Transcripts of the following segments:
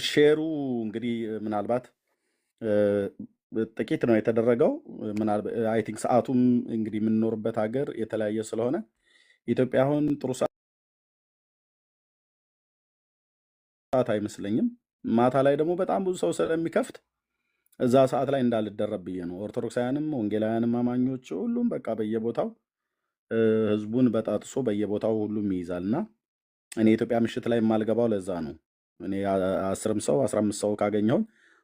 ሼሩ እንግዲህ ምናልባት ጥቂት ነው የተደረገው። አይ ቲንክ ሰዓቱም እንግዲህ የምንኖርበት ሀገር የተለያየ ስለሆነ ኢትዮጵያ አሁን ጥሩ ሰዓት አይመስለኝም። ማታ ላይ ደግሞ በጣም ብዙ ሰው ስለሚከፍት እዛ ሰዓት ላይ እንዳልደረብ ብዬ ነው። ኦርቶዶክሳውያንም ወንጌላውያንም አማኞች ሁሉም በቃ በየቦታው ህዝቡን በጣጥሶ በየቦታው ሁሉም ይይዛል እና እኔ ኢትዮጵያ ምሽት ላይ የማልገባው ለዛ ነው። እኔ 10 ሰው 15 ሰው ካገኘሁኝ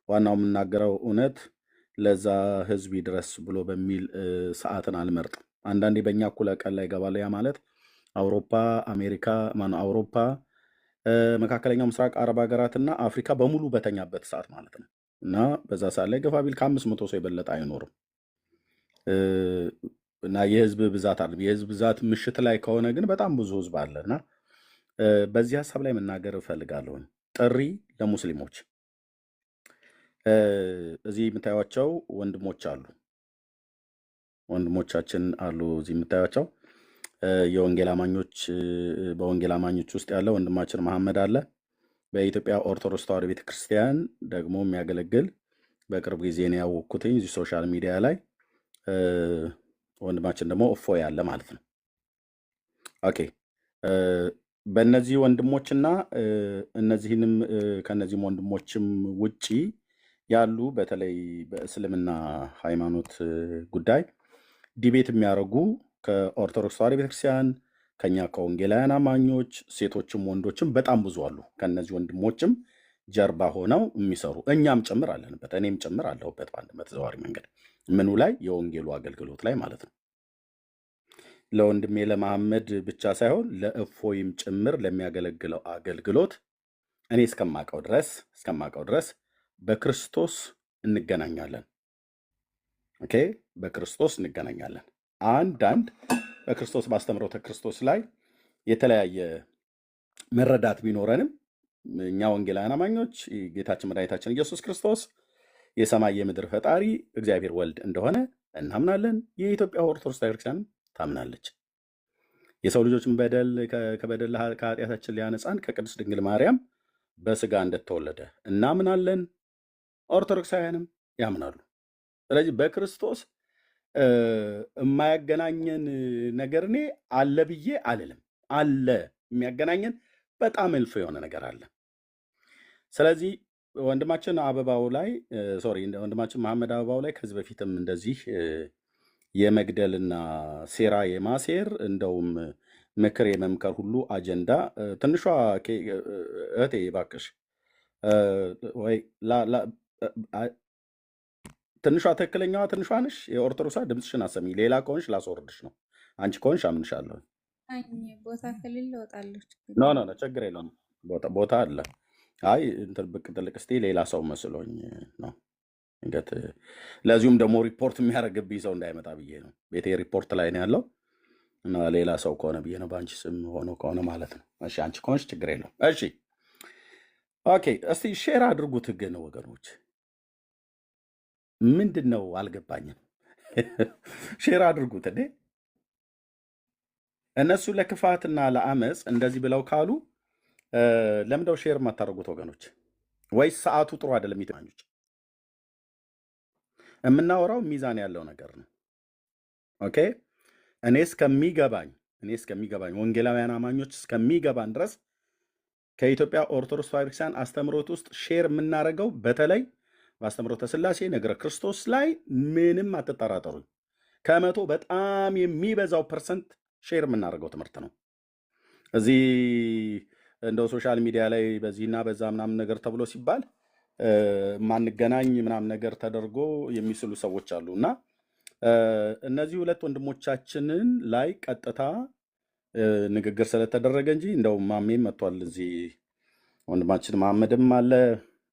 ዋናው የምናገረው እውነት ለዛ ህዝብ ይድረስ ብሎ በሚል ሰዓትን አልመርጥም። አንዳንዴ በእኛ እኩለ ቀን ላይ ይገባል። ያ ማለት አውሮፓ፣ አሜሪካ፣ አውሮፓ፣ መካከለኛው ምስራቅ፣ አረብ ሀገራትና አፍሪካ በሙሉ በተኛበት ሰዓት ማለት ነው እና በዛ ሰዓት ላይ ገፋ ቢል ከ500 ሰው የበለጠ አይኖርም እና የህዝብ ብዛት አለ። የህዝብ ብዛት ምሽት ላይ ከሆነ ግን በጣም ብዙ ህዝብ አለ እና በዚህ ሀሳብ ላይ መናገር እፈልጋለሁ። ጥሪ ለሙስሊሞች እዚህ የምታዩቸው ወንድሞች አሉ፣ ወንድሞቻችን አሉ እዚህ የምታዩቸው የወንጌል አማኞች። በወንጌል አማኞች ውስጥ ያለ ወንድማችን መሐመድ አለ። በኢትዮጵያ ኦርቶዶክስ ተዋሕዶ ቤተክርስቲያን ደግሞ የሚያገለግል በቅርብ ጊዜ ነው ያወቅኩትኝ እዚህ ሶሻል ሚዲያ ላይ። ወንድማችን ደግሞ እፎይ ያለ ማለት ነው። ኦኬ በእነዚህ ወንድሞችና እነዚህንም ከነዚህም ወንድሞችም ውጪ ያሉ በተለይ በእስልምና ሃይማኖት ጉዳይ ዲቤት የሚያደርጉ ከኦርቶዶክስ ተዋሕዶ ቤተክርስቲያን ከኛ ከወንጌላውያን አማኞች ሴቶችም ወንዶችም በጣም ብዙ አሉ። ከነዚህ ወንድሞችም ጀርባ ሆነው የሚሰሩ እኛም ጭምር አለንበት፣ እኔም ጭምር አለሁበት በአንድ በተዘዋዋሪ መንገድ። ምኑ ላይ? የወንጌሉ አገልግሎት ላይ ማለት ነው። ለወንድሜ ለመሐመድ ብቻ ሳይሆን ለእፎይም ጭምር ለሚያገለግለው አገልግሎት እኔ እስከማውቀው ድረስ በክርስቶስ እንገናኛለን። ኦኬ፣ በክርስቶስ እንገናኛለን። አንዳንድ በክርስቶስ ባስተምሮተ ክርስቶስ ላይ የተለያየ መረዳት ቢኖረንም እኛ ወንጌላውያን አማኞች ጌታችን መድኃኒታችን ኢየሱስ ክርስቶስ የሰማይ የምድር ፈጣሪ እግዚአብሔር ወልድ እንደሆነ እናምናለን። የኢትዮጵያ ኦርቶዶክስ ቤተክርስቲያን ታምናለች። የሰው ልጆችን በደል ከበደል ከኃጢአታችን ሊያነጻን ከቅድስት ድንግል ማርያም በስጋ እንደተወለደ እናምናለን። ኦርቶዶክሳውያንም ያምናሉ። ስለዚህ በክርስቶስ የማያገናኘን ነገር እኔ አለ ብዬ አልልም። አለ፣ የሚያገናኘን በጣም እልፍ የሆነ ነገር አለ። ስለዚህ ወንድማችን ወንድማችን መሐመድ አበባው ላይ ከዚህ በፊትም እንደዚህ የመግደልና ሴራ የማሴር እንደውም ምክር የመምከር ሁሉ አጀንዳ ትንሿ እህቴ እባክሽ ወይ ትንሿ ትክክለኛዋ ትንሿ ነሽ። የኦርቶዶክሳ ድምፅሽን አሰሚ። ሌላ ከሆንሽ ላስወርድሽ ነው። አንቺ ከሆንሽ አምንሻለሁ። ቦታ ከሌለ እወጣለሁ። ኖ ችግር የለውም። ቦታ አለ። አይ እንትን ብቅ ጥልቅ እስቲ ሌላ ሰው መስሎኝ ነው። እንገት ለዚሁም ደግሞ ሪፖርት የሚያደርግብኝ ሰው እንዳይመጣ ብዬ ነው። ቤቴ ሪፖርት ላይ ነው ያለው እና ሌላ ሰው ከሆነ ብዬ ነው። በአንቺ ስም ሆኖ ከሆነ ማለት ነው። እሺ አንቺ ከሆንሽ ችግር የለውም። እሺ ኦኬ። እስቲ ሼር አድርጉት ግን ወገኖች። ምንድን ነው አልገባኝም። ሼር አድርጉት እንዴ። እነሱ ለክፋትና ለአመፅ እንደዚህ ብለው ካሉ ለምንደው ሼር የማታደርጉት ወገኖች? ወይስ ሰዓቱ ጥሩ አይደለም? ይተማኞች የምናወራው ሚዛን ያለው ነገር ነው። ኦኬ እኔ እስከሚገባኝ ወንጌላውያን አማኞች እስከሚገባን ድረስ ከኢትዮጵያ ኦርቶዶክስ ተዋሕዶ ቤተክርስቲያን አስተምሮት ውስጥ ሼር የምናደርገው በተለይ በአስተምሮተ ሥላሴ ነገረ ክርስቶስ ላይ ምንም አትጠራጠሩኝ፣ ከመቶ በጣም የሚበዛው ፐርሰንት ሼር የምናደርገው ትምህርት ነው። እዚህ እንደው ሶሻል ሚዲያ ላይ በዚህና በዛ ምናምን ነገር ተብሎ ሲባል ማንገናኝ ምናምን ነገር ተደርጎ የሚስሉ ሰዎች አሉ እና እነዚህ ሁለት ወንድሞቻችንን ላይ ቀጥታ ንግግር ስለተደረገ እንጂ እንደው ማሜም መጥቷል። እዚህ ወንድማችን መሐመድም አለ።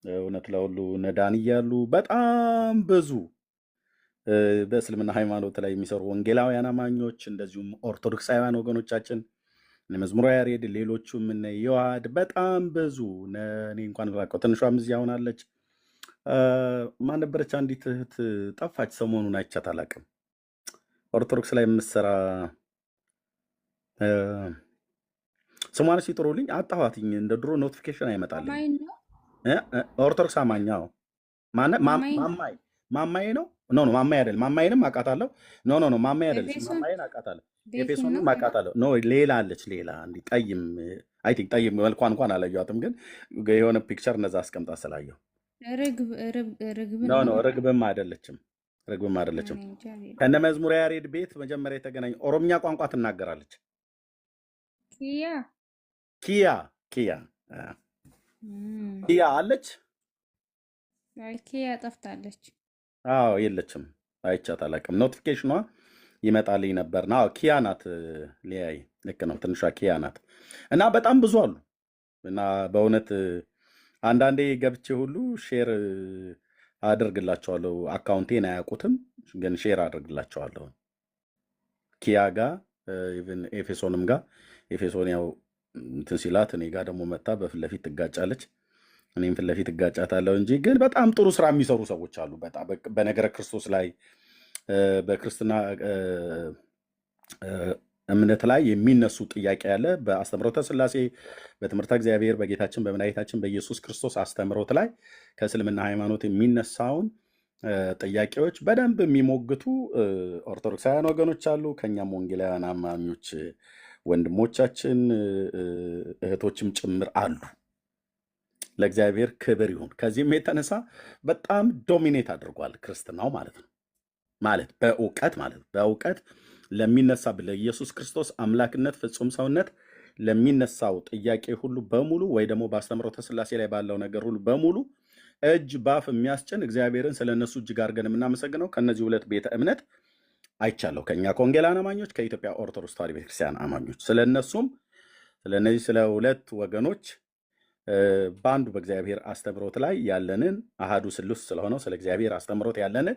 እውነት ለሁሉ ነዳን እያሉ በጣም ብዙ በእስልምና ሃይማኖት ላይ የሚሰሩ ወንጌላውያን አማኞች እንደዚሁም ኦርቶዶክሳውያን ወገኖቻችን መዝሙረ ያሬድ፣ ሌሎቹም እነ ዮሐድ በጣም ብዙ እኔ እንኳን ራቀው ትንሿም እዚህ አሁን አለች። ማን ነበረች? አንዲት እህት ጠፋች፣ ሰሞኑን አይቻት አላውቅም። ኦርቶዶክስ ላይ የምትሰራ ስሟን ሲጥሩልኝ አጣኋትኝ። እንደ ድሮ ኖቲፊኬሽን አይመጣልኝ። ኦርቶዶክስ አማኛው ማማይ ማማዬ ነው። ኖ ማማዬ አይደለም። ማማዬንም አውቃታለሁ። ኖ ማማዬ አይደለች። ኤፌሶን ማማዬን አውቃታለሁ። ቤቱን ነው ኤፌሶንም አውቃታለሁ። ኖ ሌላ አለች። ሌላ እንዲህ ጠይም አይ ቲንክ ጠይም መልኳን እንኳን አላየኋትም፣ ግን የሆነ ፒክቸር እነዛ አስቀምጣ ስላየሁ ርግብን ኖ ነው ርግብም አይደለችም። ርግብም አይደለችም። ከነ መዝሙረ ያሬድ ቤት መጀመሪያ የተገናኘ ኦሮምኛ ቋንቋ ትናገራለች። ኪያ ኪያ ኪያ ኪያ አለች። ኪያ ጠፍታለች። አዎ የለችም። አይቻት አላውቅም። ኖቲፊኬሽኗ ይመጣልኝ ነበር። ና ኪያ ናት። ሊያይ ልክ ነው። ትንሿ ኪያ ናት። እና በጣም ብዙ አሉ። እና በእውነት አንዳንዴ ገብቼ ሁሉ ሼር አደርግላቸዋለሁ። አካውንቴን አያውቁትም፣ ግን ሼር አደርግላቸዋለሁ። ኪያ ጋር ኢቭን ኤፌሶንም ጋር ኤፌሶን ያው እንትን ሲላት እኔ ጋር ደግሞ መታ በፊት ለፊት ትጋጫለች። እኔም ፊት ለፊት እጋጫታለሁ እንጂ ግን በጣም ጥሩ ስራ የሚሰሩ ሰዎች አሉ። በጣም በነገረ ክርስቶስ ላይ በክርስትና እምነት ላይ የሚነሱ ጥያቄ ያለ በአስተምሮተ ሥላሴ በትምህርተ እግዚአብሔር በጌታችን በመድኃኒታችን በኢየሱስ ክርስቶስ አስተምሮት ላይ ከእስልምና ሃይማኖት የሚነሳውን ጥያቄዎች በደንብ የሚሞግቱ ኦርቶዶክሳውያን ወገኖች አሉ። ከኛም ወንጌላውያን አማኞች ወንድሞቻችን እህቶችም ጭምር አሉ። ለእግዚአብሔር ክብር ይሁን። ከዚህም የተነሳ በጣም ዶሚኔት አድርጓል ክርስትናው ማለት ነው። ማለት በእውቀት ለሚነሳ ለኢየሱስ ክርስቶስ አምላክነት ፍጹም ሰውነት ለሚነሳው ጥያቄ ሁሉ በሙሉ ወይ ደግሞ በአስተምሮተ ሥላሴ ላይ ባለው ነገር ሁሉ በሙሉ እጅ ባፍ የሚያስጭን እግዚአብሔርን ስለ እነሱ እጅግ አድርገን የምናመሰግነው ከእነዚህ ሁለት ቤተ እምነት አይቻለሁ። ከእኛ ከወንጌላውያን አማኞች፣ ከኢትዮጵያ ኦርቶዶክስ ተዋሕዶ ቤተክርስቲያን አማኞች ስለ እነሱም ስለ እነዚህ ስለ ሁለት ወገኖች በአንዱ በእግዚአብሔር አስተምሮት ላይ ያለንን አሃዱ ስሉስ ስለሆነው ስለ እግዚአብሔር አስተምሮት ያለንን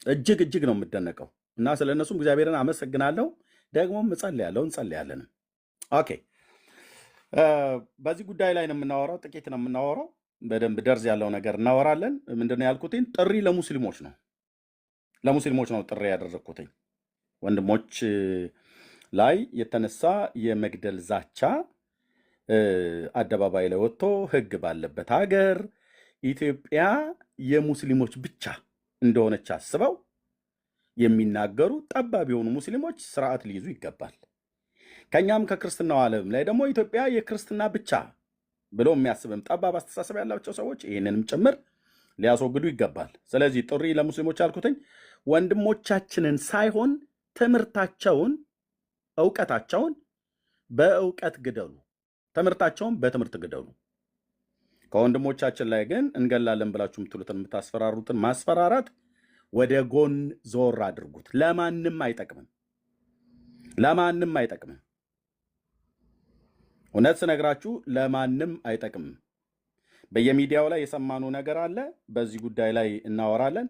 እጅግ ነው የምደነቀው እና ስለ እነሱም እግዚአብሔርን አመሰግናለሁ። ደግሞም እንጸልያለንም። ኦኬ በዚህ ጉዳይ ላይ ነው የምናወራው። ጥቂት ነው የምናወራው። በደንብ ደርዝ ያለው ነገር እናወራለን። ምንድነው ያልኩትኝ? ጥሪ ለሙስሊሞች ነው ጥሪ ያደረግኩትኝ። ወንድሞች ላይ የተነሳ የመግደል ዛቻ አደባባይ ላይ ወጥቶ ሕግ ባለበት ሀገር ኢትዮጵያ የሙስሊሞች ብቻ እንደሆነች አስበው የሚናገሩ ጠባብ የሆኑ ሙስሊሞች ስርዓት ሊይዙ ይገባል። ከኛም ከክርስትናው ዓለም ላይ ደግሞ ኢትዮጵያ የክርስትና ብቻ ብሎ የሚያስብም ጠባብ አስተሳሰብ ያላቸው ሰዎች ይህንንም ጭምር ሊያስወግዱ ይገባል። ስለዚህ ጥሪ ለሙስሊሞች አልኩትኝ። ወንድሞቻችንን ሳይሆን ትምህርታቸውን፣ እውቀታቸውን በእውቀት ግደሉ፣ ትምህርታቸውን በትምህርት ግደሉ። ከወንድሞቻችን ላይ ግን እንገላለን ብላችሁ የምትሉትን የምታስፈራሩትን ማስፈራራት ወደ ጎን ዞር አድርጉት። ለማንም አይጠቅምም። እውነት ስነግራችሁ ለማንም አይጠቅምም። በየሚዲያው ላይ የሰማነው ነገር አለ። በዚህ ጉዳይ ላይ እናወራለን።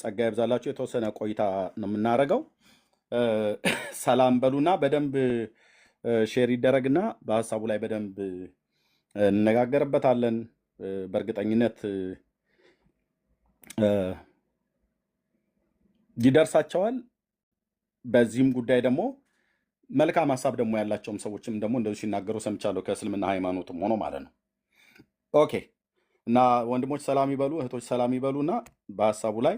ጸጋ ይብዛላችሁ። የተወሰነ ቆይታ ነው የምናደርገው። ሰላም በሉና በደንብ ሼር ይደረግና በሀሳቡ ላይ በደንብ እንነጋገርበታለን። በእርግጠኝነት ይደርሳቸዋል። በዚህም ጉዳይ ደግሞ መልካም ሀሳብ ደግሞ ያላቸውም ሰዎችም ደግሞ እንደዚህ ሲናገሩ ሰምቻለሁ፣ ከእስልምና ሃይማኖትም ሆኖ ማለት ነው። ኦኬ እና ወንድሞች ሰላም ይበሉ፣ እህቶች ሰላም ይበሉና በሀሳቡ ላይ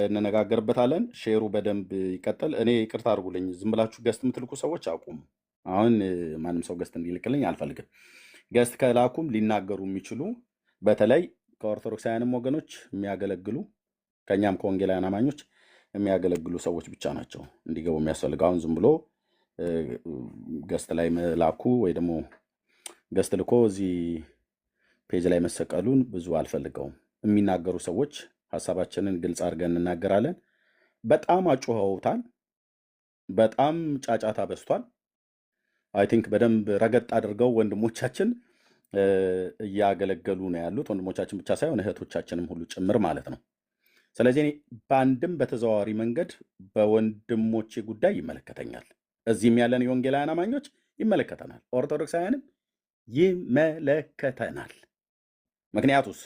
እንነጋገርበታለን። ሼሩ በደንብ ይቀጥል። እኔ ይቅርታ አድርጉልኝ፣ ዝም ብላችሁ ገስት የምትልኩ ሰዎች አቁሙ። አሁን ማንም ሰው ገስት እንዲልክልኝ አልፈልግም። ገስት ከላኩም ሊናገሩ የሚችሉ በተለይ ከኦርቶዶክሳውያንም ወገኖች የሚያገለግሉ ከእኛም ከወንጌላውያን አማኞች የሚያገለግሉ ሰዎች ብቻ ናቸው እንዲገቡ የሚያስፈልገው። አሁን ዝም ብሎ ገስት ላይ መላኩ ወይ ደግሞ ገስት ልኮ እዚህ ፔጅ ላይ መሰቀሉን ብዙ አልፈልገውም። የሚናገሩ ሰዎች ሀሳባችንን ግልጽ አድርገን እንናገራለን። በጣም አጩኸውታል። በጣም ጫጫታ በዝቷል። አይ ቲንክ በደንብ ረገጥ አድርገው ወንድሞቻችን እያገለገሉ ነው ያሉት። ወንድሞቻችን ብቻ ሳይሆን እህቶቻችንም ሁሉ ጭምር ማለት ነው። ስለዚህ እኔ በአንድም በተዘዋዋሪ መንገድ በወንድሞቼ ጉዳይ ይመለከተኛል። እዚህም ያለን የወንጌላውያን አማኞች ይመለከተናል፣ ኦርቶዶክሳውያንም ይመለከተናል። ምክንያቱስ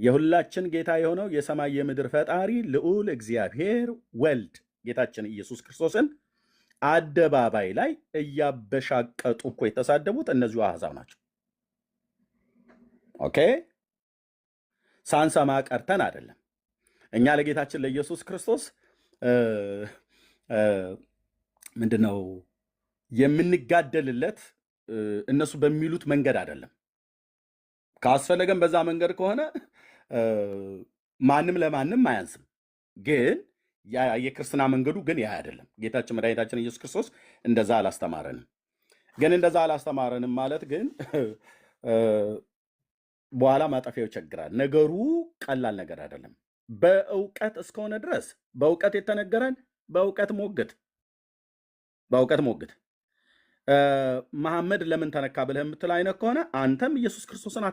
የሁላችን ጌታ የሆነው የሰማይ የምድር ፈጣሪ ልዑል እግዚአብሔር ወልድ ጌታችን ኢየሱስ ክርስቶስን አደባባይ ላይ እያበሻቀጡ እኮ የተሳደቡት እነዚሁ አሕዛብ ናቸው። ኦኬ ሳንሰማ ቀርተን አይደለም። እኛ ለጌታችን ለኢየሱስ ክርስቶስ ምንድነው የምንጋደልለት እነሱ በሚሉት መንገድ አይደለም። ካስፈለገን በዛ መንገድ ከሆነ ማንም ለማንም አያንስም። ግን የክርስትና መንገዱ ግን ያ አይደለም። ጌታችን መድኃኒታችን ኢየሱስ ክርስቶስ እንደዛ አላስተማረንም። ግን እንደዛ አላስተማረንም ማለት ግን በኋላ ማጠፊያው ይቸግራል። ነገሩ ቀላል ነገር አይደለም። በእውቀት እስከሆነ ድረስ በእውቀት የተነገረን በእውቀት ሞግት መሐመድ ለምን ተነካ ብለህ የምትል አይነት ከሆነ አንተም ኢየሱስ ክርስቶስን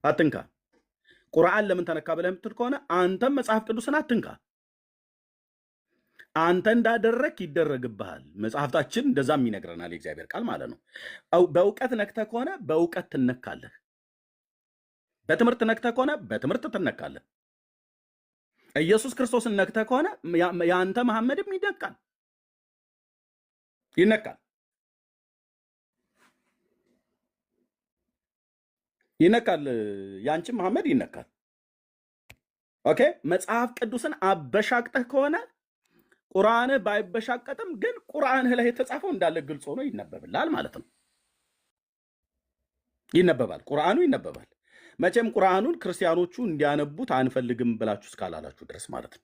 አትንካ። ቁርአን ለምን ተነካ ብለህ የምትል ከሆነ አንተም መጽሐፍ ቅዱስን አትንካ። አንተ እንዳደረግ ይደረግብሃል። መጽሐፍታችን እንደዛም ይነግረናል፣ የእግዚአብሔር ቃል ማለት ነው። በእውቀት ነክተህ ከሆነ በእውቀት ትነካለህ። በትምህርት ነክተህ ከሆነ በትምህርት ትነካለህ። ኢየሱስ ክርስቶስን ነክተህ ከሆነ የአንተ መሐመድም ይነካል። ያንቺም መሐመድ ይነካል። ኦኬ መጽሐፍ ቅዱስን አበሻቅጠህ ከሆነ ቁርአንህ ባይበሻቀጥም ግን ቁርአንህ ላይ የተጻፈው እንዳለ ግልጽ ሆኖ ይነበብላል ማለት ነው። ቁርአኑ ይነበባል። መቼም ቁርአኑን ክርስቲያኖቹ እንዲያነቡት አንፈልግም ብላችሁ እስካላላችሁ ድረስ ማለት ነው።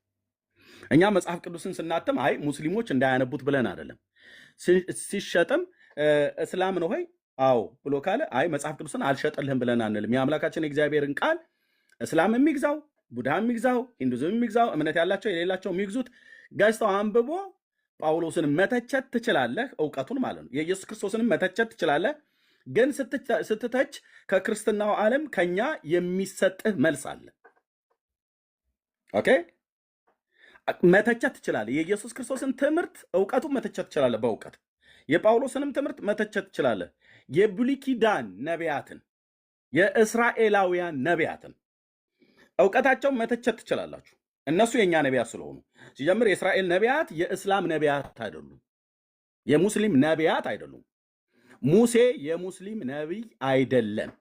እኛ መጽሐፍ ቅዱስን ስናትም አይ ሙስሊሞች እንዳያነቡት ብለን አይደለም። ሲሸጥም እስላም ነው ሆይ አዎ ብሎ ካለ አይ መጽሐፍ ቅዱስን አልሸጥልህም ብለን አንልም። የአምላካችን የእግዚአብሔርን ቃል እስላም የሚግዛው ቡድሃ የሚግዛው ሂንዱዝም የሚግዛው እምነት ያላቸው የሌላቸው የሚግዙት ገዝተው አንብቦ ጳውሎስን መተቸት ትችላለህ፣ እውቀቱን ማለት ነው። የኢየሱስ ክርስቶስንም መተቸት ትችላለህ። ግን ስትተች ከክርስትናው ዓለም ከኛ የሚሰጥህ መልስ አለ። ኦኬ መተቸት ትችላለህ። የኢየሱስ ክርስቶስን ትምህርት እውቀቱን መተቸት ትችላለህ በእውቀት። የጳውሎስንም ትምህርት መተቸት ትችላለህ። የብሉይ ኪዳን ነቢያትን የእስራኤላውያን ነቢያትን እውቀታቸውን መተቸት ትችላላችሁ። እነሱ የእኛ ነቢያት ስለሆኑ ሲጀምር የእስራኤል ነቢያት የእስላም ነቢያት አይደሉም፣ የሙስሊም ነቢያት አይደሉም። ሙሴ የሙስሊም ነቢይ አይደለም።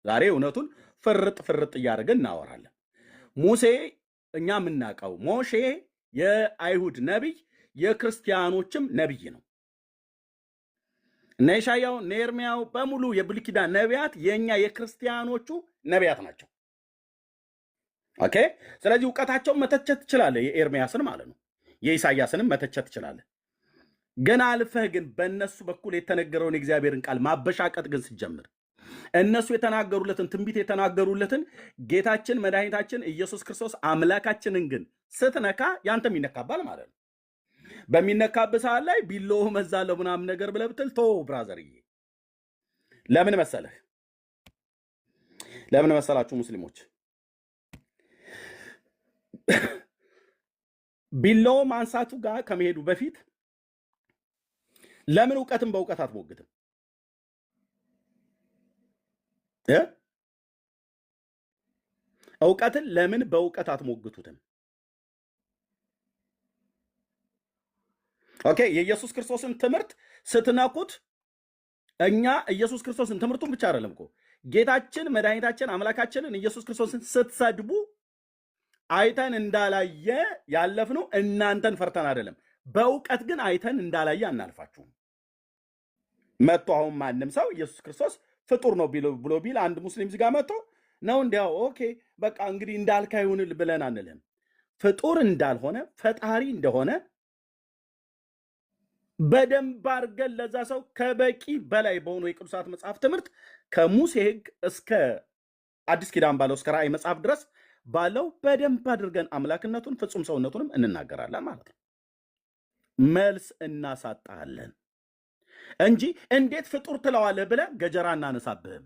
ዛሬ እውነቱን ፍርጥ እያደረግን እናወራለን። ሙሴ እኛ የምናውቀው ሞሼ የአይሁድ ነቢይ የክርስቲያኖችም ነቢይ ነው። እነ ኢሳያው እነ ኤርምያው በሙሉ የብሉይ ኪዳን ነቢያት የእኛ የክርስቲያኖቹ ነቢያት ናቸው። ኦኬ ስለዚህ እውቀታቸውን መተቸት ትችላለህ፣ የኤርምያስን ማለት ነው። የኢሳያስንም መተቸት ትችላለህ። ግን አልፈህ ግን በእነሱ በኩል የተነገረውን የእግዚአብሔርን ቃል ማበሻቀጥ ግን ስትጀምር እነሱ የተናገሩለትን ትንቢት የተናገሩለትን ጌታችን መድኃኒታችን ኢየሱስ ክርስቶስ አምላካችንን ግን ስትነካ ያንተም ይነካባል ማለት ነው። በሚነካብህ ሰዓት ላይ ቢሎ መዛለው ምናምን ነገር ብለህ ብትል ብራዘርዬ፣ ለምን መሰላችሁ ሙስሊሞች ቢሎ ማንሳቱ ጋር ከመሄዱ በፊት ለምን እውቀትን በእውቀት አትሞግትም? እውቀትን ለምን በእውቀት አትሞግቱትም? ኦኬ የኢየሱስ ክርስቶስን ትምህርት ስትነኩት እኛ ኢየሱስ ክርስቶስን ትምህርቱን ብቻ አይደለም እኮ ጌታችን መድኃኒታችን አምላካችንን ኢየሱስ ክርስቶስን ስትሰድቡ አይተን እንዳላየ ያለፍነው እናንተን ፈርተን አይደለም። በእውቀት ግን አይተን እንዳላየ አናልፋችሁም። መጥቶ አሁን ማንም ሰው ኢየሱስ ክርስቶስ ፍጡር ነው ብሎ ቢል አንድ ሙስሊም እዚህ ጋር መጥቶ ነው እንዲያው ኦኬ በቃ እንግዲህ እንዳልክ አይሁንል ብለን አንልም። ፍጡር እንዳልሆነ ፈጣሪ እንደሆነ በደንብ አድርገን ለዛ ሰው ከበቂ በላይ በሆኑ የቅዱሳት መጽሐፍ ትምህርት ከሙሴ ሕግ እስከ አዲስ ኪዳን ባለው እስከ ራእይ መጽሐፍ ድረስ ባለው በደንብ አድርገን አምላክነቱን ፍጹም ሰውነቱንም እንናገራለን ማለት ነው። መልስ እናሳጣለን እንጂ እንዴት ፍጡር ትለዋለህ ብለህ ገጀራ እናነሳብህም።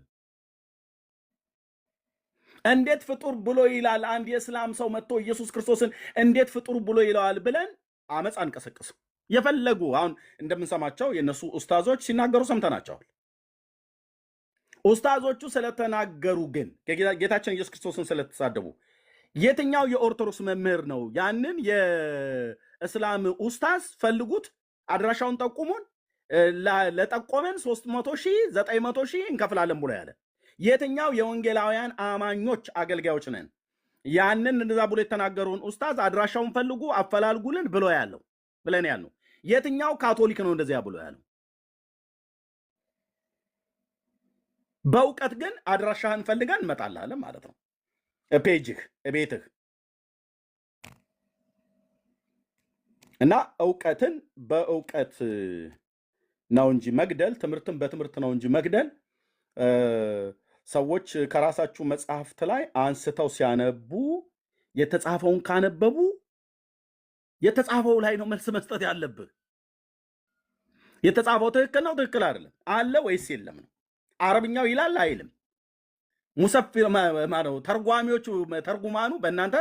እንዴት ፍጡር ብሎ ይላል አንድ የእስላም ሰው መጥቶ ኢየሱስ ክርስቶስን እንዴት ፍጡር ብሎ ይለዋል ብለን አመፅ አንቀሰቅስም። የፈለጉ አሁን እንደምንሰማቸው የነሱ ኡስታዞች ሲናገሩ ሰምተናቸዋል። ኡስታዞቹ ስለተናገሩ ግን ጌታችን ኢየሱስ ክርስቶስን ስለተሳደቡ የትኛው የኦርቶዶክስ መምህር ነው ያንን የእስላም ኡስታዝ ፈልጉት፣ አድራሻውን ጠቁሙን፣ ለጠቆመን 300,000 900,000 እንከፍላለን ብሎ ያለ? የትኛው የወንጌላውያን አማኞች አገልጋዮች ነን? ያንን እንደዛ ብሎ የተናገረውን ኡስታዝ አድራሻውን ፈልጉ አፈላልጉልን ብሎ ያለው ብለን ያልነው የትኛው ካቶሊክ ነው እንደዚያ ብሎ ያለው? በእውቀት ግን አድራሻህን ፈልገን እንመጣልሃለን ማለት ነው። ፔጅህ ቤትህ እና እውቀትን በእውቀት ነው እንጂ መግደል፣ ትምህርትን በትምህርት ነው እንጂ መግደል። ሰዎች ከራሳችሁ መጽሐፍት ላይ አንስተው ሲያነቡ የተጻፈውን ካነበቡ የተጻፈው ላይ ነው መልስ መስጠት ያለብህ። የተጻፈው ትክክል ነው ትክክል አይደለም አለ ወይስ የለም ነው። አረብኛው ይላል አይልም። ሙሰፊር ማነው ተርጓሚዎቹ ተርጉማኑ በእናንተ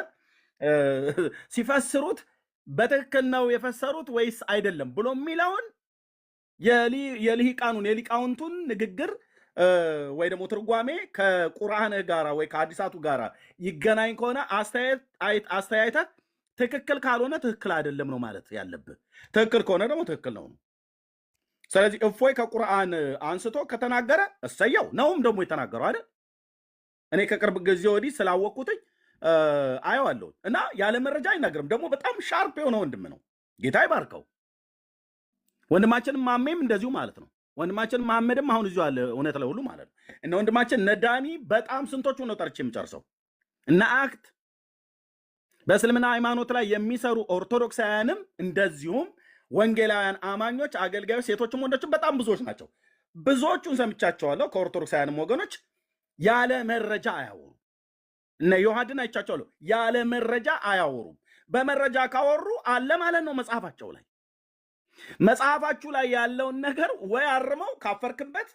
ሲፈስሩት በትክክል ነው የፈሰሩት ወይስ አይደለም ብሎ የሚለውን የሊቃውንቱን ንግግር ወይ ደግሞ ትርጓሜ ከቁርአንህ ጋራ ወይ ከሐዲሳቱ ጋራ ይገናኝ ከሆነ አስተያየተህ ትክክል ካልሆነ ትክክል አይደለም ነው ማለት ያለብህ። ትክክል ከሆነ ደግሞ ትክክል ነው። ስለዚህ እፎይ ከቁርአን አንስቶ ከተናገረ እሰየው ነውም ደግሞ የተናገረው አይደል? እኔ ከቅርብ ጊዜ ወዲህ ስላወቅኩትኝ አየዋለሁ እና ያለ መረጃ አይናገርም። ደግሞ በጣም ሻርፕ የሆነ ወንድም ነው። ጌታ ይባርከው። ወንድማችን ማሜም እንደዚሁ ማለት ነው። ወንድማችን መሐመድም አሁን እዚሁ አለ። እውነት ለሁሉ ማለት ነው። እና ወንድማችን ነዳኒ በጣም ስንቶቹ ነው ጠርቼ የምጨርሰው እና አክት በእስልምና ሃይማኖት ላይ የሚሰሩ ኦርቶዶክሳውያንም እንደዚሁም ወንጌላውያን አማኞች አገልጋዮች፣ ሴቶችም ወንዶችም በጣም ብዙዎች ናቸው። ብዙዎቹን ሰምቻቸዋለሁ። ከኦርቶዶክሳውያንም ወገኖች ያለ መረጃ አያወሩም። እነ ዮሐድን አይቻቸዋለሁ። ያለ መረጃ አያወሩም። በመረጃ ካወሩ አለ ማለት ነው መጽሐፋቸው ላይ። መጽሐፋችሁ ላይ ያለውን ነገር ወይ አርመው ካፈርክበት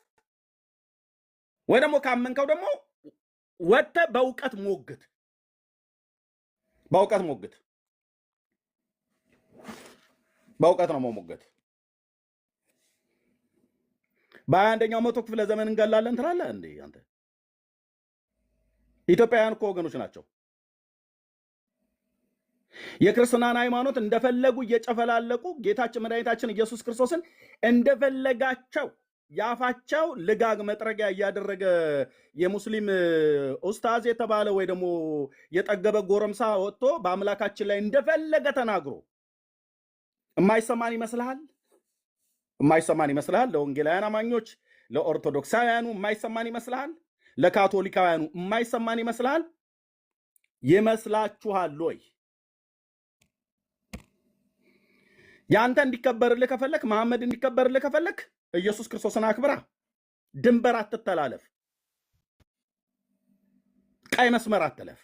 ወይ ደግሞ ካመንከው ደግሞ ወጥተህ በእውቀት ሞግት። በእውቀት ሞግት። በእውቀት ነው መሞገት። በ21ኛው መቶ ክፍለ ዘመን እንገላለን ትላለህ እንዴ አንተ? ኢትዮጵያውያን እኮ ወገኖች ናቸው። የክርስትናን ሃይማኖት እንደፈለጉ እየጨፈላለቁ ጌታችን መድኃኒታችን ኢየሱስ ክርስቶስን እንደፈለጋቸው ያፋቸው ልጋግ መጥረጊያ እያደረገ የሙስሊም ኡስታዝ የተባለ ወይ ደግሞ የጠገበ ጎረምሳ ወጥቶ በአምላካችን ላይ እንደፈለገ ተናግሮ የማይሰማን ይመስልሃል? የማይሰማን ይመስልሃል? ለወንጌላውያን አማኞች ለኦርቶዶክሳውያኑ የማይሰማን ይመስልሃል? ለካቶሊካውያኑ የማይሰማን ይመስልሃል? ይመስላችኋል ወይ? ያንተ እንዲከበርልህ ከፈለክ፣ መሐመድ እንዲከበርልህ ከፈለክ ኢየሱስ ክርስቶስን አክብራ። ድንበር አትተላለፍ። ቀይ መስመር አትለፍ።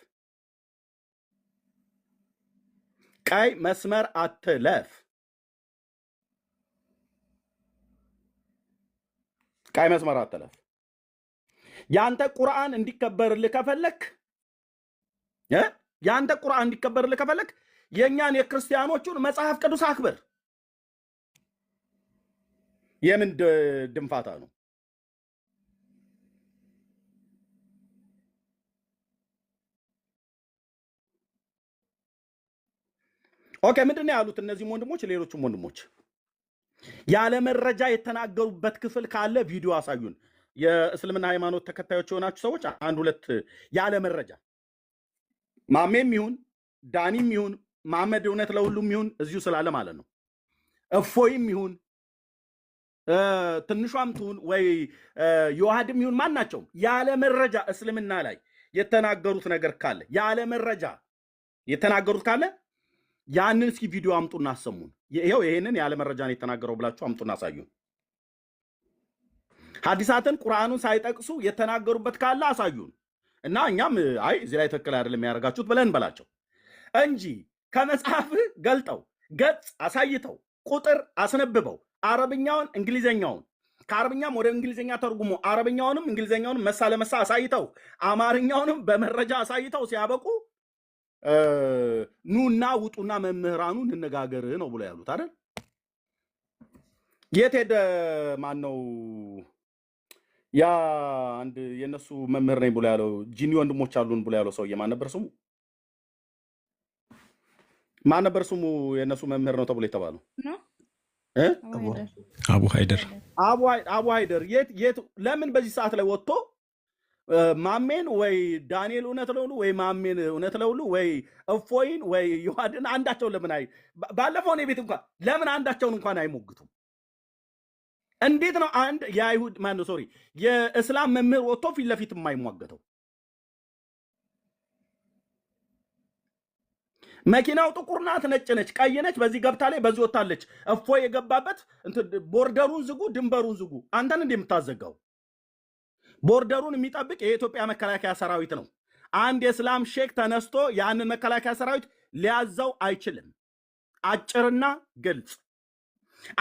ቀይ መስመር አትለፍ። ቀይ መስመር አትለፍ። ያንተ ቁርአን እንዲከበርልህ ከፈለክ ያንተ ቁርአን እንዲከበርልህ ከፈለክ የኛን የክርስቲያኖቹን መጽሐፍ ቅዱስ አክብር። የምን ድንፋታ ነው? ኦኬ፣ ምንድን ነው ያሉት እነዚህም ወንድሞች ሌሎችም ወንድሞች? ያለ መረጃ የተናገሩበት ክፍል ካለ ቪዲዮ አሳዩን። የእስልምና ሃይማኖት ተከታዮች የሆናችሁ ሰዎች አንድ ሁለት ያለ መረጃ ማሜም ይሁን ዳኒም ይሁን መሐመድ እውነት ለሁሉም ይሁን እዚሁ ስላለ ማለት ነው። እፎይም ይሁን ትንሿም ትሁን ወይ ዮሐድም ይሁን ማናቸውም ያለ መረጃ እስልምና ላይ የተናገሩት ነገር ካለ ያለ መረጃ የተናገሩት ካለ ያንን እስኪ ቪዲዮ አምጡና አሰሙን። ይሄው ይሄንን ያለ መረጃ ነው የተናገረው ብላችሁ አምጡና አሳዩን። ሐዲሳትን ቁርአኑን ሳይጠቅሱ የተናገሩበት ካለ አሳዩን እና እኛም አይ እዚህ ላይ ትክክል አይደለም ያደርጋችሁት ብለን በላቸው እንጂ ከመጽሐፍ ገልጠው ገጽ አሳይተው ቁጥር አስነብበው አረብኛውን እንግሊዘኛውን ከአረብኛም ወደ እንግሊዘኛ ተርጉሞ አረብኛውንም እንግሊዘኛውንም መሳ ለመሳ አሳይተው አማርኛውንም በመረጃ አሳይተው ሲያበቁ ኑና ውጡና መምህራኑ እንነጋገር ነው ብሎ ያሉት አይደል? የት ሄደ? ማን ነው ያ አንድ የነሱ መምህር ነኝ ብሎ ያለው ጂኒ ወንድሞች አሉን ብሎ ያለው ሰውዬ ማን ነበር ስሙ? ማን ነበር ስሙ? የነሱ መምህር ነው ተብሎ የተባለው አቡ ሃይደር። አቡ ሃይደር የት ለምን በዚህ ሰዓት ላይ ወጥቶ ማሜን ወይ ዳንኤል እውነት ለሁሉ ወይ ማሜን እውነት ለሁሉ ወይ እፎይን ወይ ዮሐድን አንዳቸውን ለምን ባለፈው እኔ ቤት እንኳን ለምን አንዳቸውን እንኳን አይሞግቱም? እንዴት ነው አንድ የአይሁድ ማን ነው ሶሪ የእስላም መምህር ወጥቶ ፊት ለፊት የማይሟገተው? መኪናው ጥቁር ናት፣ ነጭ ነች፣ ቀይ ነች፣ በዚህ ገብታ ላይ በዚህ ወጣለች። እፎይ የገባበት ቦርደሩን ዝጉ፣ ድንበሩን ዝጉ። አንተን እንደ የምታዘጋው ቦርደሩን የሚጠብቅ የኢትዮጵያ መከላከያ ሰራዊት ነው። አንድ የእስላም ሼክ ተነስቶ ያንን መከላከያ ሰራዊት ሊያዘው አይችልም። አጭርና ግልጽ።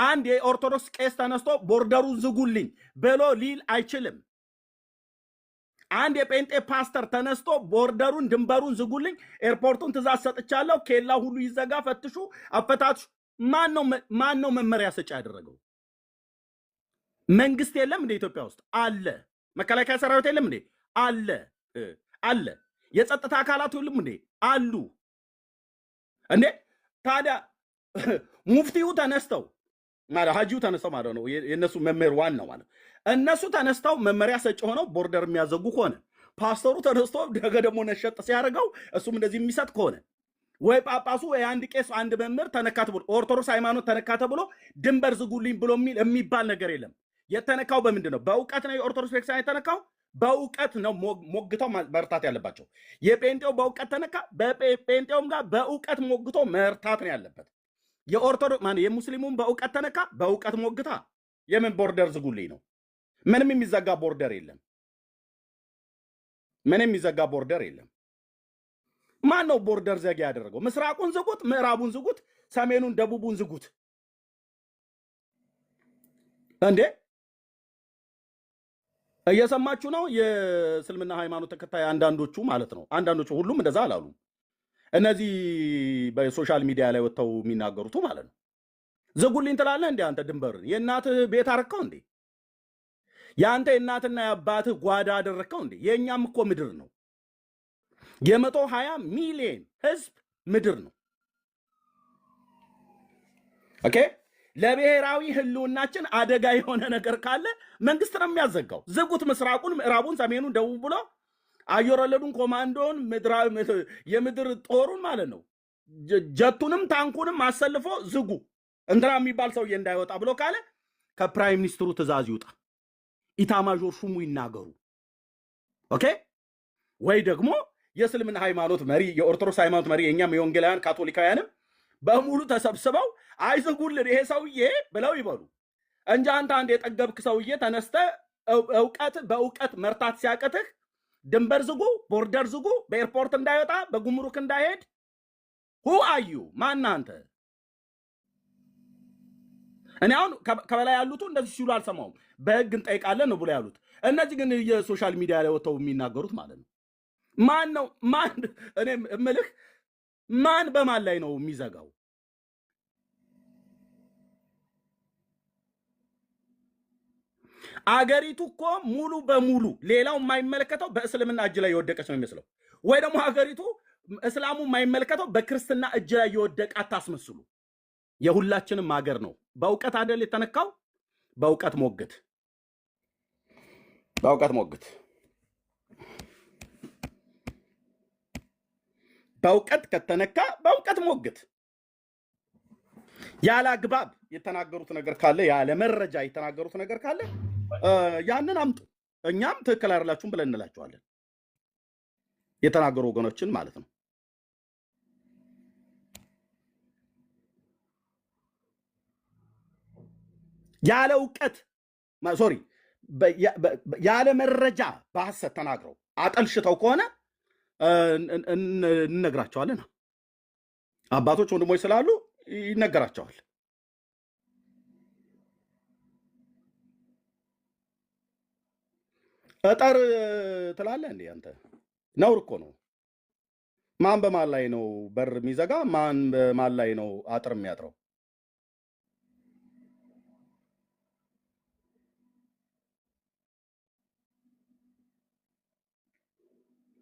አንድ የኦርቶዶክስ ቄስ ተነስቶ ቦርደሩን ዝጉልኝ ብሎ ሊል አይችልም። አንድ የጴንጤ ፓስተር ተነስቶ ቦርደሩን ድንበሩን ዝጉልኝ፣ ኤርፖርቱን ትእዛዝ ሰጥቻለሁ፣ ኬላ ሁሉ ይዘጋ፣ ፈትሹ፣ አፈታቱ። ማን ነው መመሪያ ሰጪ ያደረገው? መንግስት የለም እንደ ኢትዮጵያ ውስጥ አለ። መከላከያ ሰራዊት የለም እንዴ? አለ አለ። የጸጥታ አካላት የሉም እንዴ? አሉ እንዴ? ታዲያ ሙፍቲው ተነስተው ማለት ሀጂው ተነስተው ማለት ነው የእነሱ መምህር ዋናው ማለት እነሱ ተነስተው መመሪያ ሰጪ ሆነው ቦርደር የሚያዘጉ ከሆነ ፓስተሩ ተነስቶ ነገ ደግሞ ነሸጥ ሲያደርገው እሱም እንደዚህ የሚሰጥ ከሆነ ወይ ጳጳሱ ወይ አንድ ቄስ አንድ መምህር ተነካተ ብሎ ኦርቶዶክስ ሃይማኖት ተነካተ ብሎ ድንበር ዝጉልኝ ብሎ የሚባል ነገር የለም። የተነካው በምንድን ነው? በእውቀት ነው። የኦርቶዶክስ ቤተክርስቲያን የተነካው በእውቀት ነው። ሞግተው መርታት ያለባቸው። የጴንጤው በእውቀት ተነካ፣ በጴንጤውም ጋር በእውቀት ሞግቶ መርታት ነው ያለበት። የኦርቶዶክስ ማን የሙስሊሙም በእውቀት ተነካ፣ በእውቀት ሞግታ። የምን ቦርደር ዝጉልኝ ነው? ምንም የሚዘጋ ቦርደር የለም። ምንም የሚዘጋ ቦርደር የለም። ማን ነው ቦርደር ዘጋ ያደረገው? ምስራቁን ዝጉት፣ ምዕራቡን ዝጉት፣ ሰሜኑን ደቡቡን ዝጉት። እንዴ እየሰማችሁ ነው? የእስልምና ሃይማኖት ተከታይ አንዳንዶቹ ማለት ነው። አንዳንዶቹ፣ ሁሉም እንደዛ አላሉ። እነዚህ በሶሻል ሚዲያ ላይ ወጥተው የሚናገሩት ማለት ነው። ዝጉልኝ ትላለህ እንዴ አንተ? ድንበርን የእናትህ ቤት አረከው እንዴ? የአንተ የእናትና የአባትህ ጓዳ አደረከው እንዴ? የእኛም እኮ ምድር ነው። 120 ሚሊዮን ህዝብ ምድር ነው። ኦኬ። ለብሔራዊ ህልውናችን አደጋ የሆነ ነገር ካለ መንግስት ነው የሚያዘጋው። ዝጉት፣ ምስራቁን፣ ምዕራቡን፣ ሰሜኑን፣ ደቡብ ብሎ አየር ወለዱን፣ ኮማንዶን፣ የምድር ጦሩን ማለት ነው ጀቱንም ታንኩንም አሰልፎ ዝጉ። እንትና የሚባል ሰውዬ እንዳይወጣ ብሎ ካለ ከፕራይም ሚኒስትሩ ትእዛዝ ይውጣ፣ ኢታማዦር ሹሙ ይናገሩ። ኦኬ። ወይ ደግሞ የእስልምና ሃይማኖት መሪ፣ የኦርቶዶክስ ሃይማኖት መሪ፣ የእኛም የወንጌላውያን ካቶሊካውያንም በሙሉ ተሰብስበው አይዝጉልን ይሄ ሰውዬ ብለው ይበሉ እንጂ አንተ አንድ የጠገብክ ሰውዬ ተነስተ እውቀት በእውቀት መርታት ሲያቅትህ ድንበር ዝጉ፣ ቦርደር ዝጉ፣ በኤርፖርት እንዳይወጣ፣ በጉምሩክ እንዳይሄድ ሁ አዩ ማን አንተ? እኔ አሁን ከበላይ ያሉት እንደዚህ ሲሉ አልሰማሁም። በህግ እንጠይቃለን ነው ብሎ ያሉት። እነዚህ ግን የሶሻል ሚዲያ ላይ ወጥተው የሚናገሩት ማለት ነው። ማን ነው ማን? እኔ እምልህ ማን በማን ላይ ነው የሚዘጋው? አገሪቱ እኮ ሙሉ በሙሉ ሌላው የማይመለከተው በእስልምና እጅ ላይ የወደቀች ነው የሚመስለው። ወይ ደግሞ ሀገሪቱ እስላሙ የማይመለከተው በክርስትና እጅ ላይ የወደቀ አታስመስሉ። የሁላችንም ሀገር ነው። በእውቀት አይደል የተነካው? በእውቀት ሞግት፣ በእውቀት ሞግት። በእውቀት ከተነካ በእውቀት ሞግት። ያለ አግባብ የተናገሩት ነገር ካለ፣ ያለ መረጃ የተናገሩት ነገር ካለ ያንን አምጡ። እኛም ትክክል አይደላችሁም ብለን እንላቸዋለን። የተናገሩ ወገኖችን ማለት ነው። ያለ እውቀት ሶሪ ያለ መረጃ በሐሰት ተናግረው አጠልሽተው ከሆነ እንነግራቸዋለን። አባቶች ወንድሞች ስላሉ ይነገራቸዋል። እጠር ትላለህ እንዴ አንተ? ነውር እኮ ነው። ማን በማን ላይ ነው በር የሚዘጋ? ማን በማን ላይ ነው አጥር የሚያጥረው?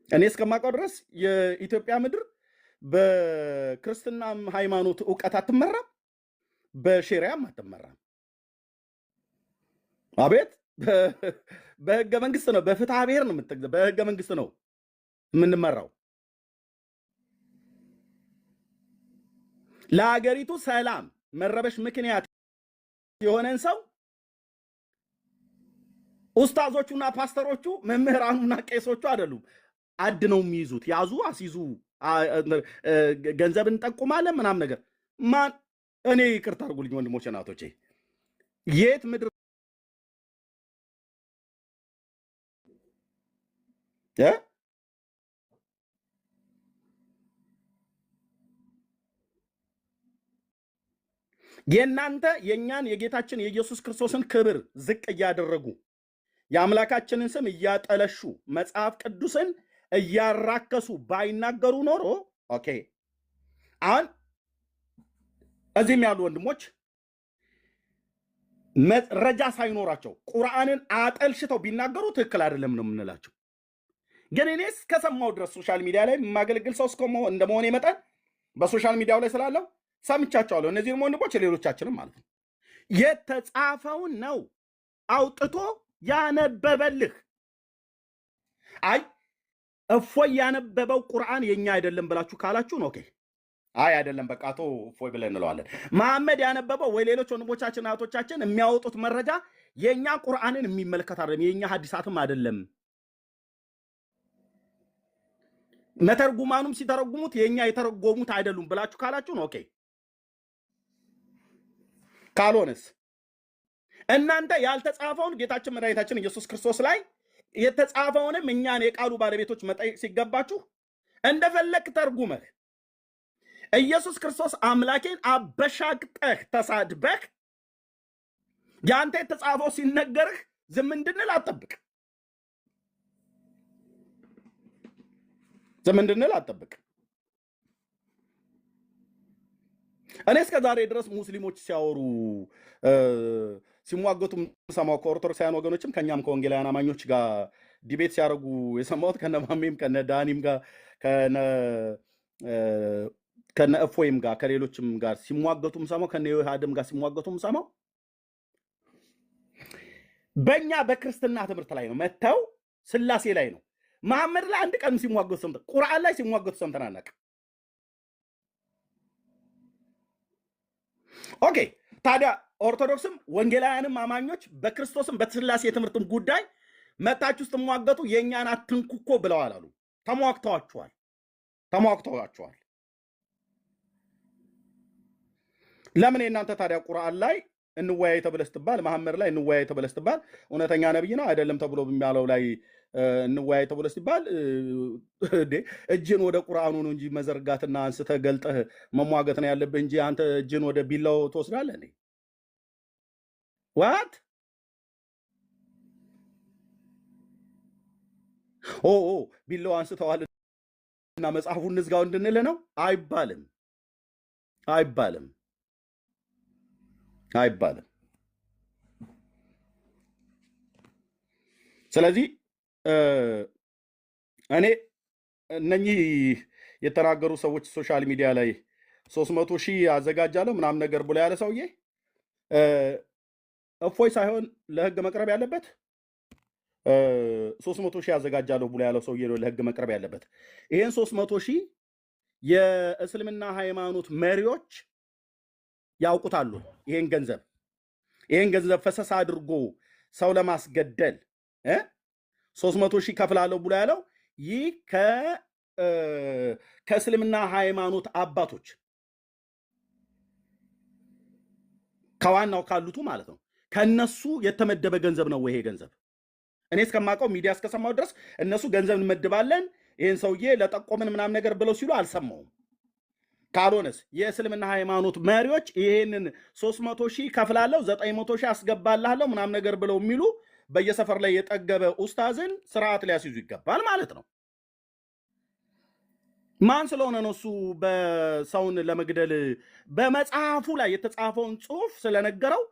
እኔ እስከማውቀው ድረስ የኢትዮጵያ ምድር በክርስትናም ሃይማኖት እውቀት አትመራም፣ በሼሪያም አትመራም። አቤት በህገ መንግስት ነው፣ በፍትሐ ብሔር ነው በህገ መንግስት ነው የምንመራው። ለሀገሪቱ ሰላም መረበሽ ምክንያት የሆነን ሰው ኡስታዞቹና ፓስተሮቹ መምህራኑና ቄሶቹ አይደሉም አድነው የሚይዙት። ያዙ፣ አስይዙ፣ ገንዘብ እንጠቁማለን ምናምን ነገር ማን እኔ ይቅርታ አድርጉልኝ ወንድሞቼ እናቶቼ፣ የት ምድር የእናንተ የእኛን የጌታችን የኢየሱስ ክርስቶስን ክብር ዝቅ እያደረጉ የአምላካችንን ስም እያጠለሹ መጽሐፍ ቅዱስን እያራከሱ ባይናገሩ ኖሮ ኦኬ። አሁን እዚህም ያሉ ወንድሞች መረጃ ሳይኖራቸው ቁርአንን አጠልሽተው ቢናገሩ ትክክል አይደለም ነው የምንላቸው። ግን እኔ እስከሰማው ድረስ ሶሻል ሚዲያ ላይ የማገለግል ሰው እንደመሆኔ መጠን በሶሻል ሚዲያው ላይ ስላለው ሰምቻቸዋለሁ። እነዚህም ወንድሞች ሌሎቻችንም ማለት ነው የተጻፈውን ነው አውጥቶ ያነበበልህ። አይ እፎይ ያነበበው ቁርአን የኛ አይደለም ብላችሁ ካላችሁ ነው ኦኬ። አይ አይደለም በቃ አቶ እፎይ ብለን እንለዋለን። መሐመድ ያነበበው ወይ ሌሎች ወንድሞቻችን እህቶቻችን የሚያወጡት መረጃ የኛ ቁርአንን የሚመለከት አይደለም፣ የኛ ሐዲሳትም አይደለም። መተርጉማኑም ሲተረጉሙት የኛ የተረጎሙት አይደሉም ብላችሁ ካላችሁ ነው ኦኬ። ካልሆነስ እናንተ ያልተጻፈውን ጌታችን መድኃኒታችን ኢየሱስ ክርስቶስ ላይ የተጻፈውንም እኛን የቃሉ ባለቤቶች መጠየቅ ሲገባችሁ እንደፈለክ ተርጉመህ ኢየሱስ ክርስቶስ አምላኬን አበሻቅጠህ ተሳድበህ ያንተ የተጻፈው ሲነገርህ ዝም እንድንል አትጠብቅ፣ ዝም እንድንል አትጠብቅ። እኔ እስከ ዛሬ ድረስ ሙስሊሞች ሲያወሩ ሲሟገቱ ሰማው ከኦርቶዶክሳውያን ወገኖችም ከኛም ከወንጌላውያን አማኞች ጋር ዲቤት ሲያደርጉ የሰማሁት ከነ ማሜም ከነ ዳኒም ጋር ከነ እፎይም ጋር ከሌሎችም ጋር ሲሟገቱም ሰማው፣ ከነ ዮሐድም ጋር ሲሟገቱም ሰማው። በእኛ በክርስትና ትምህርት ላይ ነው መተው ስላሴ ላይ ነው። መሐመድ ላይ አንድ ቀን ሲሟገቱ ሰምተን፣ ቁርአን ላይ ሲሟገቱ ሰምተን አናውቅም። ኦኬ ታዲያ ኦርቶዶክስም ወንጌላውያንም አማኞች በክርስቶስም በስላሴ የትምህርትም ጉዳይ መታችሁ ስትሟገቱ የእኛን አትንኩ እኮ ብለዋል አሉ። ተሟግተዋቸዋል። ለምን የእናንተ ታዲያ ቁርአን ላይ እንወያይ ተብለህ ስትባል፣ መሐመድ ላይ እንወያይ ተብለህ ስትባል እውነተኛ ነብይ ነው አይደለም ተብሎ በሚያለው ላይ እንወያይ ተብሎ ሲባል እጅን ወደ ቁርአኑ ነው እንጂ መዘርጋትና አንስተህ ገልጠህ መሟገት ነው ያለብህ እንጂ አንተ እጅን ወደ ቢላው ትወስዳለህ እንዴ? ዋት ቢላው አንስተዋልና መጽሐፉን እንዝጋው እንድንል ነው? አይባልም። ስለዚህ እኔ እነኚህ የተናገሩ ሰዎች ሶሻል ሚዲያ ላይ 300,000 አዘጋጃለሁ ምናምን ነገር ብሎ ያለ ሰውዬ እፎይ ሳይሆን ለህግ መቅረብ ያለበት 300,000 አዘጋጃለሁ ብሎ ያለው ሰውዬ ነው ለህግ መቅረብ ያለበት። ይሄን 300,000 የእስልምና ሃይማኖት መሪዎች ያውቁታሉ። ይሄን ገንዘብ ፈሰስ አድርጎ ሰው ለማስገደል 300,000 ከፍላለሁ ብሎ ያለው ይህ ከእስልምና ሃይማኖት አባቶች ከዋናው ካሉቱ ማለት ነው ከነሱ የተመደበ ገንዘብ ነው። ይሄ ገንዘብ እኔ እስከማውቀው ሚዲያ እስከሰማው ድረስ እነሱ ገንዘብ እንመድባለን ይሄን ሰውዬ ለጠቆምን ምናምን ነገር ብለው ሲሉ አልሰማውም። ካልሆነስ የእስልምና ሃይማኖት መሪዎች ይሄንን 300,000 ከፍላለሁ 900,000 አስገባላለሁ ምናምን ነገር ብለው የሚሉ በየሰፈር ላይ የጠገበ ኡስታዝን ስርዓት ሊያስይዙ ይገባል ማለት ነው። ማን ስለሆነ ነው እሱ በሰውን ለመግደል በመጽሐፉ ላይ የተጻፈውን ጽሑፍ ስለነገረው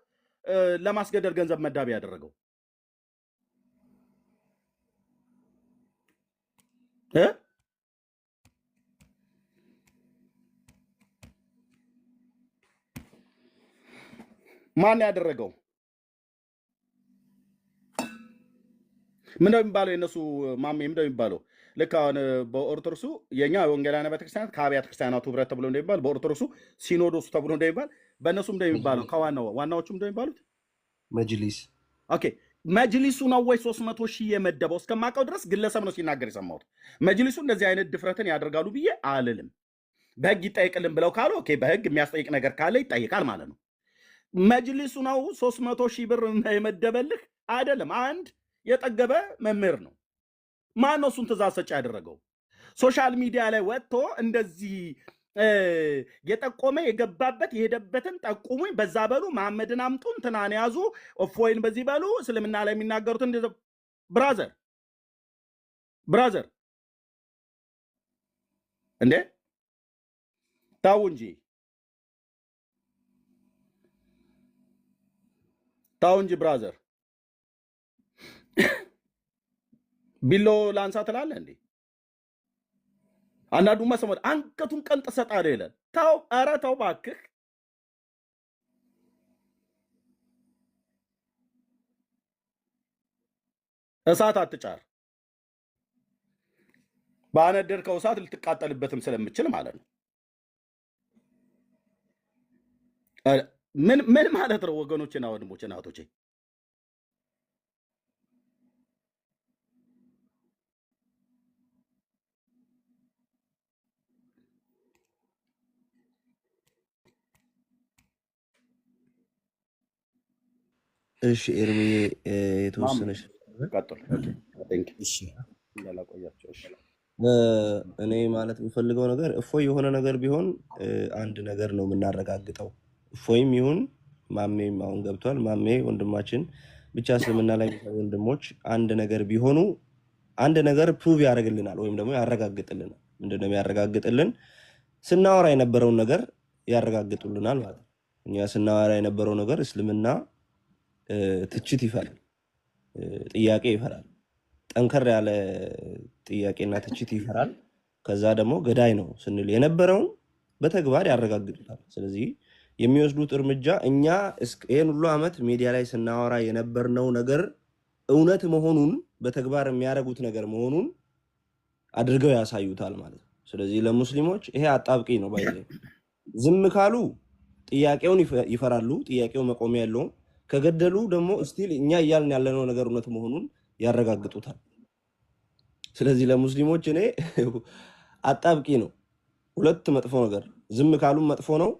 ለማስገደል ገንዘብ መዳቢ ያደረገው? ማን ያደረገው? ምን ነው የሚባለው የነሱ ማሜ ምን ነው የሚባለው? ልክ አሁን በኦርቶዶክሱ የኛ ወንጌላውያን ቤተክርስቲያናት ከአብያተ ክርስቲያናቱ ህብረት ተብሎ እንደሚባል በኦርቶዶክሱ ሲኖዶሱ ተብሎ እንደሚባል በእነሱም እንደሚባለው ዋናዎቹም እንደሚባሉት መጅሊስ ኦኬ መጅሊሱ ነው ወይ 300 ሺህ የመደበው? እስከማውቀው ድረስ ግለሰብ ነው ሲናገር የሰማሁት። መጅሊሱ እንደዚህ አይነት ድፍረትን ያደርጋሉ ብዬ አልልም። በህግ ይጠይቅልን ብለው ካሉ ኦኬ፣ በህግ የሚያስጠይቅ ነገር ካለ ይጠይቃል ማለት ነው። መጅሊሱ ነው 300 ሺህ ብር የመደበልህ አይደለም። አንድ የጠገበ መምህር ነው። ማን ነው እሱን ትእዛዝ ሰጪ ያደረገው? ሶሻል ሚዲያ ላይ ወጥቶ እንደዚህ የጠቆመ የገባበት የሄደበትን ጠቁሙኝ፣ በዛ በሉ፣ መሐመድን አምጡ፣ እንትናን ያዙ፣ እፎይን በዚህ በሉ፣ እስልምና ላይ የሚናገሩትን ብራዘር እንዴ ታው እንጂ ብራዘር ቢሎ ላንሳ ትላለህ እንዴ? አንዳንዱ መስመር አንገቱን ቀንጥ ሰጣለ ይላል። ታው ኧረ ታው እባክህ እሳት አትጫር። ባነደርከው እሳት ልትቃጠልበትም ስለምችል ማለት ነው። ምን ማለት ነው ወገኖችና ወንድሞች እናቶቼ? እሺ ኤርሚዬ የተወሰነሽ ቀጥል። እሺ ያላቆያቸው እሺ እኔ ማለት የምፈልገው ነገር እፎይ የሆነ ነገር ቢሆን አንድ ነገር ነው የምናረጋግጠው። እፎይም ይሁን ማሜም አሁን ገብቷል። ማሜ ወንድማችን ብቻ እስልምና ላይ ወንድሞች አንድ ነገር ቢሆኑ አንድ ነገር ፕሩቭ ያደርግልናል ወይም ደግሞ ያረጋግጥልናል። ምንድነው የሚያረጋግጥልን? ስናወራ የነበረውን ነገር ያረጋግጡልናል ማለት ነው። እኛ ስናወራ የነበረው ነገር እስልምና ትችት ይፈራል፣ ጥያቄ ይፈራል፣ ጠንከር ያለ ጥያቄና ትችት ይፈራል። ከዛ ደግሞ ገዳይ ነው ስንል የነበረውን በተግባር ያረጋግጡታል። ስለዚህ የሚወስዱት እርምጃ እኛ ይህን ሁሉ ዓመት ሚዲያ ላይ ስናወራ የነበርነው ነገር እውነት መሆኑን በተግባር የሚያደርጉት ነገር መሆኑን አድርገው ያሳዩታል ማለት ነው። ስለዚህ ለሙስሊሞች ይሄ አጣብቂኝ ነው። ባይ ዝም ካሉ ጥያቄውን ይፈራሉ፣ ጥያቄው መቆሚያ የለውም። ከገደሉ ደግሞ ስቲል እኛ እያልን ያለነው ነገር እውነት መሆኑን ያረጋግጡታል። ስለዚህ ለሙስሊሞች እኔ አጣብቂኝ ነው። ሁለት መጥፎ ነገር፣ ዝም ካሉም መጥፎ ነው፣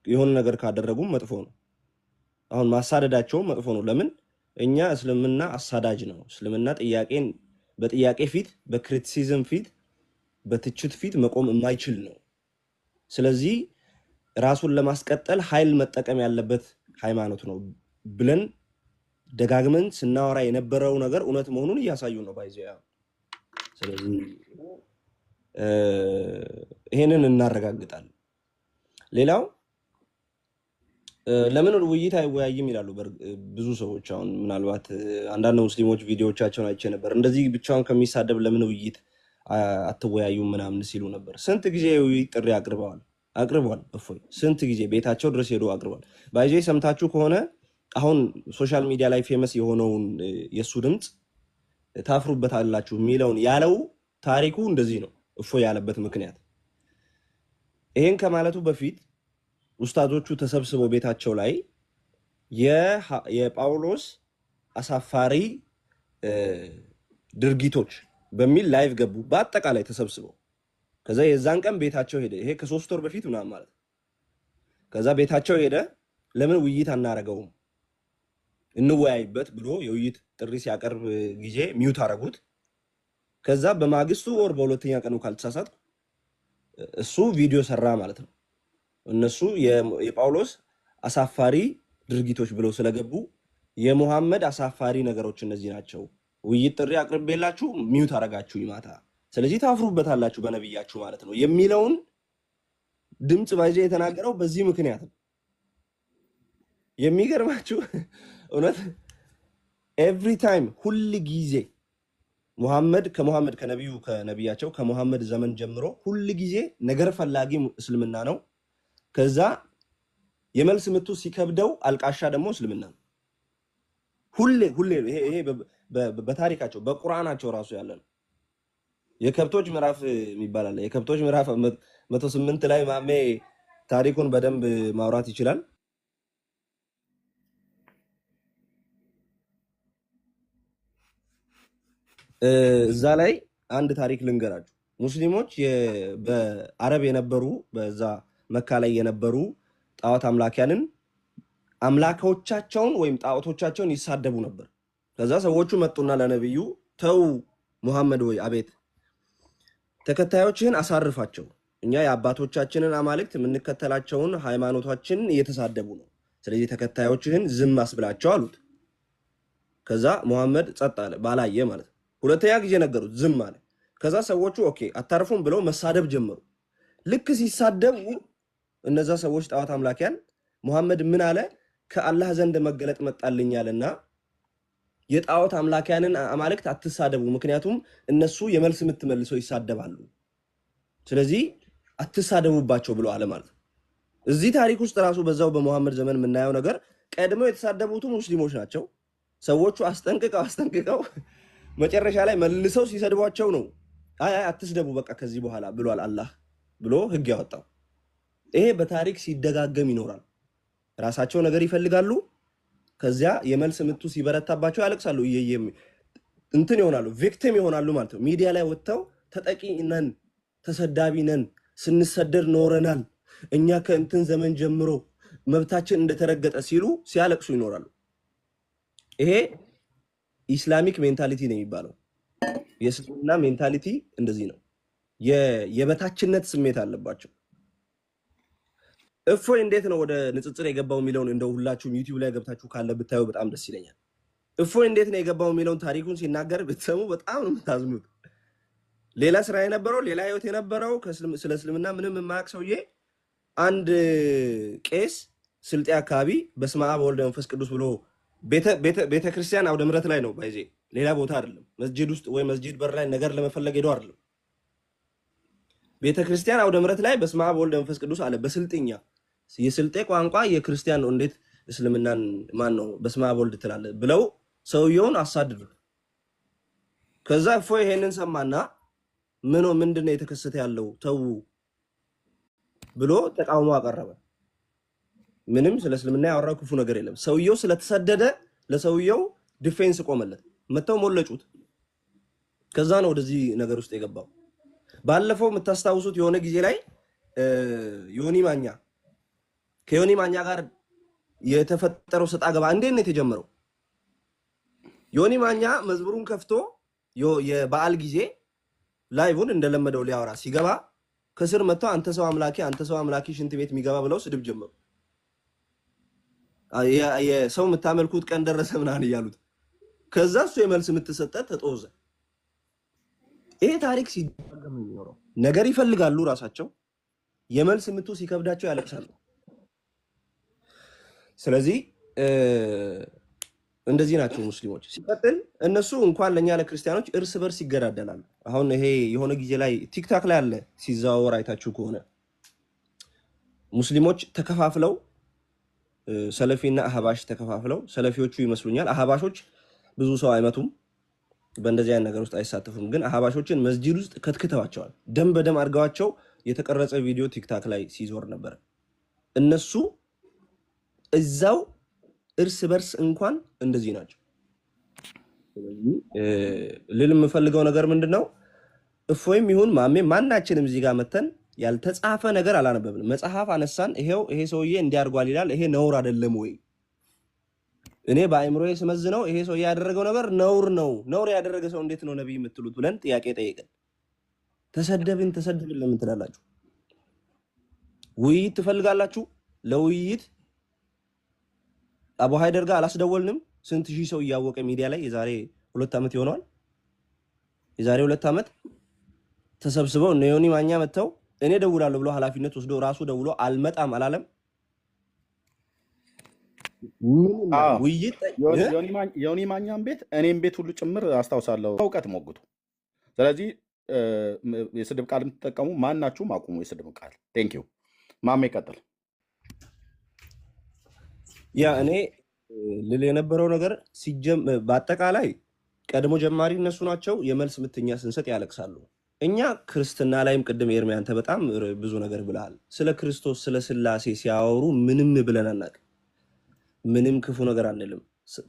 የሆነ ነገር ካደረጉም መጥፎ ነው። አሁን ማሳደዳቸውም መጥፎ ነው። ለምን? እኛ እስልምና አሳዳጅ ነው። እስልምና ጥያቄን በጥያቄ ፊት፣ በክሪቲሲዝም ፊት፣ በትችት ፊት መቆም የማይችል ነው። ስለዚህ ራሱን ለማስቀጠል ኃይል መጠቀም ያለበት ሃይማኖት ነው ብለን ደጋግመን ስናወራ የነበረው ነገር እውነት መሆኑን እያሳዩ ነው ባይዘያ። ስለዚህ ይሄንን እናረጋግጣለን። ሌላው ለምን ውይይት አይወያይም ይላሉ ብዙ ሰዎች። አሁን ምናልባት አንዳንድ ሙስሊሞች ቪዲዮዎቻቸውን አይቼ ነበር። እንደዚህ ብቻውን ከሚሳደብ ለምን ውይይት አትወያዩም ምናምን ሲሉ ነበር። ስንት ጊዜ ውይይት ጥሪ አቅርቧል። እፎይ ስንት ጊዜ ቤታቸው ድረስ ሄዶ አቅርቧል። ባይዜ ሰምታችሁ ከሆነ አሁን ሶሻል ሚዲያ ላይ ፌመስ የሆነውን የእሱ ድምፅ ታፍሩበታላችሁ የሚለውን ያለው ታሪኩ እንደዚህ ነው። እፎይ ያለበት ምክንያት ይሄን ከማለቱ በፊት ኡስታዞቹ ተሰብስበው ቤታቸው ላይ የጳውሎስ አሳፋሪ ድርጊቶች በሚል ላይቭ ገቡ፣ በአጠቃላይ ተሰብስበው። ከዛ የዛን ቀን ቤታቸው ሄደ። ይሄ ከ3 ወር በፊት ምናምን ማለት። ከዛ ቤታቸው ሄደ። ለምን ውይይት አናረገውም እንወያይበት ብሎ የውይይት ጥሪ ሲያቀርብ ጊዜ ሚውት አረጉት። ከዛ በማግስቱ ወር በሁለተኛ ቀኑ ካልተሳሳት እሱ ቪዲዮ ሰራ ማለት ነው። እነሱ የጳውሎስ አሳፋሪ ድርጊቶች ብለው ስለገቡ የሙሐመድ አሳፋሪ ነገሮች እነዚህ ናቸው፣ ውይይት ጥሪ አቅርቤላችሁ ሚውት አረጋችሁ ይማታ፣ ስለዚህ ታፍሩበታላችሁ በነብያችሁ ማለት ነው የሚለውን ድምጽ ባይዘ የተናገረው በዚህ ምክንያት ነው። የሚገርማችሁ እውነት ኤቭሪ ታይም ሁል ጊዜ ከነቢያቸው ከሙሐመድ ዘመን ጀምሮ ሁል ጊዜ ነገር ፈላጊ እስልምና ነው። ከዛ የመልስ ምቱ ሲከብደው አልቃሻ ደግሞ እስልምና ነው። ሁሌ ይሄ በታሪካቸው በቁርአናቸው ራሱ ያለ ነው። የከብቶች ምዕራፍ የሚባል አለ። የከብቶች ምዕራፍ 108 ላይ ማሜ ታሪኩን በደንብ ማውራት ይችላል። እዛ ላይ አንድ ታሪክ ልንገራችሁ። ሙስሊሞች በአረብ የነበሩ በዛ መካ ላይ የነበሩ ጣዖት አምላኪያንን አምላኮቻቸውን ወይም ጣዖቶቻቸውን ይሳደቡ ነበር። ከዛ ሰዎቹ መጡና ለነብዩ ተው ሙሐመድ ወይ አቤት ተከታዮችህን አሳርፋቸው፣ እኛ የአባቶቻችንን አማልክት የምንከተላቸውን ሃይማኖታችንን እየተሳደቡ ነው፣ ስለዚህ ተከታዮችህን ዝም አስብላቸው አሉት። ከዛ ሙሐመድ ጸጥ አለ፣ ባላየ ማለት ነው። ሁለተኛ ጊዜ ነገሩት፣ ዝም አለ። ከዛ ሰዎቹ ኦኬ አታርፉም ብለው መሳደብ ጀመሩ። ልክ ሲሳደቡ እነዛ ሰዎች ጣዖት አምላኪያን ሙሐመድ ምን አለ? ከአላህ ዘንድ መገለጥ መጣልኛልና የጣዖት አምላኪያንን አማልክት አትሳደቡ፣ ምክንያቱም እነሱ የመልስ የምትመልሰው ይሳደባሉ፣ ስለዚህ አትሳደቡባቸው ብሎ አለ ማለት ነው። እዚህ ታሪክ ውስጥ ራሱ በዛው በሙሐመድ ዘመን የምናየው ነገር ቀድመው የተሳደቡት ሙስሊሞች ናቸው። ሰዎቹ አስጠንቅቀው መጨረሻ ላይ መልሰው ሲሰድቧቸው ነው አይ አትስደቡ በቃ ከዚህ በኋላ ብሏል አላህ ብሎ ህግ ያወጣው። ይሄ በታሪክ ሲደጋገም ይኖራል። ራሳቸው ነገር ይፈልጋሉ፣ ከዚያ የመልስ ምቱ ሲበረታባቸው ያለቅሳሉ፣ እንትን ይሆናሉ፣ ቪክቲም ይሆናሉ ማለት ነው። ሚዲያ ላይ ወጥተው ተጠቂ ነን፣ ተሰዳቢ ነን፣ ስንሰደድ ኖረናል፣ እኛ ከእንትን ዘመን ጀምሮ መብታችን እንደተረገጠ ሲሉ ሲያለቅሱ ይኖራሉ። ይሄ ኢስላሚክ ሜንታሊቲ ነው የሚባለው። የእስልምና ሜንታሊቲ እንደዚህ ነው። የበታችነት ስሜት አለባቸው። እፎይ እንዴት ነው ወደ ንጽጽር የገባው የሚለውን እንደው ሁላችሁም ዩቲዩብ ላይ ገብታችሁ ካለ ብታዩ በጣም ደስ ይለኛል። እፎይ እንዴት ነው የገባው የሚለውን ታሪኩን ሲናገር ብትሰሙ በጣም ነው የምታዝኑት። ሌላ ስራ የነበረው ሌላ ህይወት የነበረው ስለ እስልምና ምንም የማያውቅ ሰውዬ አንድ ቄስ ስልጤ አካባቢ በስመ አብ ወወልድ ወመንፈስ ቅዱስ ብሎ ቤተክርስቲያን አውደ ምሕረት ላይ ነው ባይዜ ሌላ ቦታ አይደለም። መስጂድ ውስጥ ወይ መስጂድ በር ላይ ነገር ለመፈለግ ሄዶ አይደለም። ቤተክርስቲያን አውደ ምሕረት ላይ በስመ አብ ወወልድ ወመንፈስ ቅዱስ አለ በስልጥኛ። የስልጤ ቋንቋ የክርስቲያን ነው፣ እንዴት እስልምናን ማን ነው በስመ አብ ወልድ ትላለህ ብለው ሰውየውን አሳድዱት። ከዛ እፎይ ይሄንን ሰማና ምንድነው የተከሰተ ያለው ተው ብሎ ተቃውሞ አቀረበ። ምንም ስለ እስልምና ያወራው ክፉ ነገር የለም። ሰውየው ስለተሰደደ ለሰውየው ዲፌንስ ቆመለት። መተው ሞለጩት። ከዛ ነው ወደዚህ ነገር ውስጥ የገባው። ባለፈው የምታስታውሱት የሆነ ጊዜ ላይ ዮኒ ማኛ ከዮኒ ማኛ ጋር የተፈጠረው ሰጣ ገባ እንዴት ነው የተጀመረው? ዮኒ ማኛ መዝሙሩን ከፍቶ የበዓል ጊዜ ላይቭን እንደለመደው ሊያወራ ሲገባ ከስር መጥተው አንተ ሰው አምላኪ ሽንት ቤት የሚገባ ብለው ስድብ ጀመሩ። የሰው የምታመልኩት ቀን ደረሰ ምናምን እያሉት። ከዛ እሱ የመልስ የምትሰጠ ተጦዘ። ይሄ ታሪክ ሲደጋገም የሚኖረው ነገር ይፈልጋሉ ራሳቸው፣ የመልስ ምቱ ሲከብዳቸው ያለቅሳሉ። ስለዚህ እንደዚህ ናቸው ሙስሊሞች። ሲቀጥል እነሱ እንኳን ለኛ ለክርስቲያኖች እርስ በርስ ይገዳደላሉ። አሁን ይሄ የሆነ ጊዜ ላይ ቲክታክ ላይ አለ ሲዘዋወር አይታችሁ ከሆነ ሙስሊሞች ተከፋፍለው ሰለፊና አህባሽ ተከፋፍለው፣ ሰለፊዎቹ ይመስሉኛል አህባሾች ብዙ ሰው አይመቱም፣ በእንደዚህ አይነት ነገር ውስጥ አይሳተፉም። ግን አህባሾችን መስጂድ ውስጥ ከትክተዋቸዋል፣ ደም በደም አድርገዋቸው የተቀረጸ ቪዲዮ ቲክታክ ላይ ሲዞር ነበር። እነሱ እዛው እርስ በርስ እንኳን እንደዚህ ናቸው። ልል የምፈልገው ነገር ምንድነው? እፎይም ይሁን ማሜ ማናችንም እዚህ ጋር መተን ያልተጻፈ ነገር አላነበብንም። መጽሐፍ አነሳን፣ ይሄ ሰውዬ እንዲያርጓል ይላል፣ ይሄ ነውር አይደለም ወይ? እኔ በአእምሮዬ ስመዝነው ይሄ ሰውዬ ያደረገው ነገር ነውር ነው። ነውር ያደረገ ሰው እንዴት ነው ነብይ የምትሉት ብለን ጥያቄ ጠይቀን፣ ተሰደብን ለምን ትላላችሁ? ውይይት ትፈልጋላችሁ? ለውይይት አቡ ሃይደር ጋር አላስደወልንም? ስንት ሺህ ሰው እያወቀ ሚዲያ ላይ የዛሬ 2 ዓመት ይሆናል። የዛሬ 2 ዓመት ተሰብስበው እነ ዮኒ ማኛ መተው እኔ ደውላለሁ ብሎ ኃላፊነት ወስዶ ራሱ ደውሎ አልመጣም አላለም። ውይይት ዮኒ ማኛም ቤት እኔም ቤት ሁሉ ጭምር አስታውሳለሁ። እውቀት ሞግቱ። ስለዚህ የስድብ ቃል የምትጠቀሙ ማናችሁም አቁሙ የስድብ ቃል። ቴንክ ዩ ማሜ ቀጥል። ያ እኔ ልል የነበረው ነገር በአጠቃላይ ቀድሞ ጀማሪ እነሱ ናቸው። የመልስ ምትኛ ስንሰጥ ያለቅሳሉ። እኛ ክርስትና ላይም ቅድም ኤርሚያ አንተ በጣም ብዙ ነገር ብለሃል። ስለ ክርስቶስ ስለ ስላሴ ሲያወሩ ምንም ብለን አናውቅም። ምንም ክፉ ነገር አንልም።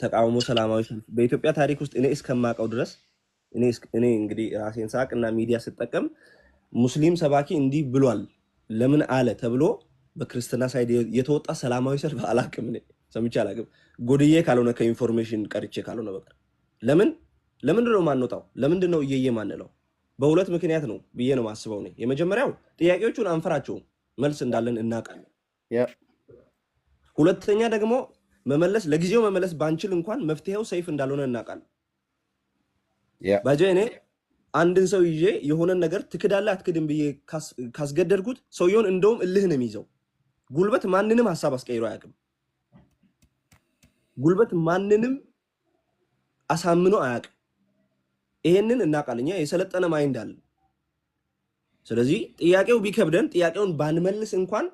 ተቃውሞ ሰላማዊ ሰልፍ በኢትዮጵያ ታሪክ ውስጥ እኔ እስከማውቀው ድረስ እኔ እንግዲህ ራሴን ሳቅ እና ሚዲያ ስጠቀም ሙስሊም ሰባኪ እንዲህ ብሏል ለምን አለ ተብሎ በክርስትና ሳይድ የተወጣ ሰላማዊ ሰልፍ አላውቅም። እኔ ሰምቼ አላውቅም። ጎድዬ ካልሆነ ከኢንፎርሜሽን ቀርቼ ካልሆነ በቀር ለምንድን ነው ማንወጣው? ለምንድን ነው እየየ ማንለው? በሁለት ምክንያት ነው ብዬ ነው ማስበው። እኔ የመጀመሪያው ጥያቄዎቹን አንፈራቸውም፣ መልስ እንዳለን እናውቃለን። ሁለተኛ ደግሞ ለጊዜው መመለስ ባንችል እንኳን መፍትሄው ሰይፍ እንዳልሆነ እናውቃለን። ባጄ እኔ አንድን ሰው ይዤ የሆነን ነገር ትክዳለህ አትክድም ብዬ ካስገደድኩት ሰውየውን እንደውም እልህ ነው የሚይዘው። ጉልበት ማንንም ሐሳብ አስቀይሮ አያውቅም። ጉልበት ማንንም አሳምኖ አያውቅም። ይሄንን እናውቃለን። የሰለጠነ ማይንድ አለ። ስለዚህ ጥያቄው ቢከብደን ጥያቄውን ባንመልስ እንኳን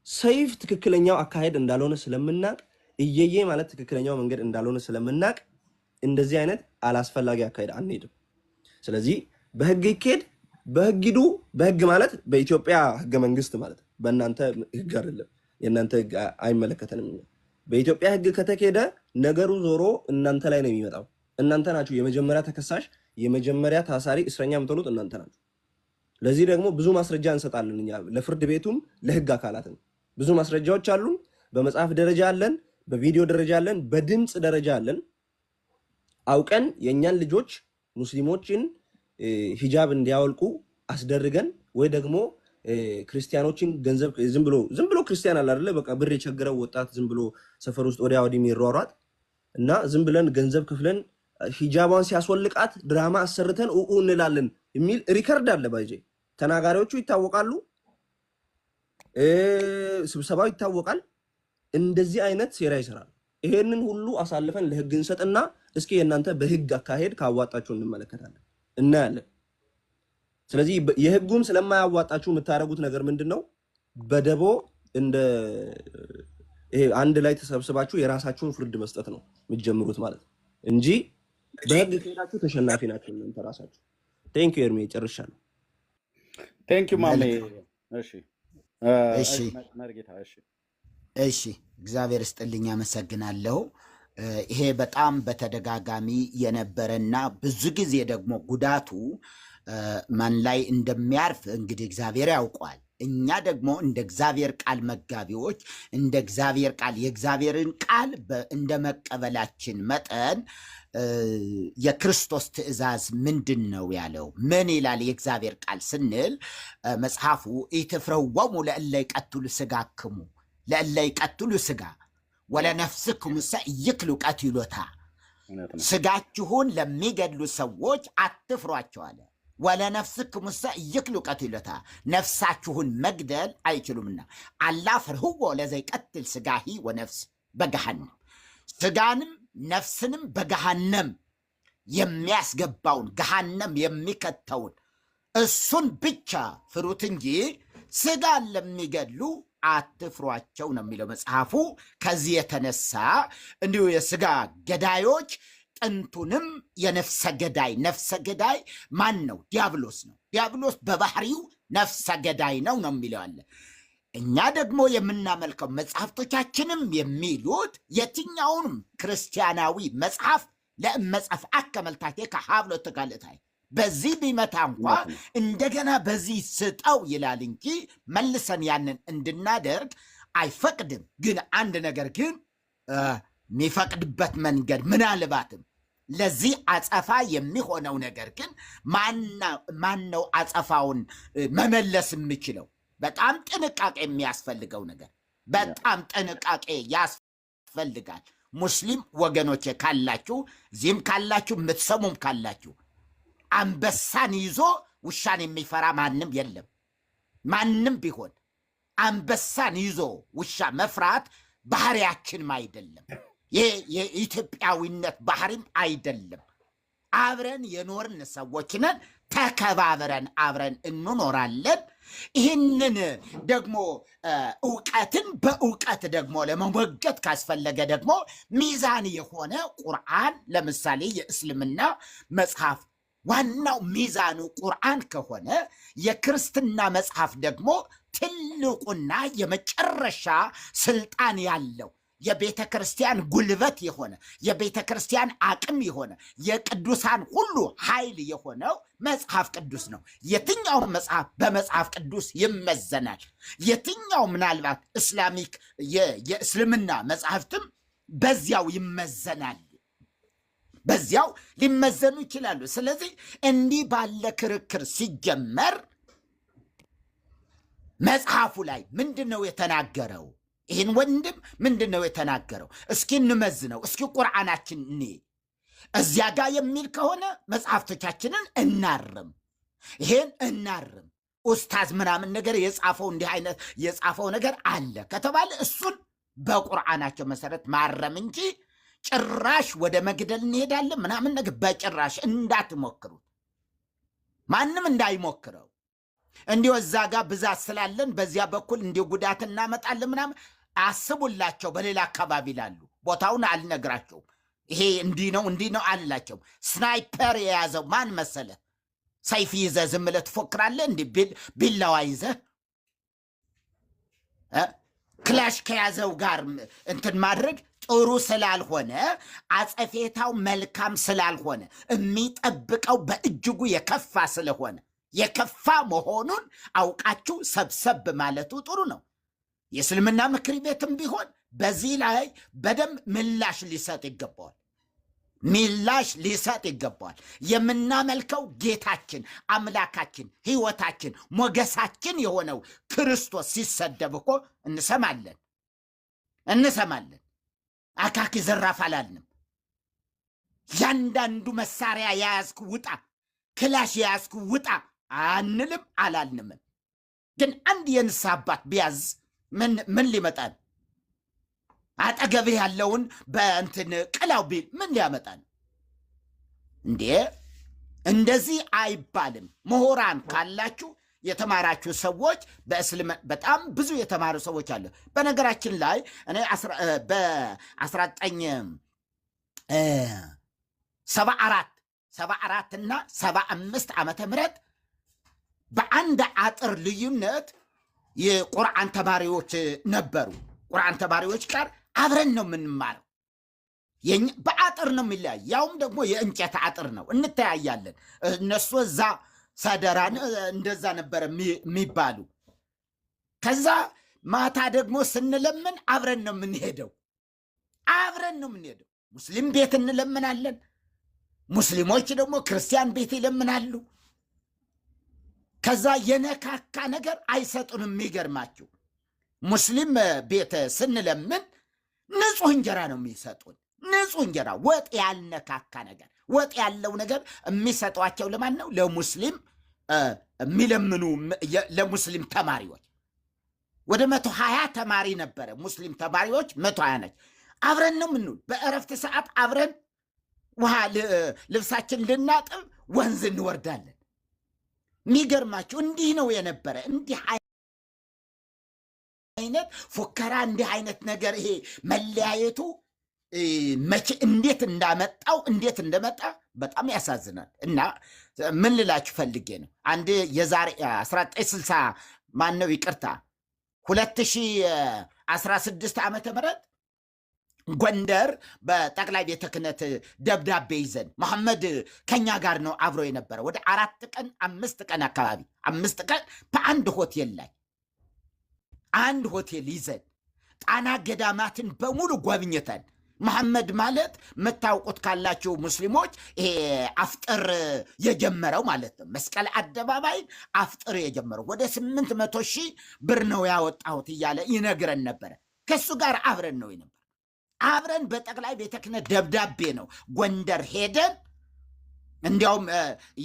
ሰይፍ ትክክለኛው አካሄድ እንዳልሆነ ስለምናቅ እየየ ማለት ትክክለኛው መንገድ እንዳልሆነ ስለምናቅ እንደዚህ አይነት አላስፈላጊ አካሄድ አንሄድም። ስለዚህ በህግ ይኬድ፣ በህግ ሂዱ። በህግ ማለት በኢትዮጵያ ህገ መንግስት ማለት በእናንተ ህግ አይደለም። የእናንተ ህግ አይመለከተንም። በኢትዮጵያ ህግ ከተኬደ ነገሩ ዞሮ እናንተ ላይ ነው የሚመጣው። እናንተ ናችሁ የመጀመሪያ ተከሳሽ፣ የመጀመሪያ ታሳሪ፣ እስረኛ የምትሆኑት እናንተ ናችሁ። ለዚህ ደግሞ ብዙ ማስረጃ እንሰጣለን እኛ ለፍርድ ቤቱም ለህግ አካላትም ብዙ ማስረጃዎች አሉን። በመጽሐፍ ደረጃ አለን፣ በቪዲዮ ደረጃ አለን፣ በድምጽ ደረጃ አለን። አውቀን የኛን ልጆች ሙስሊሞችን ሂጃብ እንዲያወልቁ አስደርገን ወይ ደግሞ ክርስቲያኖችን ገንዘብ ዝም ብሎ ክርስቲያን አለ አይደለ በቃ ብር የቸገረው ወጣት ዝም ብሎ ሰፈር ውስጥ ወዲያ ወዲህ የሚሯሯጥ እና ዝም ብለን ገንዘብ ክፍለን ሂጃቧን ሲያስወልቃት ድራማ አሰርተን እንላለን የሚል ሪከርድ አለ። ባይጄ ተናጋሪዎቹ ይታወቃሉ፣ ስብሰባው ይታወቃል። እንደዚህ አይነት ሴራ ይሰራል። ይሄንን ሁሉ አሳልፈን ለህግ እንሰጥና እስኪ እናንተ በህግ አካሄድ ካዋጣችሁ እንመለከታለን እናያለን። ስለዚህ የህጉም ስለማያዋጣችሁ የምታረጉት ነገር ምንድነው? በደቦ እንደ ይሄ አንድ ላይ ተሰብስባችሁ የራሳችሁን ፍርድ መስጠት ነው የምትጀምሩት ማለት እንጂ በህግ ከሄዳችሁ ተሸናፊ ናችሁ እናንተ ራሳችሁ። ቴንክ ዩ ኤርሚ፣ ጨርሻለሁ። ቴንክ ዩ ማሜ። እሺ መርጌታ። እሺ እግዚአብሔር ይስጥልኝ፣ አመሰግናለሁ። ይሄ በጣም በተደጋጋሚ የነበረና ብዙ ጊዜ ደግሞ ጉዳቱ ማን ላይ እንደሚያርፍ እንግዲህ እግዚአብሔር ያውቀዋል። እኛ ደግሞ እንደ እግዚአብሔር ቃል መጋቢዎች እንደ እግዚአብሔር ቃል የእግዚአብሔርን ቃል እንደ መቀበላችን መጠን የክርስቶስ ትእዛዝ ምንድን ነው ያለው? ምን ይላል የእግዚአብሔር ቃል ስንል መጽሐፉ ኢትፍረወሙ ለእለ ይቀትሉ ሥጋክሙ ለእለ ይቀትሉ ሥጋ ወለነፍስክሙ ይክሉ ቀትሎታ። ሥጋችሁን ለሚገድሉ ሰዎች አትፍሯቸው አለ። ወለነፍስክሙ ይክሉ ቀትሎታ፣ ነፍሳችሁን መግደል አይችሉምና። አላ ፍርህዎ ለዘይቀትል ሥጋሂ ወነፍስ በገሃነም፣ ሥጋንም ነፍስንም በገሃነም የሚያስገባውን ገሃነም የሚከተውን እሱን ብቻ ፍሩት እንጂ ሥጋን ለሚገድሉ አትፍሯቸው ነው የሚለው መጽሐፉ። ከዚህ የተነሳ እንዲሁ የሥጋ ገዳዮች ጥንቱንም የነፍሰ ገዳይ ነፍሰ ገዳይ ማን ነው? ዲያብሎስ ነው። ዲያብሎስ በባህሪው ነፍሰ ገዳይ ነው የሚለው አለ። እኛ ደግሞ የምናመልከው መጽሐፍቶቻችንም የሚሉት የትኛውንም ክርስቲያናዊ መጽሐፍ ለእመጸፍ አከመልታቴ ከሀብሎ ተጋለታይ በዚህ ቢመታ እንኳ እንደገና በዚህ ስጠው ይላል እንጂ መልሰን ያንን እንድናደርግ አይፈቅድም። ግን አንድ ነገር ግን የሚፈቅድበት መንገድ ምናልባትም ለዚህ አጸፋ የሚሆነው ነገር ግን ማን ነው አጸፋውን መመለስ የሚችለው? በጣም ጥንቃቄ የሚያስፈልገው ነገር፣ በጣም ጥንቃቄ ያስፈልጋል። ሙስሊም ወገኖቼ ካላችሁ፣ እዚህም ካላችሁ፣ የምትሰሙም ካላችሁ አንበሳን ይዞ ውሻን የሚፈራ ማንም የለም። ማንም ቢሆን አንበሳን ይዞ ውሻ መፍራት ባህሪያችንም አይደለም። ይህ የኢትዮጵያዊነት ባህሪም አይደለም። አብረን የኖርን ሰዎች ነን። ተከባብረን አብረን እንኖራለን። ይህንን ደግሞ እውቀትን በእውቀት ደግሞ ለመሞገት ካስፈለገ ደግሞ ሚዛን የሆነ ቁርአን፣ ለምሳሌ የእስልምና መጽሐፍ ዋናው ሚዛኑ ቁርአን ከሆነ የክርስትና መጽሐፍ ደግሞ ትልቁና የመጨረሻ ስልጣን ያለው የቤተ ክርስቲያን ጉልበት የሆነ የቤተ ክርስቲያን አቅም የሆነ የቅዱሳን ሁሉ ኃይል የሆነው መጽሐፍ ቅዱስ ነው። የትኛው መጽሐፍ በመጽሐፍ ቅዱስ ይመዘናል። የትኛው ምናልባት እስላሚክ የእስልምና መጽሐፍትም በዚያው ይመዘናል፣ በዚያው ሊመዘኑ ይችላሉ። ስለዚህ እንዲህ ባለ ክርክር ሲጀመር መጽሐፉ ላይ ምንድን ነው የተናገረው? ይህን ወንድም ምንድን ነው የተናገረው? እስኪ እንመዝነው። እስኪ ቁርአናችን እኔ እዚያ ጋር የሚል ከሆነ መጽሐፍቶቻችንን እናርም፣ ይሄን እናርም። ኡስታዝ ምናምን ነገር የጻፈው እንዲህ አይነት የጻፈው ነገር አለ ከተባለ እሱን በቁርአናቸው መሰረት ማረም እንጂ ጭራሽ ወደ መግደል እንሄዳለን ምናምን ነገር በጭራሽ እንዳትሞክሩት፣ ማንም እንዳይሞክረው። እንዲሁ እዛ ጋር ብዛት ስላለን በዚያ በኩል እንዲሁ ጉዳት እናመጣለን ምናምን አስቡላቸው። በሌላ አካባቢ ላሉ ቦታውን አልነግራቸውም። ይሄ እንዲህ ነው አልላቸውም። ስናይፐር የያዘው ማን መሰለ? ሰይፍ ይዘህ ዝም ብለህ ትፎክራለህ? እንዲህ ቢላዋ ይዘህ ክላሽ ከያዘው ጋር እንትን ማድረግ ጥሩ ስላልሆነ፣ አጸፌታው መልካም ስላልሆነ፣ የሚጠብቀው በእጅጉ የከፋ ስለሆነ የከፋ መሆኑን አውቃችሁ ሰብሰብ ማለቱ ጥሩ ነው። የእስልምና ምክር ቤትም ቢሆን በዚህ ላይ በደንብ ምላሽ ሊሰጥ ይገባዋል። ምላሽ ሊሰጥ ይገባዋል። የምናመልከው ጌታችን፣ አምላካችን፣ ሕይወታችን፣ ሞገሳችን የሆነው ክርስቶስ ሲሰደብ እኮ እንሰማለን። አካኪ ዘራፍ አላልንም። ያንዳንዱ መሳሪያ የያዝኩ ውጣ፣ ክላሽ የያዝኩ ውጣ አንልም አላልንምም። ግን አንድ የንስሐ አባት ቢያዝ ምን ሊመጣን? አጠገብህ ያለውን በእንትን ቅላው ቢል ምን ሊያመጣን እንዴ? እንደዚህ አይባልም። ምሁራን ካላችሁ የተማራችሁ ሰዎች በጣም ብዙ የተማሩ ሰዎች አለ። በነገራችን ላይ እኔ በ1974 እና 75 ዓመተ ምህረት በአንድ አጥር ልዩነት የቁርአን ተማሪዎች ነበሩ። ቁርአን ተማሪዎች ጋር አብረን ነው የምንማረው። በአጥር ነው የሚለያይ፣ ያውም ደግሞ የእንጨት አጥር ነው። እንተያያለን። እነሱ እዛ ሰደራን እንደዛ ነበረ የሚባሉ። ከዛ ማታ ደግሞ ስንለምን አብረን ነው የምንሄደው። ሙስሊም ቤት እንለምናለን፣ ሙስሊሞች ደግሞ ክርስቲያን ቤት ይለምናሉ። ከዛ የነካካ ነገር አይሰጡንም። የሚገርማችሁ ሙስሊም ቤት ስንለምን ንጹህ እንጀራ ነው የሚሰጡን። ንጹህ እንጀራ፣ ወጥ ያልነካካ ነገር። ወጥ ያለው ነገር የሚሰጧቸው ለማን ነው? ለሙስሊም የሚለምኑ ለሙስሊም ተማሪዎች። ወደ 120 ተማሪ ነበረ። ሙስሊም ተማሪዎች 120 ነች። አብረን ነው የምንውል። በእረፍት ሰዓት አብረን ውሃ ልብሳችን ልናጥብ ወንዝ እንወርዳለን። የሚገርማችሁ እንዲህ ነው የነበረ። እንዲህ አይነት ፉከራ፣ እንዲህ አይነት ነገር፣ ይሄ መለያየቱ መቼ እንዴት እንደመጣ በጣም ያሳዝናል። እና ምን ልላችሁ ፈልጌ ነው፣ አንድ የዛሬ 1960 ማነው ይቅርታ 2016 ዓመተ ምህረት ጎንደር በጠቅላይ ቤተ ክህነት ደብዳቤ ይዘን መሐመድ ከኛ ጋር ነው አብሮ የነበረ። ወደ 4 ቀን 5 ቀን አካባቢ 5 ቀን በአንድ ሆቴል ላይ አንድ ሆቴል ይዘን ጣና ገዳማትን በሙሉ ጎብኝተን፣ መሐመድ ማለት የምታውቁት ካላችሁ ሙስሊሞች ይሄ አፍጥር የጀመረው ማለት ነው። መስቀል አደባባይ አፍጥር የጀመረው ወደ 800,000 ብር ነው ያወጣሁት እያለ ይነግረን ነበረ። ከሱ ጋር አብረን ነው የነበረ። አብረን በጠቅላይ ቤተ ክህነት ደብዳቤ ነው ጎንደር ሄደን፣ እንዲያውም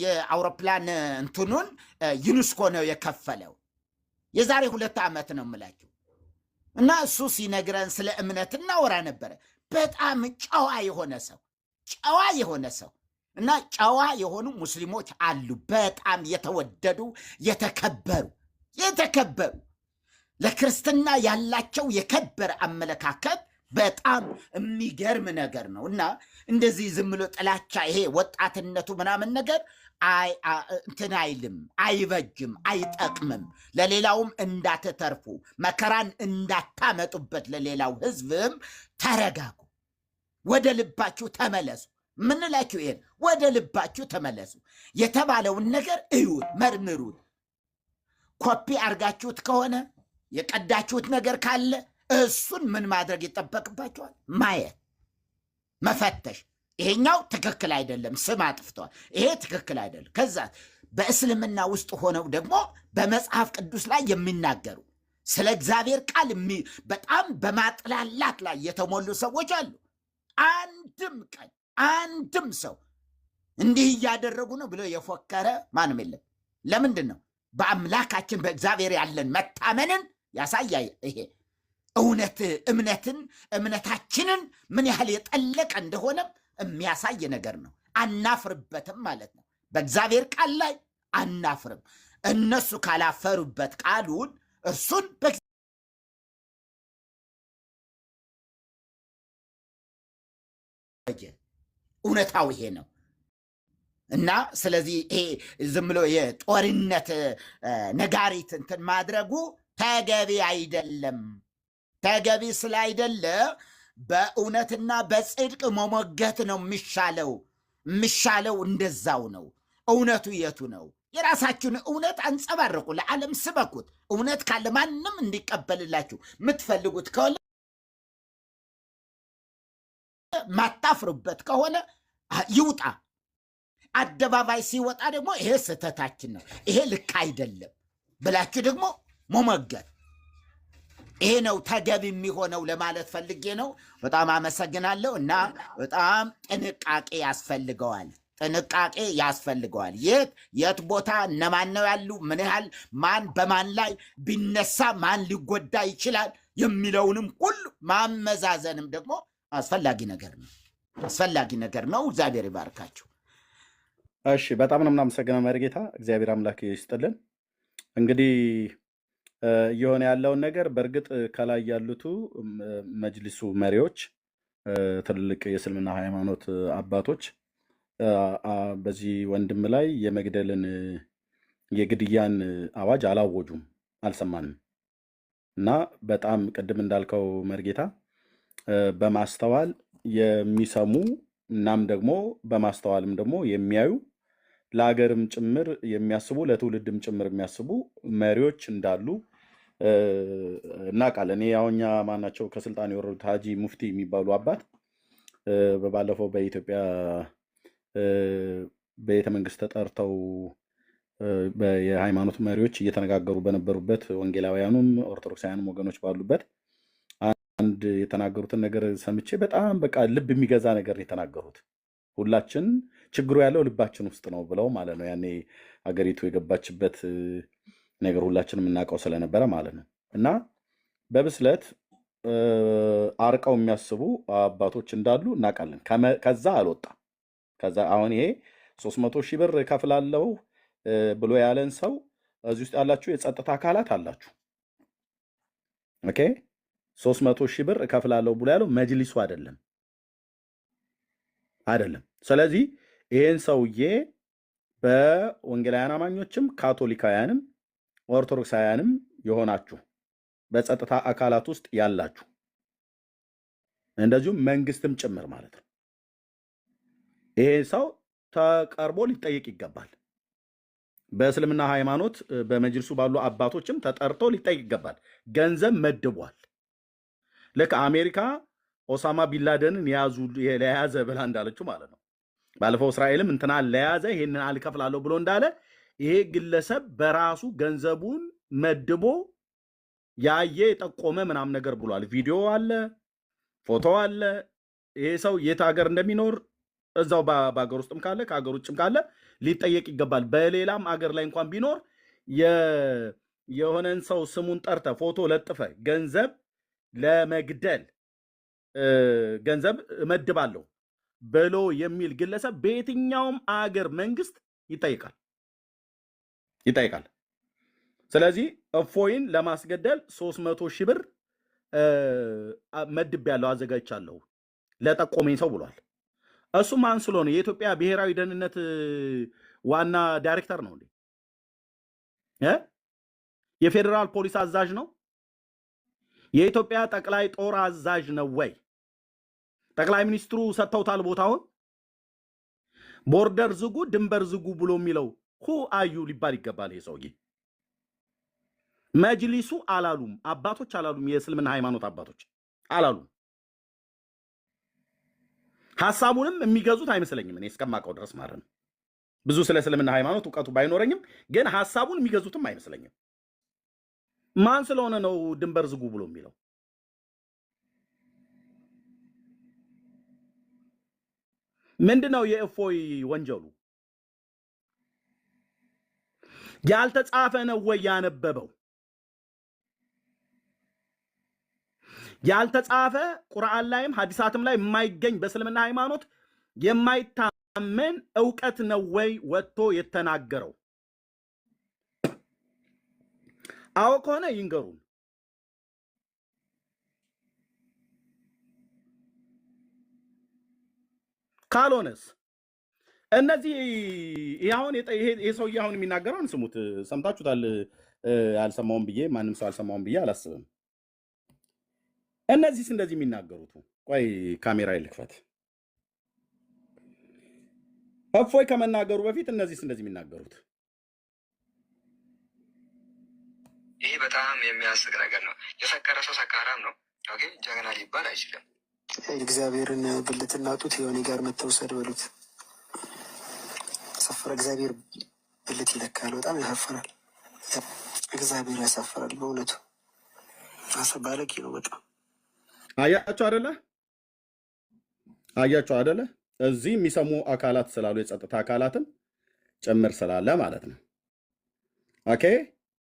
የአውሮፕላን እንትኑን ዩኒስኮ ነው የከፈለው። የዛሬ 2 ዓመት ነው የምላችሁ። እና እሱ ሲነግረን ስለ እምነት እናወራ ነበረ። በጣም ጨዋ የሆነ ሰው እና ጨዋ የሆኑ ሙስሊሞች አሉ፣ በጣም የተወደዱ የተከበሩ ለክርስትና ያላቸው የከበረ አመለካከት በጣም የሚገርም ነገር ነው። እና እንደዚህ ዝም ብሎ ጥላቻ ይሄ ወጣትነቱ ምናምን ነገር እንትን አይልም፣ አይበጅም፣ አይጠቅምም። ለሌላውም እንዳትተርፉ መከራን እንዳታመጡበት ለሌላው ህዝብም ተረጋጉ፣ ወደ ልባችሁ ተመለሱ። ምንላችሁ ይሄን ወደ ልባችሁ ተመለሱ። የተባለውን ነገር እዩት፣ መርምሩት። ኮፒ አርጋችሁት ከሆነ የቀዳችሁት ነገር ካለ እሱን ምን ማድረግ ይጠበቅባችኋል? ማየት፣ መፈተሽ። ይሄኛው ትክክል አይደለም፣ ስም አጥፍቷል፣ ይሄ ትክክል አይደለም። ከዛ በእስልምና ውስጥ ሆነው ደግሞ በመጽሐፍ ቅዱስ ላይ የሚናገሩ ስለ እግዚአብሔር ቃል በጣም በማጥላላት ላይ የተሞሉ ሰዎች አሉ። አንድም ቀን አንድም ሰው እንዲህ እያደረጉ ነው ብሎ የፎከረ ማንም የለም። ለምንድን ነው? በአምላካችን በእግዚአብሔር ያለን መታመንን ያሳያ። ይሄ እምነታችንን ምን ያህል የጠለቀ እንደሆነም የሚያሳይ ነገር ነው። አናፍርበትም ማለት ነው። በእግዚአብሔር ቃል ላይ አናፍርም። እነሱ ካላፈሩበት ቃሉን እርሱን እውነታው ይሄ ነው እና ስለዚህ ይሄ ዝም ብሎ የጦርነት ነጋሪት እንትን ማድረጉ ተገቢ አይደለም። ተገቢ ስላይደለ በእውነትና በጽድቅ መሞገት ነው የሚሻለው። እንደዛው ነው። እውነቱ የቱ ነው? የራሳችሁን እውነት አንጸባርቁ፣ ለዓለም ስበኩት። እውነት ካለ ማንም እንዲቀበልላችሁ የምትፈልጉት ከሆነ ማታፍሩበት ከሆነ ይውጣ። አደባባይ ሲወጣ ደግሞ ይሄ ስህተታችን ነው፣ ይሄ ልክ አይደለም ብላችሁ ደግሞ መሞገት፣ ይሄ ነው ተገቢ የሚሆነው ለማለት ፈልጌ ነው። በጣም አመሰግናለሁ። እና በጣም ጥንቃቄ ያስፈልገዋል። የት ቦታ እነማን ነው ያሉ፣ ምን ያህል ማን በማን ላይ ቢነሳ ማን ሊጎዳ ይችላል የሚለውንም ሁሉ ማመዛዘንም ደግሞ አስፈላጊ ነገር ነው። እግዚአብሔር ይባርካችሁ። እሺ፣ በጣም ነው የምናመሰግነው መርጌታ። እግዚአብሔር አምላክ ይስጥልን። እንግዲህ እየሆነ ያለውን ነገር በእርግጥ ከላይ ያሉቱ መጅሊሱ መሪዎች፣ ትልልቅ የእስልምና ሃይማኖት አባቶች በዚህ ወንድም ላይ የመግደልን የግድያን አዋጅ አላወጁም፣ አልሰማንም። እና በጣም ቅድም እንዳልከው መርጌታ በማስተዋል የሚሰሙ እናም ደግሞ በማስተዋልም ደግሞ የሚያዩ ለሀገርም ጭምር የሚያስቡ ለትውልድም ጭምር የሚያስቡ መሪዎች እንዳሉ እናውቃለን። ያውኛ ማናቸው ከስልጣን የወረዱት ሀጂ ሙፍቲ የሚባሉ አባት በባለፈው በኢትዮጵያ ቤተ መንግስት ተጠርተው የሃይማኖት መሪዎች እየተነጋገሩ በነበሩበት ወንጌላውያኑም ኦርቶዶክሳውያኑም ወገኖች ባሉበት አንድ የተናገሩትን ነገር ሰምቼ በጣም በቃ ልብ የሚገዛ ነገር የተናገሩት። ሁላችን ችግሩ ያለው ልባችን ውስጥ ነው ብለው ማለት ነው። ያኔ አገሪቱ የገባችበት ነገር ሁላችንም የምናውቀው ስለነበረ ማለት ነው። እና በብስለት አርቀው የሚያስቡ አባቶች እንዳሉ እናውቃለን። ከዛ አልወጣም። ከዛ አሁን ይሄ 300,000 ብር ከፍላለው ብሎ ያለን ሰው እዚህ ውስጥ ያላችሁ የጸጥታ አካላት አላችሁ። ኦኬ 300,000 ብር እከፍላለሁ ብሎ ያለው መጅሊሱ አይደለም። ስለዚህ ይሄን ሰውዬ በወንጌላውያን አማኞችም ካቶሊካውያንም ኦርቶዶክሳውያንም የሆናችሁ በጸጥታ አካላት ውስጥ ያላችሁ እንደዚሁም መንግስትም ጭምር ማለት ነው፣ ይሄ ሰው ተቀርቦ ሊጠየቅ ይገባል። በእስልምና ሃይማኖት በመጅልሱ ባሉ አባቶችም ተጠርቶ ሊጠየቅ ይገባል። ገንዘብ መድቧል። ልክ አሜሪካ ኦሳማ ቢንላደንን ለያዘ ብላ እንዳለችው ማለት ነው። ባለፈው እስራኤልም እንትና ለያዘ ይሄንን አልከፍላለሁ ብሎ እንዳለ ይሄ ግለሰብ በራሱ ገንዘቡን መድቦ ያየ የጠቆመ ምናምን ነገር ብሏል። ቪዲዮ አለ፣ ፎቶ አለ። ይሄ ሰው የት ሀገር እንደሚኖር እዛው በሀገር ውስጥም ካለ ከሀገር ውጭም ካለ ሊጠየቅ ይገባል። በሌላም አገር ላይ እንኳን ቢኖር የሆነን ሰው ስሙን ጠርተ ፎቶ ለጥፈ ገንዘብ ለመግደል ገንዘብ እመድባለሁ ብሎ የሚል ግለሰብ በየትኛውም አገር መንግስት ይጠይቃል። ስለዚህ እፎይን ለማስገደል 300 ሺህ ብር መድቤያለሁ፣ አዘጋጅቻለሁ ለጠቆመኝ ሰው ብሏል። እሱ ማን ስለሆነ? የኢትዮጵያ ብሔራዊ ደህንነት ዋና ዳይሬክተር ነው እንዴ? የፌዴራል ፖሊስ አዛዥ ነው? የኢትዮጵያ ጠቅላይ ጦር አዛዥ ነው ወይ? ጠቅላይ ሚኒስትሩ ሰጥተውታል ቦታውን? ቦርደር ዝጉ፣ ድንበር ዝጉ ብሎ የሚለው ሁ አዩ ሊባል ይገባል። ይሄ ሰውዬ መጅሊሱ አላሉም፣ አባቶች አላሉም፣ የእስልምና ሃይማኖት አባቶች አላሉም። ሐሳቡንም የሚገዙት አይመስለኝም እኔ እስከማውቀው ድረስ ማለት ነው። ብዙ ስለ እስልምና ሃይማኖት እውቀቱ ባይኖረኝም ግን ሐሳቡን የሚገዙትም አይመስለኝም። ማን ስለሆነ ነው ድንበር ዝጉ ብሎ የሚለው? ምንድነው የእፎይ ወንጀሉ? ያልተጻፈ ነው ወይ ያነበበው? ያልተጻፈ ቁርአን ላይም ሐዲሳትም ላይ የማይገኝ በእስልምና ሃይማኖት የማይታመን ዕውቀት ነው ወይ ወጥቶ የተናገረው? አዎ ከሆነ ይንገሩን። ካልሆነስ እነዚህ ይሄ ሰውዬ አሁን የሚናገረውን ስሙት። ሰምታችሁታል። አልሰማውም ብዬ ማንም ሰው አልሰማውም ብዬ አላስብም። እነዚህስ እንደዚህ የሚናገሩት ቆይ ካሜራ ይልክፈት። እፎይ ከመናገሩ በፊት እነዚህስ እንደዚህ የሚናገሩት ይሄ በጣም የሚያስቅ ነገር ነው። የሰከረ ሰው ሰካራም ነው። ኦኬ ጀግና ሊባል አይችልም። እግዚአብሔርን ብልትና ጡት የሆነ ጋር መተውሰድ በሉት ሰፈረ። እግዚአብሔር ብልት ይለካል። በጣም ያሳፍራል። እግዚአብሔር ያሳፍራል በእውነቱ። አሰባለኪ ነው በጣም አያችሁ አይደለ? እዚህ የሚሰሙ አካላት ስላሉ የጸጥታ አካላትም ጭምር ስላለ ማለት ነው። ኦኬ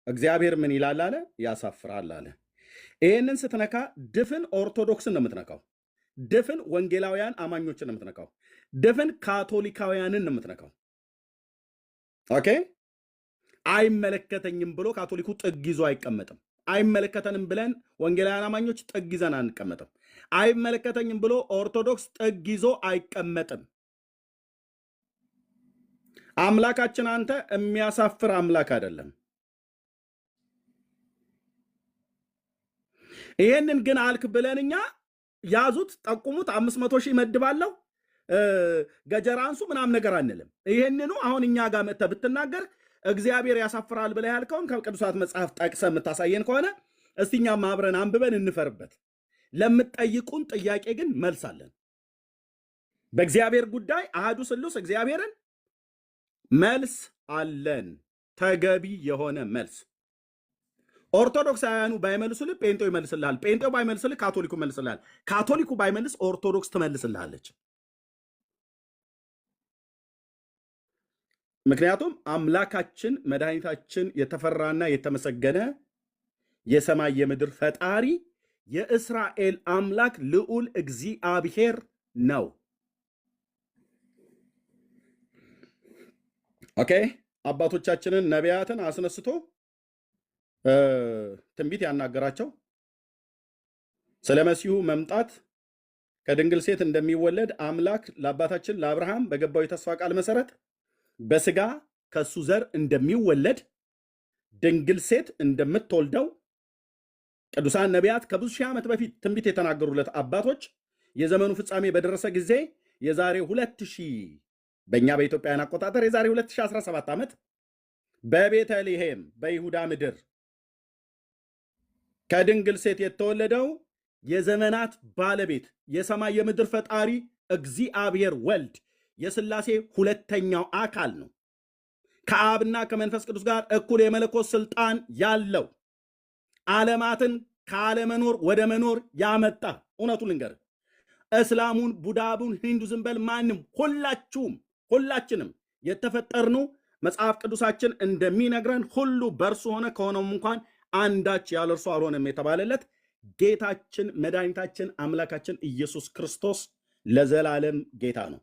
እግዚአብሔር ምን ይላል አለ? ያሳፍራል አለ። ይህንን ስትነካ ድፍን ኦርቶዶክስን ነው የምትነካው። ድፍን ወንጌላውያን አማኞችን ነው የምትነካው። ድፍን ካቶሊካውያንን ነው የምትነካው። ኦኬ አይመለከተኝም ብሎ ካቶሊኩ ጥግ ይዞ አይቀመጥም። አይመለከተንም ብለን ወንጌላውያን አማኞች ጥግ ይዘን አንቀመጥም። አይመለከተኝም ብሎ ኦርቶዶክስ ጥግ ይዞ አይቀመጥም። አምላካችን አንተ የሚያሳፍር አምላክ አይደለም። ይሄንን ግን አልክ ብለን እኛ ያዙት፣ ጠቁሙት፣ 500 ሺህ መድባለሁ ገጀራንሱ ምናምን ነገር አንልም። ይሄንኑ አሁን እኛ ጋር መጥተህ ብትናገር እግዚአብሔር ያሳፍራል ብለህ ያልከውን ከቅዱሳት መጽሐፍ ጠቅሰህ የምታሳየን ከሆነ እስቲ እኛም አብረን አንብበን እንፈርበት። ለምትጠይቁን ጥያቄ ግን መልስ አለን። በእግዚአብሔር ጉዳይ አሃዱ ስሉስ እግዚአብሔርን መልስ አለን፣ ተገቢ የሆነ መልስ። ኦርቶዶክሳውያኑ ባይመልሱልህ ጴንጤው ይመልስልሃል። ጴንጤው ባይመልስልህ ካቶሊኩ ይመልስልሃል። ካቶሊኩ ባይመልስ ኦርቶዶክስ ትመልስልሃለች። ምክንያቱም አምላካችን መድኃኒታችን የተፈራና የተመሰገነ የሰማይ የምድር ፈጣሪ የእስራኤል አምላክ ልዑል እግዚአብሔር ነው። ኦኬ አባቶቻችንን ነቢያትን አስነስቶ ትንቢት ያናገራቸው ስለ መሲሁ መምጣት ከድንግል ሴት እንደሚወለድ አምላክ ለአባታችን ለአብርሃም በገባው የተስፋ ቃል መሰረት በስጋ ከሱ ዘር እንደሚወለድ ድንግል ሴት እንደምትወልደው ቅዱሳን ነቢያት ከብዙ ሺህ ዓመት በፊት ትንቢት የተናገሩለት አባቶች የዘመኑ ፍጻሜ በደረሰ ጊዜ የዛሬ 2000 በእኛ በኢትዮጵያውያን አቆጣጠር የዛሬ 2017 ዓመት በቤተልሔም በይሁዳ ምድር ከድንግል ሴት የተወለደው የዘመናት ባለቤት የሰማይ የምድር ፈጣሪ እግዚአብሔር ወልድ የሥላሴ ሁለተኛው አካል ነው። ከአብና ከመንፈስ ቅዱስ ጋር እኩል የመለኮት ስልጣን ያለው ዓለማትን ካለመኖር ወደ መኖር ያመጣ። እውነቱን ልንገር፣ እስላሙን፣ ቡዳቡን፣ ሂንዱዝም በል ማንም ሁላችንም የተፈጠርነው መጽሐፍ ቅዱሳችን እንደሚነግረን ሁሉ በእርሱ ሆነ ከሆነውም እንኳን አንዳች ያለ እርሱ አልሆነም የተባለለት ጌታችን መድኃኒታችን አምላካችን ኢየሱስ ክርስቶስ ለዘላለም ጌታ ነው።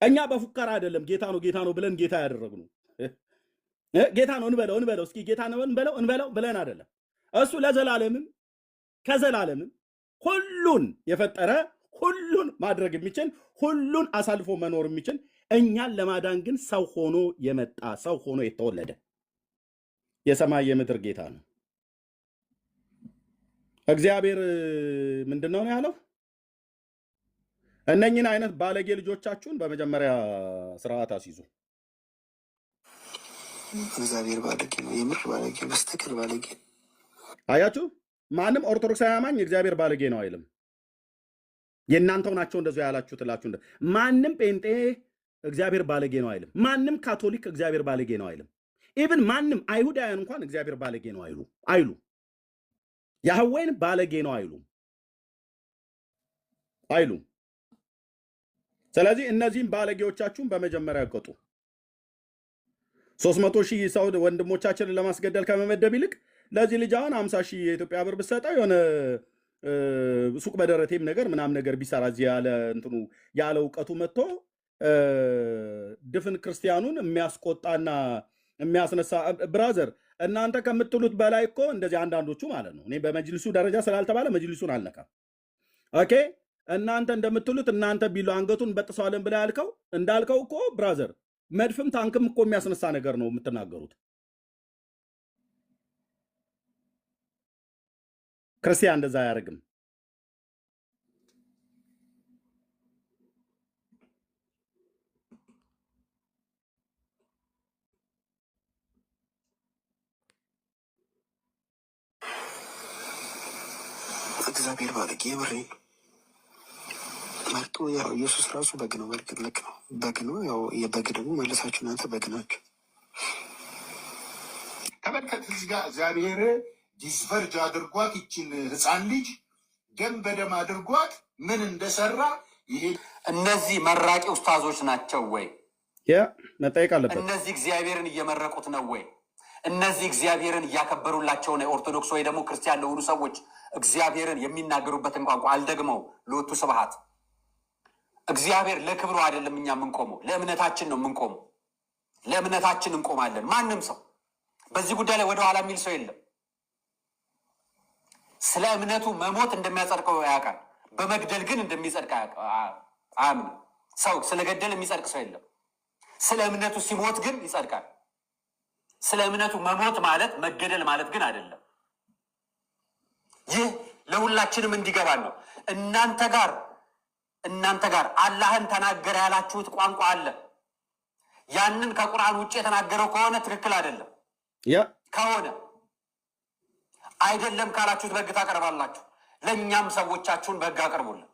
እኛ በፉከራ አይደለም ጌታ ነው ብለን ጌታ ያደረግነው። ጌታ ነው እንበለው እስኪ ጌታ ነው እንበለው ብለን አይደለም። እሱ ለዘላለምም ከዘላለምም ሁሉን የፈጠረ ሁሉን ማድረግ የሚችል ሁሉን አሳልፎ መኖር የሚችል እኛን ለማዳን ግን ሰው ሆኖ የመጣ ሰው ሆኖ የተወለደ የሰማይ የምድር ጌታ ነው። እግዚአብሔር ምንድነው ያለው? እነኝን አይነት ባለጌ ልጆቻችሁን በመጀመሪያ ስርዓት አስይዙ። እግዚአብሔር ባለጌ ነው፣ የምር ባለጌ፣ በስተቀር ባለጌ። አያችሁ፣ ማንም ኦርቶዶክሳዊ አማኝ እግዚአብሔር ባለጌ ነው አይልም። የእናንተው ናቸው እንደዚያ ያላችሁትላችሁ። ማንም ጴንጤ እግዚአብሔር ባለጌ ነው አይልም። ማንም ካቶሊክ እግዚአብሔር ባለጌ ነው አይልም። ኢቭን ማንም አይሁዳውያን እንኳን እግዚአብሔር ባለጌ ነው አይሉ ያህዌን ባለጌ ነው አይሉ። ስለዚህ እነዚህም ባለጌዎቻችሁን በመጀመሪያ ቅጡ። 300,000 ሰው ወንድሞቻችንን ለማስገደል ከመመደብ ይልቅ ለዚህ ልጅ አሁን 50,000 የኢትዮጵያ ብር ብትሰጠው የሆነ ሱቅ በደረቴም ነገር ምናምን ነገር ቢሰራ እዚህ ያለ እውቀቱ መጥቶ ድፍን ክርስቲያኑን የሚያስቆጣና የሚያስነሳ ብራዘር፣ እናንተ ከምትሉት በላይ እኮ እንደዚህ አንዳንዶቹ ማለት ነው። እኔ በመጅልሱ ደረጃ ስላልተባለ መጅልሱን አልነካም። ኦኬ፣ እናንተ እንደምትሉት እናንተ ቢሉ አንገቱን በጥሰዋለን ብላ እንዳልከው እኮ ብራዘር፣ መድፍም ታንክም እኮ የሚያስነሳ ነገር ነው የምትናገሩት። ክርስቲያን እንደዛ አያደርግም። እግዚአብሔር ባለጌ ብሬ መርጦ ያው ኢየሱስ ራሱ በግ ነው። በርግጥ ልክ ነው፣ በግ ነው። ያው የበግ ደግሞ መለሳችሁ እናንተ በግ ናችሁ። ተመልከት፣ እዚህ ጋር እግዚአብሔር ዲስቨርጅ አድርጓት ይችን ህፃን ልጅ ደም በደም አድርጓት ምን እንደሰራ ይሄ እነዚህ መራቂ ኡስታዞች ናቸው ወይ? መጠየቅ አለበት። እነዚህ እግዚአብሔርን እየመረቁት ነው ወይ? እነዚህ እግዚአብሔርን እያከበሩላቸው ነው? ኦርቶዶክስ ወይ ደግሞ ክርስቲያን ለሆኑ ሰዎች እግዚአብሔርን የሚናገሩበትን ቋንቋ አልደግመው። ሎቱ ስብሐት። እግዚአብሔር ለክብሩ አይደለም እኛ የምንቆመው፣ ለእምነታችን ነው የምንቆመው። ለእምነታችን እንቆማለን። ማንም ሰው በዚህ ጉዳይ ላይ ወደኋላ የሚል ሰው የለም። ስለ እምነቱ መሞት እንደሚያጸድቀው ያውቃል። በመግደል ግን እንደሚጸድቅ አያምንም። ሰው ስለገደል የሚጸድቅ ሰው የለም። ስለ እምነቱ ሲሞት ግን ይጸድቃል። ስለ እምነቱ መሞት ማለት መገደል ማለት ግን አይደለም። ይህ ለሁላችንም እንዲገባን ነው። እናንተ ጋር አላህን ተናገረ ያላችሁት ቋንቋ አለ። ያንን ከቁርአን ውጭ የተናገረው ከሆነ ትክክል አይደለም። ከሆነ አይደለም ካላችሁት በሕግ ታቀርባላችሁ። ለእኛም ሰዎቻችሁን በሕግ አቅርቡልን።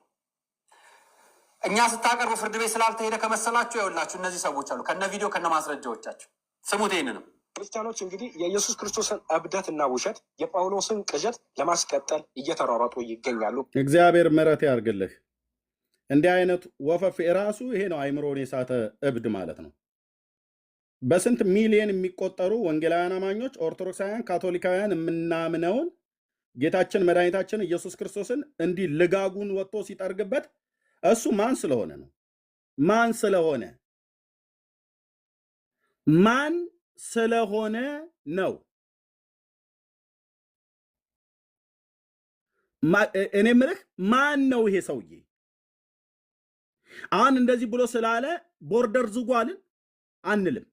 እኛ ስታቀርቡ ፍርድ ቤት ስላልተሄደ ከመሰላችሁ ይኸውላችሁ እነዚህ ሰዎች አሉ ከነ ቪዲዮ ከነ ማስረጃዎቻቸው። ስሙት ይህንንም። ክርስቲያኖች እንግዲህ የኢየሱስ ክርስቶስን እብደት እና ውሸት የጳውሎስን ቅዠት ለማስቀጠል እየተሯሯጡ ይገኛሉ። እግዚአብሔር ምሕረት ያርግልህ። እንዲህ አይነት ወፈፍ የራሱ ይሄ ነው አይምሮን የሳተ እብድ ማለት ነው። በስንት ሚሊዮን የሚቆጠሩ ወንጌላውያን አማኞች፣ ኦርቶዶክሳውያን፣ ካቶሊካውያን የምናምነውን ጌታችን መድኃኒታችን ኢየሱስ ክርስቶስን እንዲህ ልጋጉን ወጥቶ ሲጠርግበት እሱ ማን ስለሆነ ነው? ማን ስለሆነ ነው? እኔ የምልህ ማን ነው ይሄ ሰውዬ? አሁን እንደዚህ ብሎ ስላለ ቦርደር ዝጓልን አንልም።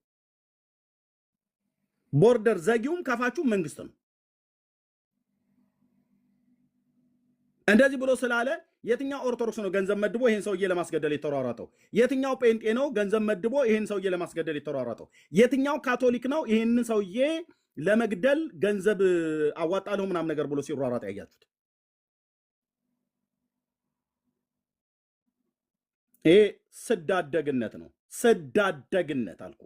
ቦርደር ዘጊውም ከፋችሁ መንግስት ነው። እንደዚህ ብሎ ስላለ የትኛው ኦርቶዶክስ ነው ገንዘብ መድቦ ይሄን ሰውዬ ለማስገደል የተሯሯጠው? የትኛው ጴንጤ ነው ገንዘብ መድቦ ይሄን ሰውዬ ለማስገደል የተሯሯጠው? የትኛው ካቶሊክ ነው ይሄን ሰውዬ ለመግደል ገንዘብ አዋጣለሁ ምናምን ነገር ብሎ ሲሯሯጥ ያያችሁት? ይሄ ስዳደግነት ነው። ስዳደግነት አልኩ።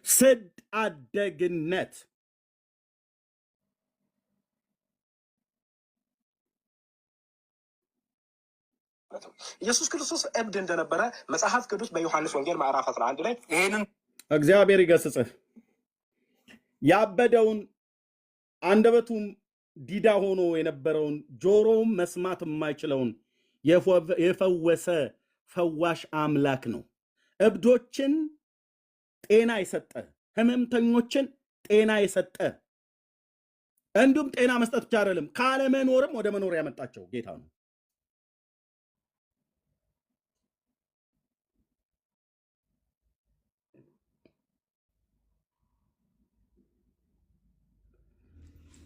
ስዳደግነት ኢየሱስ ክርስቶስ እብድ እንደነበረ መጽሐፍ ቅዱስ በዮሐንስ ወንጌል ምዕራፍ 11 ላይ ይሄንን እግዚአብሔር ይገስጽህ። ያበደውን አንደበቱም ዲዳ ሆኖ የነበረውን ጆሮውን መስማት የማይችለውን የፈወሰ ፈዋሽ አምላክ ነው። እብዶችን ጤና የሰጠ ህመምተኞችን ጤና የሰጠ እንዲሁም ጤና መስጠት ብቻ አይደለም ካለመኖርም ወደ መኖር ያመጣቸው ጌታ ነው።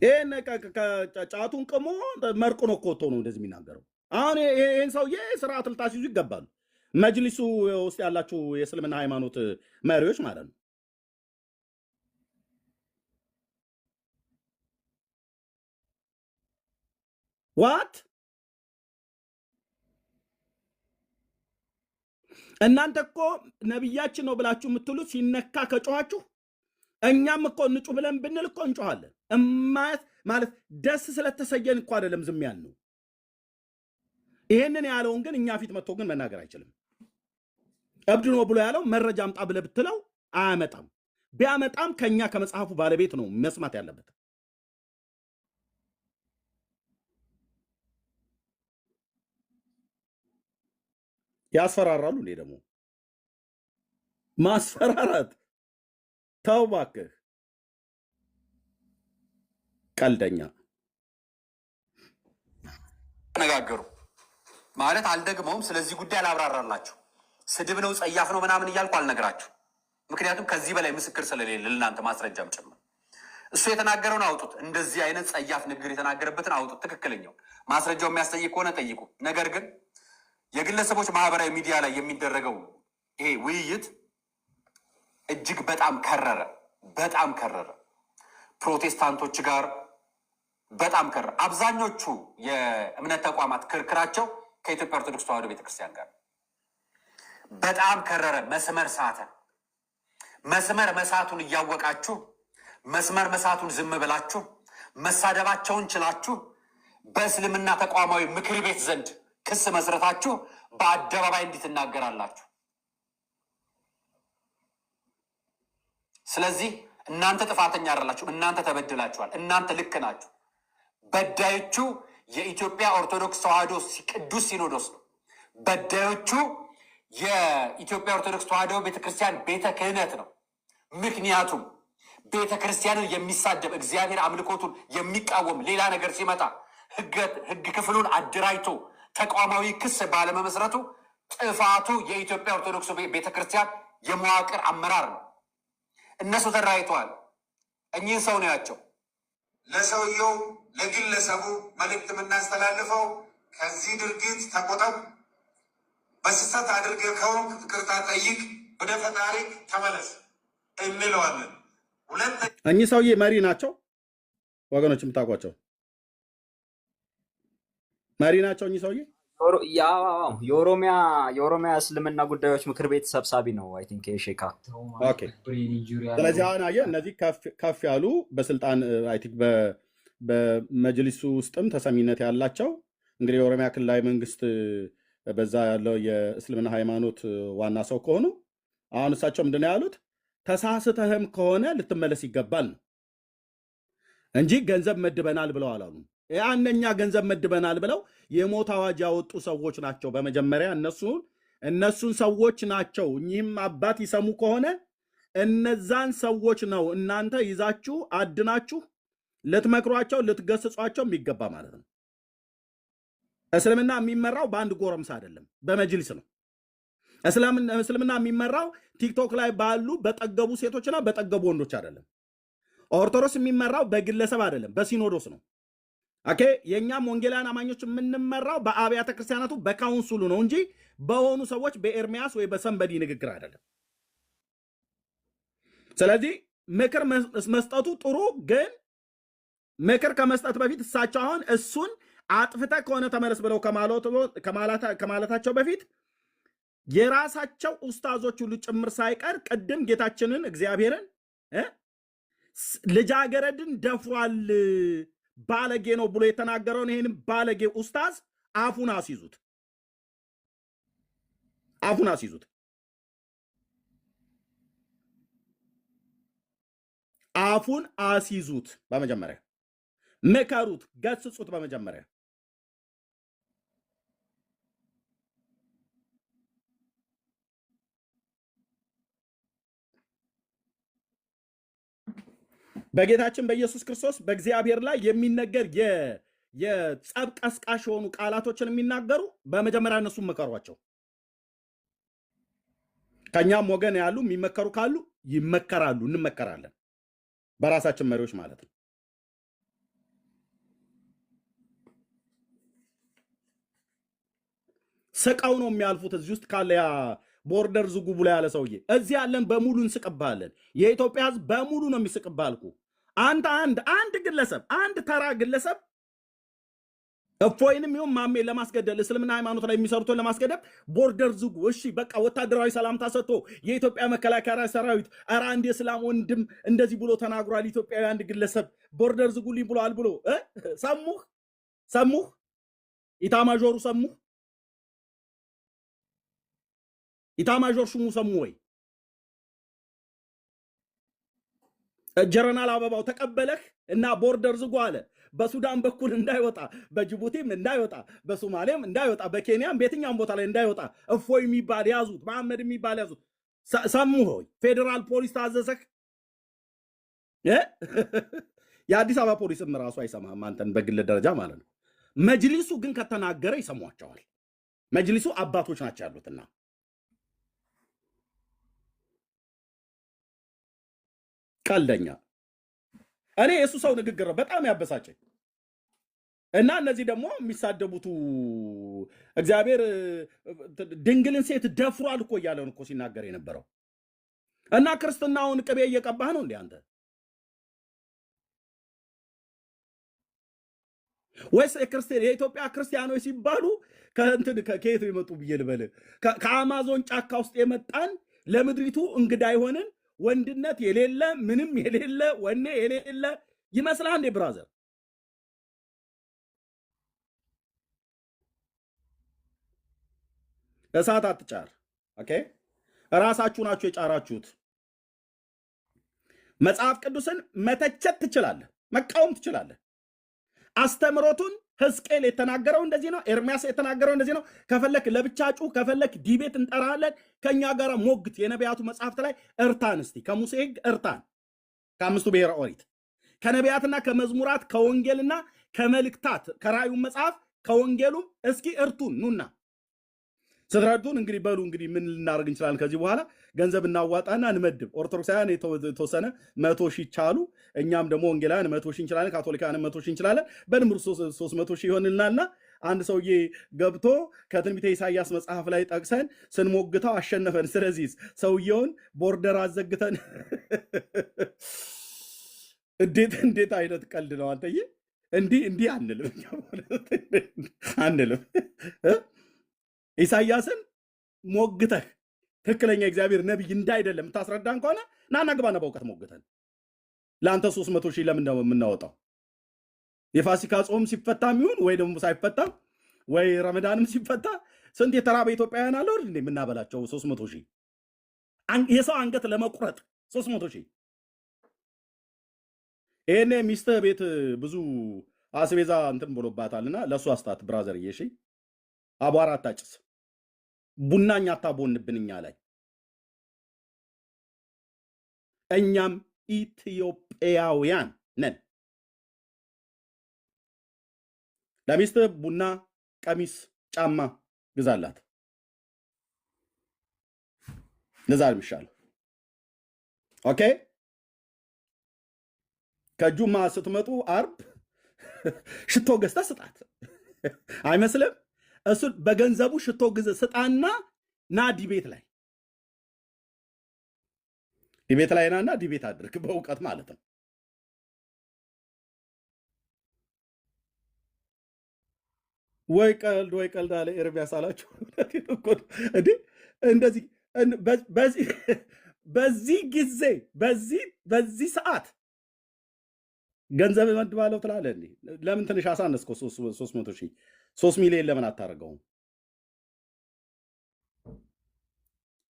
ይሄን ጫቱን ቅሞ መርቁን እኮ ወጥቶ ነው እንደዚህ የሚናገረው። አሁን ይሄን ሰውዬ ስርዓት ልታስይዙ ይገባሉ። መጅሊሱ ውስጥ ያላችሁ የእስልምና ሃይማኖት መሪዎች ማለት ነው። ዋት እናንተ እኮ ነብያችን ነው ብላችሁ የምትሉት ሲነካ ከጮኋችሁ እኛም እኮ እንጩ ብለን ብንል እኮ እንጮሃለን። ማለት ደስ ስለተሰየን እኮ አይደለም ዝም ያልነው። ይሄንን ያለውን ግን እኛ ፊት መጥቶ ግን መናገር አይችልም። እብድ ነው ብሎ ያለው መረጃ አምጣ ብለህ ብትለው አያመጣም። ቢያመጣም ከኛ ከመጽሐፉ ባለቤት ነው መስማት ያለበት። ያስፈራራሉ እንዴ ደግሞ ማስፈራራት ተው እባክህ ቀልደኛ ተነጋገሩ ማለት አልደግመውም። ስለዚህ ጉዳይ አላብራራላችሁ። ስድብ ነው ጸያፍ ነው ምናምን እያልኩ አልነግራችሁ። ምክንያቱም ከዚህ በላይ ምስክር ስለሌለ ለእናንተ ማስረጃም ጭምር እሱ የተናገረውን አውጡት። እንደዚህ አይነት ጸያፍ ንግግር የተናገረበትን አውጡት። ትክክለኛው ማስረጃው የሚያስጠይቅ ከሆነ ጠይቁ። ነገር ግን የግለሰቦች ማህበራዊ ሚዲያ ላይ የሚደረገው ይሄ ውይይት እጅግ በጣም ከረረ። ፕሮቴስታንቶች ጋር በጣም ከረረ። አብዛኞቹ የእምነት ተቋማት ክርክራቸው ከኢትዮጵያ ኦርቶዶክስ ተዋሕዶ ቤተክርስቲያን ጋር በጣም ከረረ። መስመር መሳቱን እያወቃችሁ መስመር መሳቱን ዝም ብላችሁ መሳደባቸውን ችላችሁ በእስልምና ተቋማዊ ምክር ቤት ዘንድ ክስ መስረታችሁ በአደባባይ እንዲትናገራላችሁ። ስለዚህ እናንተ ጥፋተኛ አይደላችሁም። እናንተ ተበድላችኋል። እናንተ ልክ ናችሁ። በዳዮቹ የኢትዮጵያ ኦርቶዶክስ ተዋሕዶ ቅዱስ ሲኖዶስ ነው። በዳዮቹ የኢትዮጵያ ኦርቶዶክስ ተዋሕዶ ቤተክርስቲያን ቤተ ክህነት ነው። ምክንያቱም ቤተክርስቲያንን የሚሳደብ እግዚአብሔር አምልኮቱን የሚቃወም ሌላ ነገር ሲመጣ ህግ ክፍሉን አደራጅቶ ተቋማዊ ክስ ባለመመስረቱ ጥፋቱ የኢትዮጵያ ኦርቶዶክስ ቤተክርስቲያን የመዋቅር አመራር ነው። እነሱ ተደራጅተዋል። እኚህን ሰው ነው ያቸው። ለሰውየው ለግለሰቡ መልእክት የምናስተላልፈው ከዚህ ድርጊት ተቆጠብ፣ በስህተት አድርገህ ከሆንክ ይቅርታ ጠይቅ፣ ወደ ፈጣሪ ተመለስ እንለዋለን። እኚህ ሰውዬ መሪ ናቸው ወገኖች፣ የምታውቋቸው መሪ ናቸው እኚህ ሰውዬ። የኦሮሚያ እስልምና ጉዳዮች ምክር ቤት ሰብሳቢ ነው። አይ ቲንክ ሼካ። ኦኬ። ስለዚህ አሁን አየህ እነዚህ ከፍ ያሉ በስልጣን አይ ቲንክ በመጅሊሱ ውስጥም ተሰሚነት ያላቸው እንግዲህ የኦሮሚያ ክልላዊ መንግስት በዛ ያለው የእስልምና ሃይማኖት ዋና ሰው ከሆኑ አሁን እሳቸው ምንድን ነው ያሉት? ተሳስተህም ከሆነ ልትመለስ ይገባል ነው እንጂ ገንዘብ መድበናል ብለው አላሉም። ያነኛ ገንዘብ መድበናል ብለው የሞት አዋጅ ያወጡ ሰዎች ናቸው። በመጀመሪያ እነሱን ሰዎች ናቸው። እኚህም አባት ይሰሙ ከሆነ እነዛን ሰዎች ነው እናንተ ይዛችሁ አድናችሁ ልትመክሯቸው ልትገስጿቸው የሚገባ ማለት ነው። እስልምና የሚመራው በአንድ ጎረምሳ አይደለም፣ በመጅሊስ ነው። እስልምና የሚመራው ቲክቶክ ላይ ባሉ በጠገቡ ሴቶችና በጠገቡ ወንዶች አይደለም። ኦርቶዶክስ የሚመራው በግለሰብ አይደለም፣ በሲኖዶስ ነው። ኦኬ። የእኛም ወንጌላውያን አማኞች የምንመራው በአብያተ ክርስቲያናቱ በካውንስሉ ነው እንጂ በሆኑ ሰዎች በኤርሚያስ ወይ በሰንበዲ ንግግር አይደለም። ስለዚህ ምክር መስጠቱ ጥሩ፣ ግን ምክር ከመስጠት በፊት እሳቸው አሁን እሱን አጥፍተ ከሆነ ተመለስ ብለው ከማለታቸው በፊት የራሳቸው ኡስታዞች ሁሉ ጭምር ሳይቀር ቅድም ጌታችንን እግዚአብሔርን ልጃገረድን ደፍሯል ባለጌ ነው ብሎ የተናገረውን ይህንም ባለጌ ኡስታዝ አፉን አስይዙት፣ አፉን አስይዙት፣ አፉን አስይዙት። በመጀመሪያ ምከሩት፣ ገስጹት። በመጀመሪያ በጌታችን በኢየሱስ ክርስቶስ በእግዚአብሔር ላይ የሚነገር የጸብ ቀስቃሽ የሆኑ ቃላቶችን የሚናገሩ በመጀመሪያ እነሱን መከሯቸው። ከኛም ወገን ያሉ የሚመከሩ ካሉ ይመከራሉ፣ እንመከራለን። በራሳችን መሪዎች ማለት ነው። ስቀው ነው የሚያልፉት። እዚህ ውስጥ ካለ ያ ቦርደር ዝጉ ብሎ ያለ ሰውዬ እዚህ ያለን በሙሉ እንስቅባለን። የኢትዮጵያ ሕዝብ በሙሉ ነው የሚስቅባልኩ። አንድ ግለሰብ አንድ ተራ ግለሰብ እፎይንም ይሁን ማሜ ለማስገደል እስልምና ሃይማኖት ላይ የሚሰሩትን ለማስገደል ቦርደር ዝጉ፣ እሺ በቃ ወታደራዊ ሰላምታ ሰጥቶ የኢትዮጵያ መከላከያ ሰራዊት ኧረ አንድ የእስላም ወንድም እንደዚህ ብሎ ተናግሯል፣ ኢትዮጵያዊ አንድ ግለሰብ ቦርደር ዝጉልኝ ብሏል ብሎ ሰሙህ? ኢታማዦሩ ሰሙህ? ኢታማዦር ሹሙ ሰሙ ወይ? ጀነራል አበባው ተቀበለህ እና ቦርደር ዝጉ አለ። በሱዳን በኩል እንዳይወጣ፣ በጅቡቲም እንዳይወጣ፣ በሶማሌም እንዳይወጣ፣ በኬንያም በየትኛውም ቦታ ላይ እንዳይወጣ እፎይ የሚባል ያዙት፣ መሐመድ የሚባል ያዙት። ሰሙ ሆይ? ፌዴራል ፖሊስ ታዘዘህ? የአዲስ አበባ ፖሊስም ራሱ አይሰማህም አንተን በግል ደረጃ ማለት ነው። መጅሊሱ ግን ከተናገረ ይሰሟቸዋል። መጅሊሱ አባቶች ናቸው ያሉትና ቀልደኛ። እኔ የሱ ሰው ንግግር በጣም ያበሳጨኝ እና እነዚህ ደግሞ የሚሳደቡቱ እግዚአብሔር ድንግልን ሴት ደፍሯል እኮ እያለን እኮ ሲናገር የነበረው እና ክርስትናውን ቅቤ እየቀባህ ነው እንዴ አንተ? ወይስ የኢትዮጵያ ክርስቲያኖች ሲባሉ ከየት የመጡ ብዬ ልበል? ከአማዞን ጫካ ውስጥ የመጣን ለምድሪቱ እንግዳ የሆንን ወንድነት የሌለ ምንም የሌለ ወኔ የሌለ ይመስላል እንዴ ብራዘር? እሳት አትጫር። ኦኬ፣ ራሳችሁ ናችሁ የጫራችሁት። መጽሐፍ ቅዱስን መተቸት ትችላለህ፣ መቃወም ትችላለህ። አስተምሮቱን ሕዝቅኤል የተናገረው እንደዚህ ነው፣ ኤርሚያስ የተናገረው እንደዚህ ነው። ከፈለክ ለብቻ ጩህ፣ ከፈለክ ዲቤት እንጠራለን። ከኛ ጋር ሞግት። የነቢያቱ መጽሐፍት ላይ እርታን፣ እስቲ ከሙሴ ሕግ እርታን፣ ከአምስቱ ብሔረ ኦሪት፣ ከነቢያትና ከመዝሙራት፣ ከወንጌልና ከመልእክታት፣ ከራእዩ መጽሐፍ ከወንጌሉም እስኪ እርቱን ኑና ስትረዱን። እንግዲህ በሉ እንግዲህ ምን ልናደርግ እንችላለን? ከዚህ በኋላ ገንዘብ እናዋጣና እንመድብ። ኦርቶዶክሳውያን የተወሰነ 100 ሺህ ቻሉ፣ እኛም ደግሞ ወንጌላውያን 100 ሺህ እንችላለን፣ ካቶሊካውያን 100 ሺህ እንችላለን። በድምሩ 300 ሺህ ይሆንልናልና አንድ ሰውዬ ገብቶ ከትንቢተ ኢሳይያስ መጽሐፍ ላይ ጠቅሰን ስንሞግተው አሸነፈን። ስለዚህ ሰውየውን ቦርደር አዘግተን እንዴት አይነት ቀልድ ነው አንተዬ! እንዲህ አንልም። ኢሳይያስን ሞግተህ ትክክለኛ እግዚአብሔር ነቢይ እንዳይደለም የምታስረዳን ከሆነ ናና ግባና በእውቀት ሞግተን። ለአንተ 300 ሺህ ለምን ነው የምናወጣው? የፋሲካ ጾም ሲፈታ የሚሆን ወይ ደግሞ ሳይፈታ ወይ ረመዳንም ሲፈታ ስንት የተራበ ኢትዮጵያውያን አለ እንዴ የምናበላቸው? 300 ሺህ የሰው አንገት ለመቁረጥ 300 ሺህ። ይሄኔ ሚስትህ ቤት ብዙ አስቤዛ እንትን ብሎባታልና ለእሱ አስታት ብራዘር። እየሺ አቧራ አታጭስ፣ ቡናኛ አታቦንብን እኛ ላይ። እኛም ኢትዮጵያውያን ነን። ለሚስት ቡና፣ ቀሚስ፣ ጫማ ግዛላት። እንደዛ የሚሻለው ኦኬ። ከጁማ ስትመጡ አርብ ሽቶ ገዝታ ስጣት አይመስልም? እሱ በገንዘቡ ሽቶ ግዝ ስጣና ና ዲቤት ላይ ናና ዲቤት አድርግ፣ በእውቀት ማለት ነው። ወይ ቀልድ አለ ኤርሚያስ አላችሁ እንዴ! እንደዚህ በዚህ ጊዜ በዚህ ሰዓት ገንዘብ እመድባለሁ ትላለህ እንዴ? ለምን ትንሽ አሳነስከው? 300 ሺህ 3 ሚሊዮን ለምን አታደርገውም?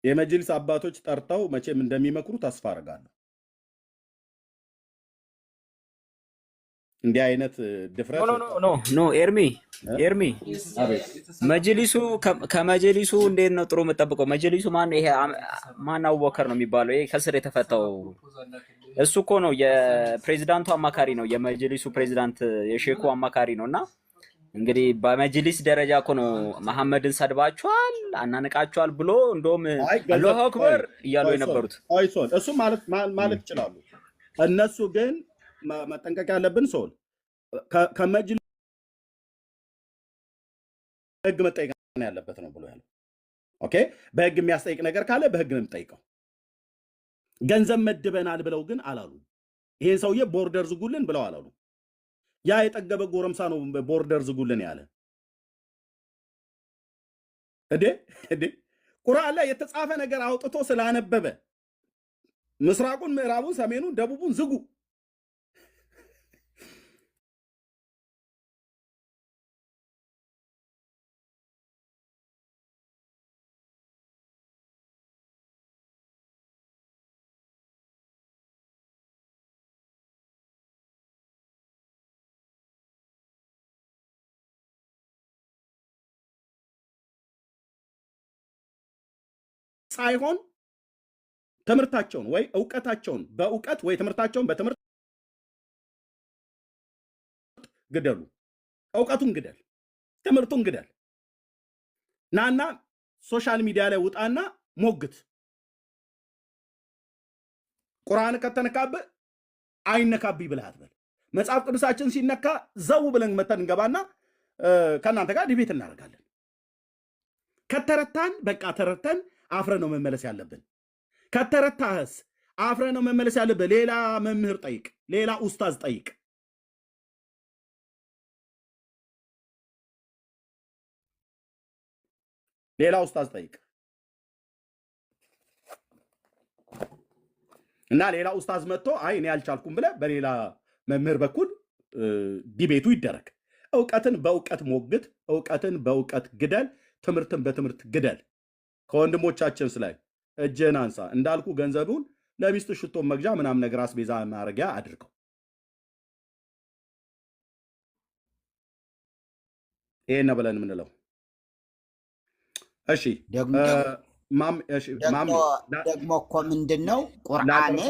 የመጅሊስ አባቶች ጠርተው መቼም እንደሚመክሩ ተስፋ አደርጋለሁ። እንዲህ አይነት ኖ ድፍረት ኖ ኖ ኖ ኖ ኤርሚ ኤርሚ አቤት መጅሊሱ ከመጅሊሱ እንዴት ነው ጥሩ የምጠብቀው? መጅሊሱ ማን ይሄ ማን አቡበከር ነው የሚባለው? ይሄ ከስር የተፈታው እሱ እኮ ነው የፕሬዚዳንቱ አማካሪ ነው። የመጅሊሱ ፕሬዚዳንት የሼኩ አማካሪ ነውና እንግዲህ በመጅሊስ ደረጃ እኮ ነው መሐመድን ሰድባቸዋል፣ አናንቃቸዋል ብሎ እንደውም አላሁ አክበር እያሉ የነበሩት አይሶን እሱ ማለት ይችላሉ። እነሱ ግን መጠንቀቅ ያለብን ሰው ከመጅሊስ ህግ መጠየቅ ያለበት ነው ብሎ ያለው። ኦኬ በህግ የሚያስጠይቅ ነገር ካለ በህግ ነው የሚጠይቀው። ገንዘብ መድበናል ብለው ግን አላሉ። ይሄን ሰውዬ ቦርደር ዝጉልን ብለው አላሉ። ያ የጠገበ ጎረምሳ ነው ቦርደር ዝጉልን ያለ። እዴ ቁርአን ላይ የተጻፈ ነገር አውጥቶ ስላነበበ ምስራቁን፣ ምዕራቡን፣ ሰሜኑን፣ ደቡቡን ዝጉ ሳይሆን ትምህርታቸውን ወይ ዕውቀታቸውን በዕውቀት ወይ ትምህርታቸውን በትምህርት ግደሉ። ዕውቀቱን ግደል፣ ትምህርቱን ግደል። ናና ሶሻል ሚዲያ ላይ ውጣና ሞግት። ቁርአን ከተነካብህ አይነካብኝ ብለህ አትበል። መጽሐፍ ቅዱሳችን ሲነካ ዘው ብለን መተን እንገባና ከእናንተ ጋር ዲቤት እናደርጋለን። ከተረታን በቃ ተረተን አፍረ ነው መመለስ ያለብን። ከተረታህስ አፍረ ነው መመለስ ያለብን። ሌላ መምህር ጠይቅ፣ ሌላ ኡስታዝ ጠይቅ። ሌላ ኡስታዝ ጠይቅ እና ሌላ ኡስታዝ መጥቶ አይ እኔ አልቻልኩም ብለህ በሌላ መምህር በኩል ዲቤቱ ይደረግ። ዕውቀትን በዕውቀት ሞግት፣ ዕውቀትን በዕውቀት ግደል፣ ትምህርትን በትምህርት ግደል። ከወንድሞቻችን ላይ እጅህን አንሳ። እንዳልኩ ገንዘቡን ለሚስት ሽቶ መግዣ ምናምን ነገር አስቤዛ ማድረጊያ አድርገው። ይሄን ነው ብለን የምንለው። እሺ ደግሞ እኮ ምንድን ነው ቁርአንን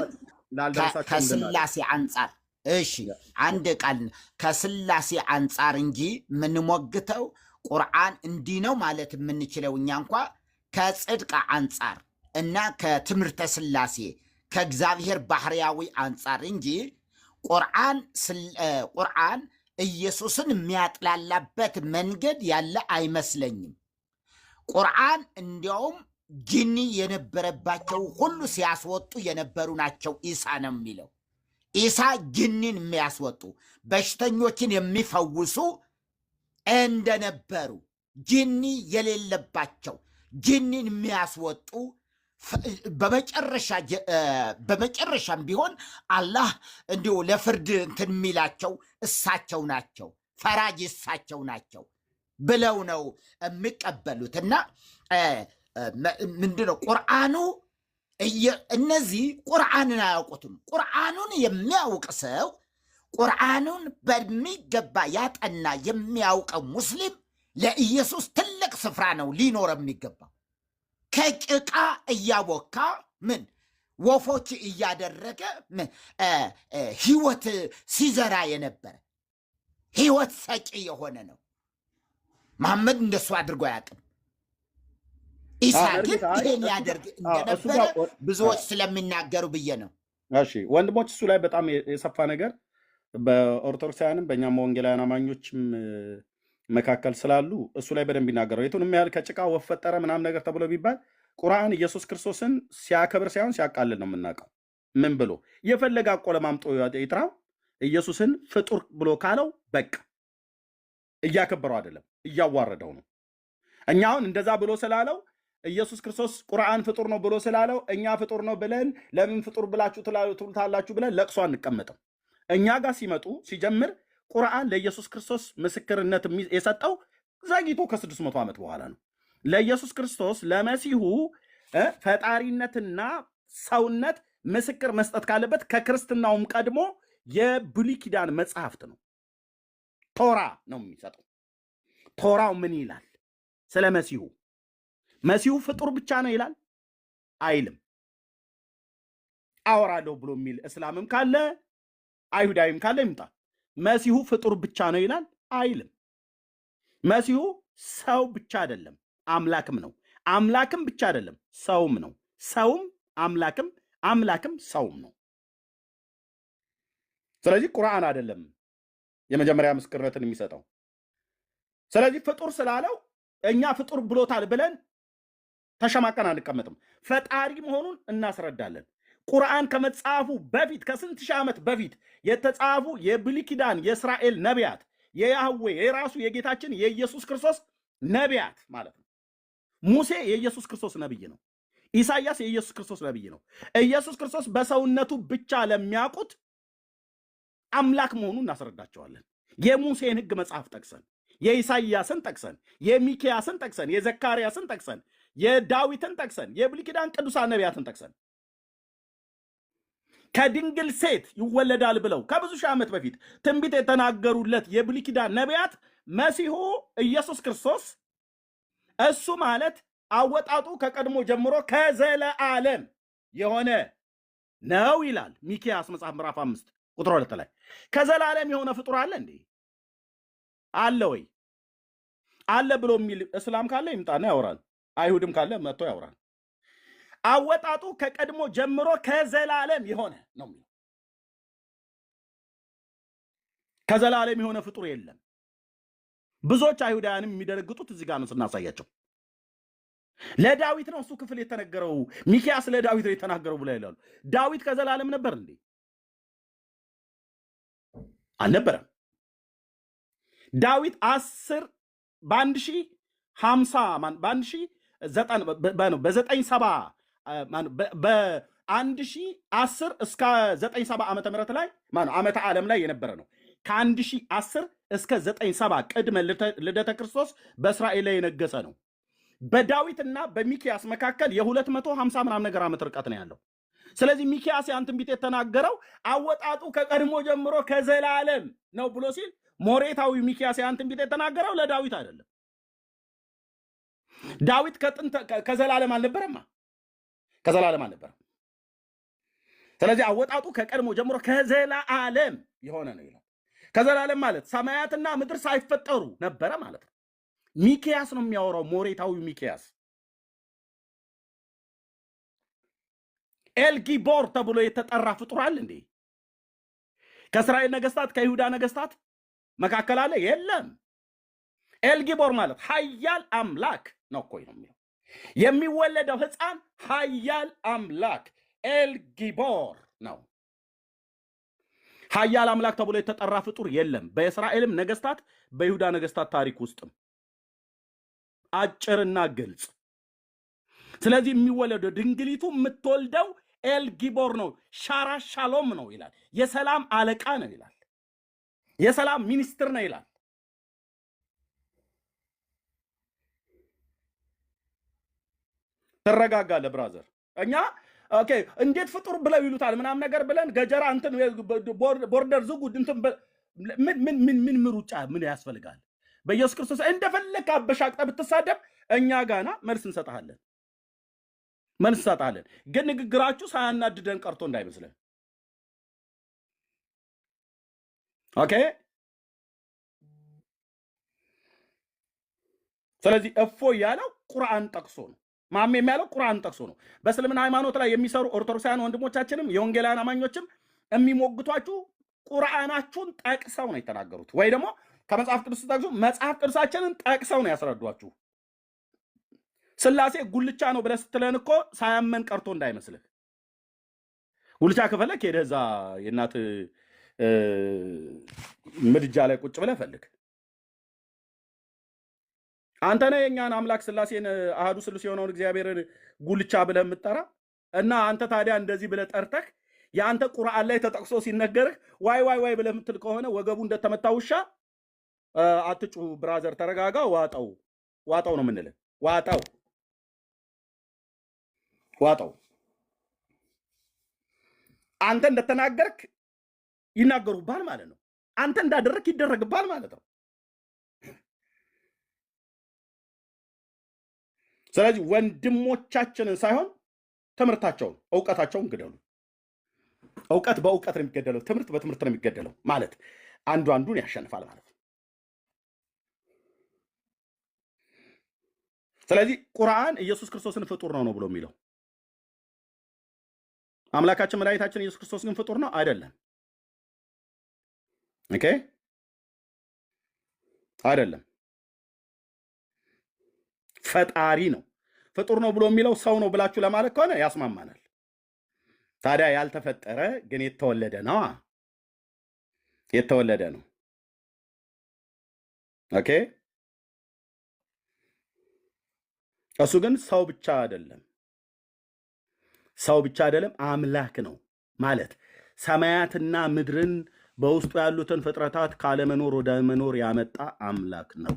ከስላሴ አንጻር እሺ አንድ ቃል ከስላሴ አንጻር እንጂ የምንሞግተው ቁርአን እንዲህ ነው ማለት የምንችለው እኛ እንኳ ከጽድቅ አንጻር እና ከትምህርተ ስላሴ ከእግዚአብሔር ባህርያዊ አንጻር እንጂ ቁርአን ኢየሱስን የሚያጥላላበት መንገድ ያለ አይመስለኝም። ቁርአን እንዲያውም ጂኒ የነበረባቸው ሁሉ ሲያስወጡ የነበሩ ናቸው። ኢሳ ነው የሚለው። ኢሳ ጂኒን የሚያስወጡ በሽተኞችን የሚፈውሱ እንደነበሩ፣ ጂኒ የሌለባቸው ጂኒን የሚያስወጡ በመጨረሻም ቢሆን አላህ እንዲሁ ለፍርድ እንትን የሚላቸው እሳቸው ናቸው፣ ፈራጅ እሳቸው ናቸው ብለው ነው የሚቀበሉት። እና ምንድነው ቁርአኑ እነዚህ ቁርአንን አያውቁትም። ቁርአኑን የሚያውቅ ሰው ቁርአኑን በሚገባ ያጠና የሚያውቀው ሙስሊም ለኢየሱስ ትልቅ ስፍራ ነው ሊኖር የሚገባው። ከጭቃ እያቦካ ምን ወፎች እያደረገ ህይወት ሲዘራ የነበረ ህይወት ሰጪ የሆነ ነው። መሐመድ እንደሱ አድርጎ አያውቅም። ኢሳ ግን ይሄን ያደርግ እንደነበረ ብዙዎች ስለሚናገሩ ብዬ ነው። እሺ ወንድሞች፣ እሱ ላይ በጣም የሰፋ ነገር በኦርቶዶክሳውያንም በእኛም ወንጌላውያን አማኞችም መካከል ስላሉ እሱ ላይ በደንብ ይናገረው። የቱንም ያህል ከጭቃ ወፍ ፈጠረ ምናምን ነገር ተብሎ ቢባል ቁርአን ኢየሱስ ክርስቶስን ሲያከብር ሳይሆን ሲያቃልል ነው የምናውቀው። ምን ብሎ የፈለገ አቆለማምጦ ይጥራው፣ ኢየሱስን ፍጡር ብሎ ካለው በቃ እያከበረው አይደለም እያዋረደው ነው። እኛ አሁን እንደዛ ብሎ ስላለው ኢየሱስ ክርስቶስ ቁርአን ፍጡር ነው ብሎ ስላለው እኛ ፍጡር ነው ብለን ለምን ፍጡር ብላችሁ ትሉታላችሁ ብለን ለቅሶ አንቀመጥም። እኛ ጋር ሲመጡ ሲጀምር ቁርአን ለኢየሱስ ክርስቶስ ምስክርነት የሰጠው ዘግይቶ ከ600 ዓመት በኋላ ነው። ለኢየሱስ ክርስቶስ ለመሲሁ ፈጣሪነትና ሰውነት ምስክር መስጠት ካለበት ከክርስትናውም ቀድሞ የብሉይ ኪዳን መጽሐፍት ነው። ቶራ ነው የሚሰጠው። ቶራው ምን ይላል ስለ መሲሁ? መሲሁ ፍጡር ብቻ ነው ይላል አይልም። አወራለሁ ብሎ የሚል እስላምም ካለ አይሁዳዊም ካለ ይምጣ። መሲሁ ፍጡር ብቻ ነው ይላል አይልም። መሲሁ ሰው ብቻ አይደለም አምላክም ነው። አምላክም ብቻ አይደለም ሰውም ነው። ሰውም አምላክም፣ አምላክም ሰውም ነው። ስለዚህ ቁርአን አይደለም የመጀመሪያ ምስክርነትን የሚሰጠው። ስለዚህ ፍጡር ስላለው እኛ ፍጡር ብሎታል ብለን ተሸማቀን አንቀመጥም። ፈጣሪ መሆኑን እናስረዳለን። ቁርአን ከመጻፉ በፊት ከስንት ሺህ ዓመት በፊት የተጻፉ የብሉይ ኪዳን የእስራኤል ነቢያት የያህዌ የራሱ የጌታችን የኢየሱስ ክርስቶስ ነቢያት ማለት ነው። ሙሴ የኢየሱስ ክርስቶስ ነብይ ነው። ኢሳይያስ የኢየሱስ ክርስቶስ ነብይ ነው። ኢየሱስ ክርስቶስ በሰውነቱ ብቻ ለሚያውቁት አምላክ መሆኑን እናስረዳቸዋለን። የሙሴን ሕግ መጽሐፍ ጠቅሰን፣ የኢሳይያስን ጠቅሰን፣ የሚኪያስን ጠቅሰን፣ የዘካርያስን ጠቅሰን፣ የዳዊትን ጠቅሰን፣ የብሉይ ኪዳን ቅዱሳን ነቢያትን ጠቅሰን ከድንግል ሴት ይወለዳል ብለው ከብዙ ሺህ ዓመት በፊት ትንቢት የተናገሩለት የብሉይ ኪዳን ነቢያት መሲሁ ኢየሱስ ክርስቶስ እሱ ማለት አወጣጡ ከቀድሞ ጀምሮ ከዘለዓለም የሆነ ነው ይላል ሚኪያስ መጽሐፍ ምዕራፍ 5 ቁጥር 2 ላይ። ከዘላለም የሆነ ፍጡር አለ እንዴ? አለ ወይ? አለ ብሎ የሚል እስላም ካለ ይምጣና ያወራል። አይሁድም ካለ መጥቶ ያወራል። አወጣጡ ከቀድሞ ጀምሮ ከዘላለም የሆነ ነው የሚለው። ከዘላለም የሆነ ፍጡር የለም። ብዙዎች አይሁዳውያንም የሚደረግጡት እዚህ ጋር ነው ስናሳያቸው። ለዳዊት ነው እሱ ክፍል የተነገረው፣ ሚኪያስ ለዳዊት ነው የተናገረው ብለው ይላሉ። ዳዊት ከዘላለም ነበር እንዴ? አልነበረም። ዳዊት 10 በ1010 እስከ 97 ዓመተ ምህረት ላይ ዓመተ ዓለም ላይ የነበረ ነው። ከ1010 እስከ 97 ቅድመ ልደተ ክርስቶስ በእስራኤል ላይ የነገሰ ነው። በዳዊትና በሚኪያስ መካከል የ250 ምናምን ነገር ዓመት ርቀት ነው ያለው። ስለዚህ ሚኪያስ ያን ትንቢት የተናገረው አወጣጡ ከቀድሞ ጀምሮ ከዘላለም ነው ብሎ ሲል ሞሬታዊ ሚኪያስ ያን ትንቢት የተናገረው ለዳዊት አይደለም። ዳዊት ከዘላለም አልነበረማ፣ ከዘላለም አልነበረም። ስለዚህ አወጣጡ ከቀድሞ ጀምሮ ከዘላለም የሆነ ነው ይላል። ከዘላለም ማለት ሰማያትና ምድር ሳይፈጠሩ ነበረ ማለት ነው። ሚኪያስ ነው የሚያወራው፣ ሞሬታዊ ሚኪያስ። ኤልጊቦር ተብሎ የተጠራ ፍጡር አለ እንዴ? ከእስራኤል ነገስታት ከይሁዳ ነገስታት መካከል አለ? የለም። ኤልጊቦር ማለት ኃያል አምላክ ነው እኮ ነው የሚለው። የሚወለደው ህፃን ኃያል አምላክ ኤልጊቦር ነው። ኃያል አምላክ ተብሎ የተጠራ ፍጡር የለም፣ በእስራኤልም ነገስታት በይሁዳ ነገስታት ታሪክ ውስጥም። አጭርና ግልጽ። ስለዚህ የሚወለደው ድንግሊቱ የምትወልደው ኤልጊቦር ነው። ሻራ ሻሎም ነው ይላል። የሰላም አለቃ ነው ይላል። የሰላም ሚኒስትር ነው ይላል። ትረጋጋለህ ብራዘር። እኛ ኦኬ እንዴት ፍጡር ብለው ይሉታል ምናምን ነገር ብለን ገጀራ እንትን ቦርደር ዝጉድ እንትን ምን ምሩጫ ምን ያስፈልጋል? በኢየሱስ ክርስቶስ እንደፈለክ አበሻቅጠ ብትሳደብ እኛ ጋና መልስ እንሰጣለን፣ መልስ እንሰጣለን። ግን ንግግራችሁ ሳያናድደን ቀርቶ እንዳይመስለን። ኦኬ። ስለዚህ እፎ ያለው ቁርአን ጠቅሶ ነው። ማሜ የሚያለው ቁርአን ጠቅሶ ነው። በእስልምና ሃይማኖት ላይ የሚሰሩ ኦርቶዶክሳውያን ወንድሞቻችንም የወንጌላውያን አማኞችም የሚሞግቷችሁ ቁርአናችሁን ጠቅሰው ነው የተናገሩት፣ ወይ ደግሞ ከመጽሐፍ ቅዱስ ጠቅሶ መጽሐፍ ቅዱሳችንን ጠቅሰው ነው ያስረዷችሁ። ስላሴ ጉልቻ ነው ብለህ ስትለን እኮ ሳያመን ቀርቶ እንዳይመስልህ። ጉልቻ ከፈለክ ሄደህ እዛ የእናት ምድጃ ላይ ቁጭ ብለህ ፈልግ። አንተ ነህ የእኛን አምላክ ስላሴን አሃዱ ስሉስ የሆነውን እግዚአብሔርን ጉልቻ ብለህ የምትጠራ እና አንተ ታዲያ እንደዚህ ብለህ ጠርተህ የአንተ ቁርአን ላይ ተጠቅሶ ሲነገርህ ዋይ ዋይ ዋይ ብለህ የምትል ከሆነ ወገቡ እንደተመታ ውሻ አትጩ ብራዘር፣ ተረጋጋ። ዋጣው ዋጣው ነው የምንልህ። ዋጣው ዋጣው። አንተ እንደተናገርክ ይናገሩባል ማለት ነው። አንተ እንዳደረክ ይደረግባል ማለት ነው። ስለዚህ ወንድሞቻችንን ሳይሆን ትምህርታቸውን፣ እውቀታቸውን ግደሉ። እውቀት በእውቀት ነው የሚገደለው፣ ትምህርት በትምህርት ነው የሚገደለው ማለት አንዱ አንዱን ያሸንፋል ማለት ነው። ስለዚህ ቁርአን ኢየሱስ ክርስቶስን ፍጡር ነው ብሎ የሚለው አምላካችን መድኃኒታችን ኢየሱስ ክርስቶስ ግን ፍጡር ነው አይደለም። ኦኬ አይደለም፣ ፈጣሪ ነው። ፍጡር ነው ብሎ የሚለው ሰው ነው ብላችሁ ለማለት ከሆነ ያስማማናል። ታዲያ ያልተፈጠረ ግን የተወለደ ነው፣ የተወለደ ነው። ኦኬ እሱ ግን ሰው ብቻ አይደለም፣ ሰው ብቻ አይደለም፣ አምላክ ነው ማለት ሰማያትና ምድርን በውስጡ ያሉትን ፍጥረታት ካለመኖር ወደ መኖር ያመጣ አምላክ ነው።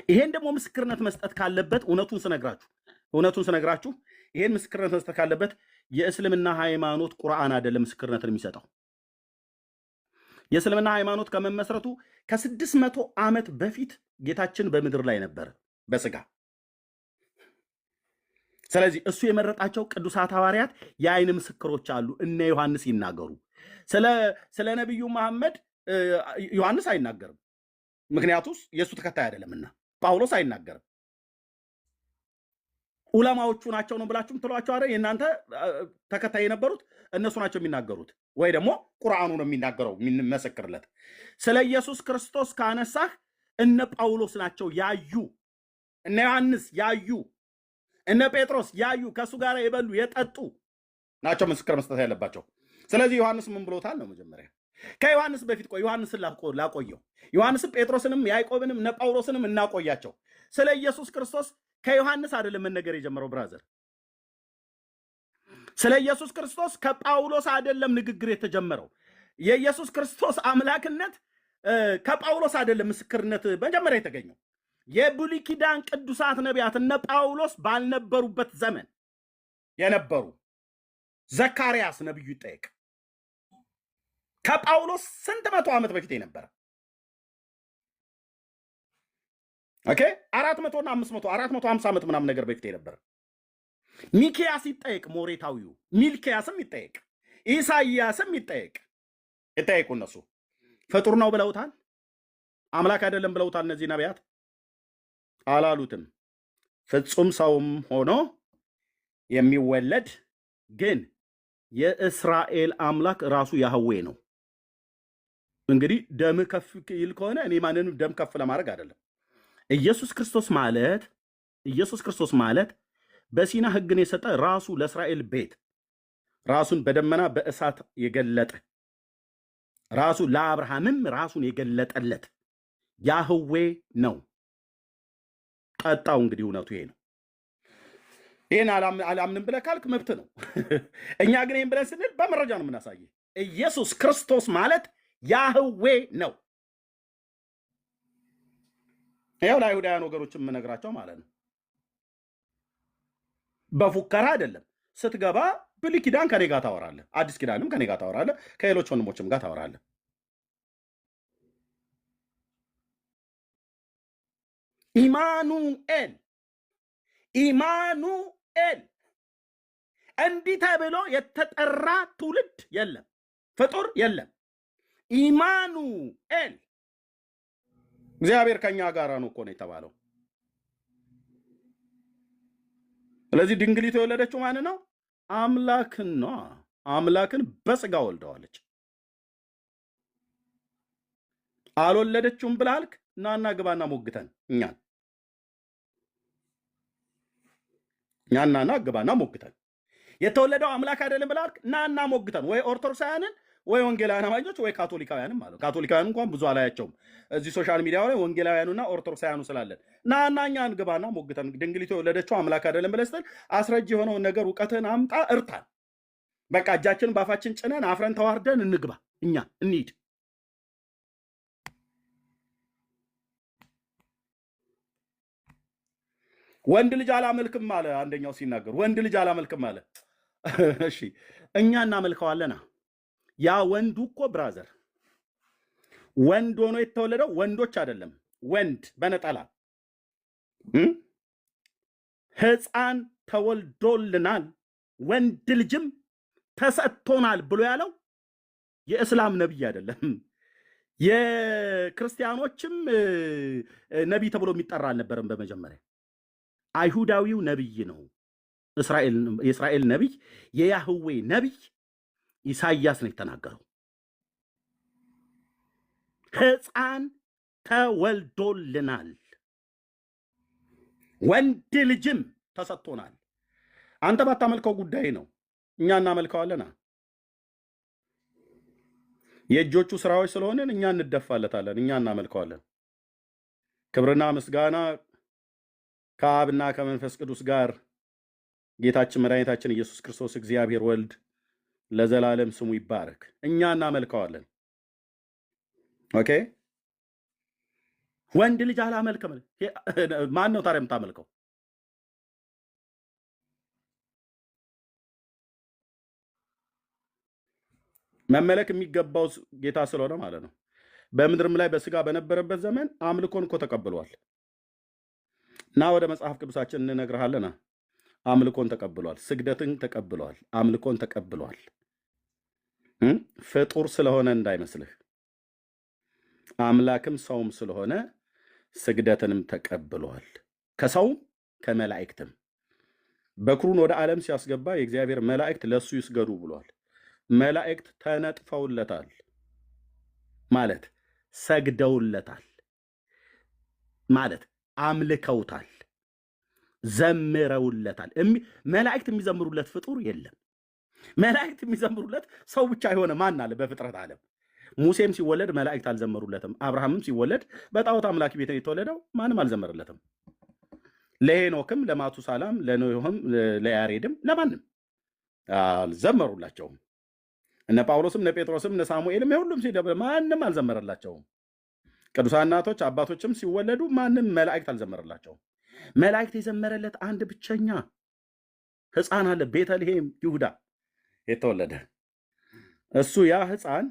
ይሄን ደግሞ ምስክርነት መስጠት ካለበት እውነቱን ስነግራችሁ ይሄን ምስክርነት መስጠት ካለበት የእስልምና ሃይማኖት ቁርአን አይደለም ምስክርነትን የሚሰጠው። የእስልምና ሃይማኖት ከመመስረቱ ከ600 ዓመት በፊት ጌታችን በምድር ላይ ነበር በስጋ። ስለዚህ እሱ የመረጣቸው ቅዱሳት ሐዋርያት የአይን ምስክሮች አሉ። እነ ዮሐንስ ይናገሩ። ስለ ነቢዩ መሐመድ ዮሐንስ አይናገርም፣ ምክንያቱስ የእሱ ተከታይ አይደለምና። ጳውሎስ አይናገርም። ዑለማዎቹ ናቸው ነው ብላችሁም ትሏቸው አይደል? የእናንተ ተከታይ የነበሩት እነሱ ናቸው የሚናገሩት፣ ወይ ደግሞ ቁርአኑ ነው የሚናገረው የሚመሰክርለት። ስለ ኢየሱስ ክርስቶስ ካነሳህ እነ ጳውሎስ ናቸው ያዩ፣ እነ ዮሐንስ ያዩ፣ እነ ጴጥሮስ ያዩ፣ ከእሱ ጋር የበሉ የጠጡ ናቸው ምስክር መስጠት ያለባቸው። ስለዚህ ዮሐንስ ምን ብሎታል ነው መጀመሪያ። ከዮሐንስ በፊት ዮሐንስን ላቆየው፣ ዮሐንስም ጴጥሮስንም ያዕቆብንም እነ ጳውሎስንም እናቆያቸው። ስለ ኢየሱስ ክርስቶስ ከዮሐንስ አይደለም መነገር የጀመረው ብራዘር። ስለ ኢየሱስ ክርስቶስ ከጳውሎስ አይደለም ንግግር የተጀመረው። የኢየሱስ ክርስቶስ አምላክነት ከጳውሎስ አይደለም ምስክርነት መጀመሪያ የተገኘው። የብሉይ ኪዳን ቅዱሳት ነቢያት እነ ጳውሎስ ባልነበሩበት ዘመን የነበሩ ዘካርያስ ነብዩ ይጠየቅ፣ ከጳውሎስ ስንት መቶ ዓመት በፊት የነበረ ኦኬ 400 እና 500 450 ዓመት ምናምን ነገር በፊት የነበረ ሚኪያስ ይጠየቅ፣ ሞሬታዊው ሚልኪያስም ይጠየቅ፣ ኢሳይያስም ይጠየቅ። እነሱ ፍጡር ነው ብለውታል? አምላክ አይደለም ብለውታል? እነዚህ ነቢያት አላሉትም። ፍጹም ሰውም ሆኖ የሚወለድ ግን የእስራኤል አምላክ ራሱ ያህዌ ነው። እንግዲህ ደም ከፍ ይል ከሆነ እኔ ማንንም ደም ከፍ ለማድረግ አይደለም። ኢየሱስ ክርስቶስ ማለት በሲና ሕግን የሰጠ ራሱ ለእስራኤል ቤት ራሱን በደመና በእሳት የገለጠ ራሱ ለአብርሃምም ራሱን የገለጠለት ያህዌ ነው። ቀጣው እንግዲህ እውነቱ ይሄ ነው። ይህን አላምንም ብለህ ካልክ መብት ነው። እኛ ግን ይህን ብለን ስንል በመረጃ ነው የምናሳየህ። ኢየሱስ ክርስቶስ ማለት ያህዌ ነው። ያው ለአይሁዳውያን ወገኖች የምነግራቸው ማለት ነው። በፉከራ አይደለም። ስትገባ ብሉይ ኪዳን ከኔ ጋር ታወራለህ፣ አዲስ ኪዳንም ከኔ ጋር ታወራለህ፣ ከሌሎች ወንድሞችም ጋር ታወራለህ። ኢማኑኤል እንዲህ ተብሎ የተጠራ ትውልድ የለም፣ ፍጡር የለም። ኢማኑኤል እግዚአብሔር ከኛ ጋር ነው እኮ ነው የተባለው። ስለዚህ ድንግሊቱ የወለደችው ማን ነው? አምላክን ነው። አምላክን በስጋ ወልደዋለች። አልወለደችውም ብላልክ ናና ግባና ሞግተን እኛና ግባና ሞግተን። የተወለደው አምላክ አይደለም ብላልክ ናና ሞግተን። ወይ ኦርቶዶክሳውያንን ወይ ወንጌላውያን አማኞች ወይ ካቶሊካውያንም ማለት ካቶሊካውያን እንኳን ብዙ አላያቸውም እዚህ ሶሻል ሚዲያው ላይ ወንጌላውያኑና ኦርቶዶክሳውያኑ ስላለን ናና እኛን ግባና ሞግተን። ድንግሊቱ የወለደችው አምላክ አይደለም ብለህ ስትል አስረጅ የሆነውን ነገር እውቀትህን አምጣ፣ እርታን። በቃ እጃችንን ባፋችን ጭነን አፍረን ተዋርደን እንግባ፣ እኛ እንሂድ። ወንድ ልጅ አላመልክም አለ አንደኛው ሲናገር፣ ወንድ ልጅ አላመልክም አለ። እሺ እኛ እናመልከዋለና ያ ወንዱ እኮ ብራዘር ወንድ ሆኖ የተወለደው ወንዶች አይደለም፣ ወንድ በነጠላ ሕፃን ተወልዶልናል ወንድ ልጅም ተሰጥቶናል ብሎ ያለው የእስላም ነቢይ አይደለም። የክርስቲያኖችም ነቢይ ተብሎ የሚጠራ አልነበረም። በመጀመሪያ አይሁዳዊው ነቢይ ነው። የእስራኤል ነቢይ የያህዌ ነቢይ ኢሳይያስ ነው የተናገረው። ሕፃን ተወልዶልናል ወንድ ልጅም ተሰጥቶናል። አንተ ባታመልከው ጉዳይ ነው፣ እኛ እናመልከዋለና። የእጆቹ ስራዎች ስለሆንን እኛ እንደፋለታለን፣ እኛ እናመልከዋለን። ክብርና ምስጋና ከአብና ከመንፈስ ቅዱስ ጋር ጌታችን መድኃኒታችን ኢየሱስ ክርስቶስ እግዚአብሔር ወልድ ለዘላለም ስሙ ይባረክ። እኛ እናመልከዋለን። ኦኬ። ወንድ ልጅ አላመልክም። ማን ነው ታዲያ የምታመልከው? መመለክ የሚገባው ጌታ ስለሆነ ማለት ነው። በምድርም ላይ በስጋ በነበረበት ዘመን አምልኮን እኮ ተቀብሏል። እና ወደ መጽሐፍ ቅዱሳችን እንነግርሃለና አምልኮን ተቀብሏል፣ ስግደትን ተቀብሏል፣ አምልኮን ተቀብሏል። ፍጡር ስለሆነ እንዳይመስልህ፣ አምላክም ሰውም ስለሆነ ስግደትንም ተቀብሏል። ከሰውም ከመላእክትም በኩሩን ወደ ዓለም ሲያስገባ የእግዚአብሔር መላእክት ለሱ ይስገዱ ብሏል። መላእክት ተነጥፈውለታል ማለት ሰግደውለታል ማለት አምልከውታል፣ ዘምረውለታል። መላእክት የሚዘምሩለት ፍጡር የለም። መላእክት የሚዘምሩለት ሰው ብቻ የሆነ ማን አለ በፍጥረት ዓለም? ሙሴም ሲወለድ መላእክት አልዘመሩለትም። አብርሃምም ሲወለድ በጣዖት አምላኪ ቤት የተወለደው ማንም አልዘመረለትም። ለሄኖክም፣ ለማቱሳላም፣ ለኖህም፣ ለያሬድም ለማንም አልዘመሩላቸውም። እነ ጳውሎስም እነ ጴጥሮስም እነ ሳሙኤልም የሁሉም ሲደብር ማንም አልዘመረላቸውም። ቅዱሳን እናቶች አባቶችም ሲወለዱ ማንም መላእክት አልዘመረላቸውም። መላእክት የዘመረለት አንድ ብቸኛ ሕፃን አለ፣ ቤተልሔም ይሁዳ የተወለደ እሱ። ያ ሕፃን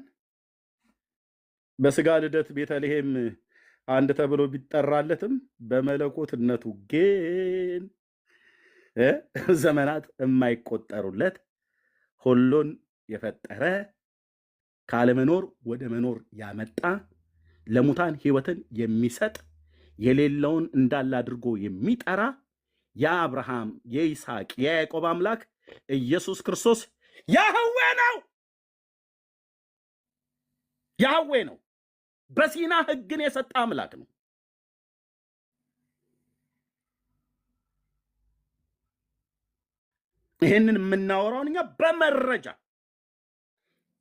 በስጋ ልደት ቤተልሔም አንድ ተብሎ ቢጠራለትም በመለኮትነቱ ግን ዘመናት የማይቆጠሩለት ሁሉን የፈጠረ ካለመኖር ወደ መኖር ያመጣ ለሙታን ሕይወትን የሚሰጥ የሌለውን እንዳለ አድርጎ የሚጠራ የአብርሃም የይስሐቅ የያዕቆብ አምላክ ኢየሱስ ክርስቶስ ያህዌ ነው። ያህዌ ነው። በሲና ሕግን የሰጠ አምላክ ነው። ይህንን የምናወራውን እኛ በመረጃ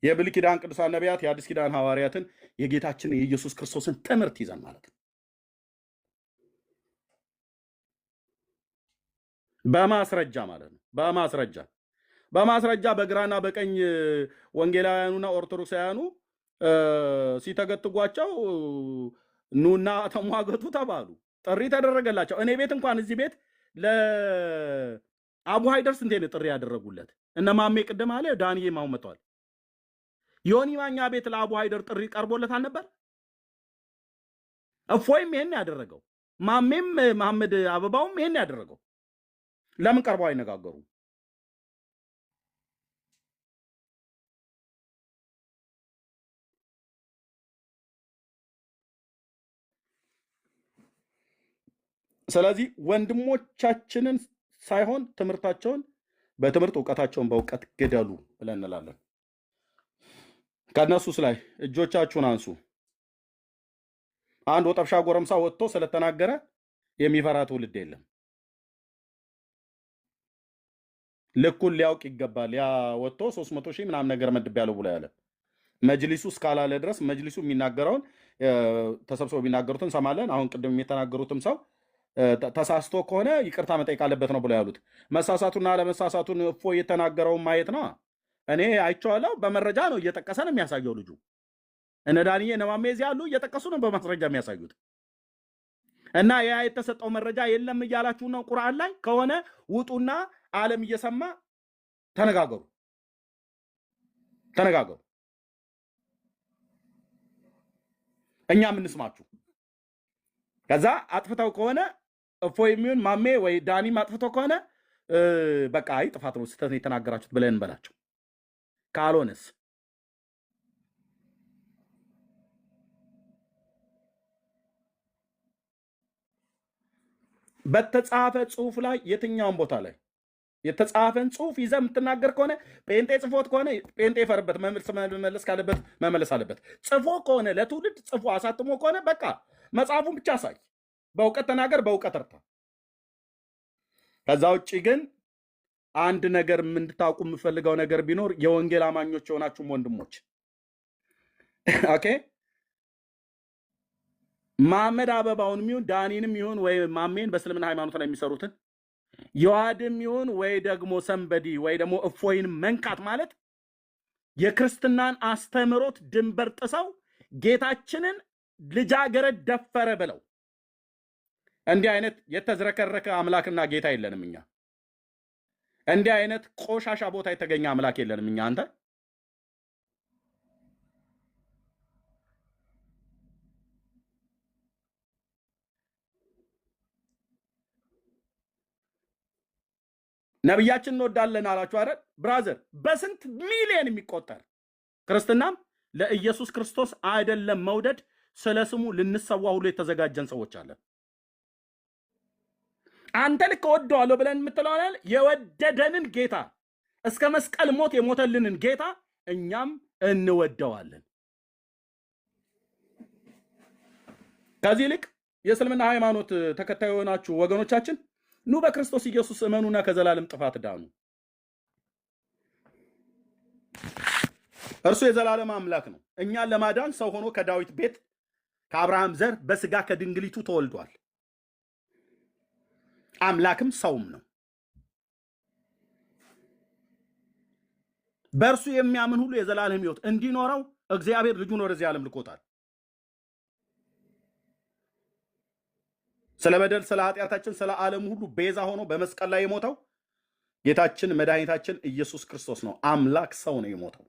የብሉይ ኪዳን ቅዱሳን ነቢያት፣ የአዲስ ኪዳን ሐዋርያትን የጌታችን የኢየሱስ ክርስቶስን ትምህርት ይዘን ማለት ነው። በማስረጃ ማለት ነው። በማስረጃ በግራና በቀኝ ወንጌላውያኑና ኦርቶዶክሳውያኑ ሲተገትጓቸው ኑና ተሟገቱ ተባሉ። ጥሪ ተደረገላቸው። እኔ ቤት እንኳን እዚህ ቤት ለአቡ ሃይደር ስንቴ ነው ጥሪ ያደረጉለት? እነ ማሜ ቅድም አለ ዳንዬ ማው መጥቷል። ዮኒ ማኛ ቤት ለአቡ ሃይደር ጥሪ ቀርቦለት አልነበር? እፎይም ይሄን ያደረገው፣ ማሜም መሐመድ አበባውም ይሄን ያደረገው። ለምን ቀርበው አይነጋገሩም? ስለዚህ ወንድሞቻችንን ሳይሆን ትምህርታቸውን በትምህርት እውቀታቸውን በእውቀት ግደሉ ብለን እንላለን። ከነሱስ ላይ እጆቻችሁን አንሱ። አንድ ወጠብሻ ጎረምሳ ወጥቶ ስለተናገረ የሚፈራ ትውልድ የለም። ልኩን ሊያውቅ ይገባል። ያ ወጥቶ 300 ሺህ ምናምን ነገር መድቤያለሁ ብሎ ያለ መጅሊሱ እስካላለ ድረስ መጅሊሱ የሚናገረውን ተሰብስበው የሚናገሩትን እንሰማለን። አሁን ቅድም የተናገሩትም ሰው ተሳስቶ ከሆነ ይቅርታ መጠየቅ አለበት ነው ብሎ ያሉት። መሳሳቱና ለመሳሳቱን እፎ የተናገረውን ማየት ነው። እኔ አይቼዋለሁ። በመረጃ ነው እየጠቀሰ ነው የሚያሳየው ልጁ። እነ ዳንዬ እነ ማሜ እዚህ ያሉ እየጠቀሱ ነው በማስረጃ የሚያሳዩት። እና ያ የተሰጠው መረጃ የለም እያላችሁ ነው። ቁርአን ላይ ከሆነ ውጡና ዓለም እየሰማ ተነጋገሩ። እኛ የምንስማችሁ። ከዛ አጥፍተው ከሆነ እፎይ የሚሆን ማሜ ወይ ዳኒም አጥፍተው ከሆነ በቃ አይ ጥፋት ነው ስህተት ነው የተናገራችሁት ብለን እንበላቸው። ካልሆነስ በተጻፈ ጽሁፍ ላይ የትኛውን ቦታ ላይ የተጻፈን ጽሁፍ ይዘህ የምትናገር ከሆነ ጴንጤ ጽፎት ከሆነ ጴንጤ ይፈርበት፣ መመለስ ካለበት መመለስ አለበት። ጽፎ ከሆነ ለትውልድ ጽፎ አሳትሞ ከሆነ በቃ መጽሐፉን ብቻ ሳይ፣ በእውቀት ተናገር፣ በእውቀት እርታ። ከዛ ውጭ ግን አንድ ነገር እንድታውቁ የምፈልገው ነገር ቢኖር የወንጌል አማኞች የሆናችሁም ወንድሞች ኦኬ፣ መሐመድ አበባውን ይሁን ዳኒንም ይሁን ወይ ማሜን በእስልምና ሃይማኖት ላይ የሚሰሩትን የዋድም ይሁን ወይ ደግሞ ሰንበዲ ወይ ደግሞ እፎይን መንካት ማለት የክርስትናን አስተምሮት ድንበር ጥሰው ጌታችንን ልጃገረድ ደፈረ ብለው እንዲህ አይነት የተዝረከረከ አምላክና ጌታ የለንም እኛ። እንዲህ አይነት ቆሻሻ ቦታ የተገኘ አምላክ የለንም እኛ። አንተ ነብያችን እንወዳለን አላችሁ አይደል ብራዘር? በስንት ሚሊዮን የሚቆጠር ክርስትናም ለኢየሱስ ክርስቶስ አይደለም መውደድ ስለ ስሙ ልንሰዋ ሁሉ የተዘጋጀን ሰዎች አለን። አንተ ልክ ወደዋለሁ ብለን የምትለዋል የወደደንን ጌታ እስከ መስቀል ሞት የሞተልንን ጌታ እኛም እንወደዋለን። ከዚህ ይልቅ የእስልምና ሃይማኖት ተከታይ የሆናችሁ ወገኖቻችን ኑ በክርስቶስ ኢየሱስ እመኑና ከዘላለም ጥፋት ዳኑ። እርሱ የዘላለም አምላክ ነው። እኛን ለማዳን ሰው ሆኖ ከዳዊት ቤት ከአብርሃም ዘር በስጋ ከድንግሊቱ ተወልዷል። አምላክም ሰውም ነው። በእርሱ የሚያምን ሁሉ የዘላለም ሕይወት እንዲኖረው እግዚአብሔር ልጁን ወደዚህ ዓለም ልኮታል። ስለ በደል፣ ስለ ኃጢአታችን፣ ስለ ዓለም ሁሉ ቤዛ ሆኖ በመስቀል ላይ የሞተው ጌታችን መድኃኒታችን ኢየሱስ ክርስቶስ ነው። አምላክ ሰው ነው የሞተው።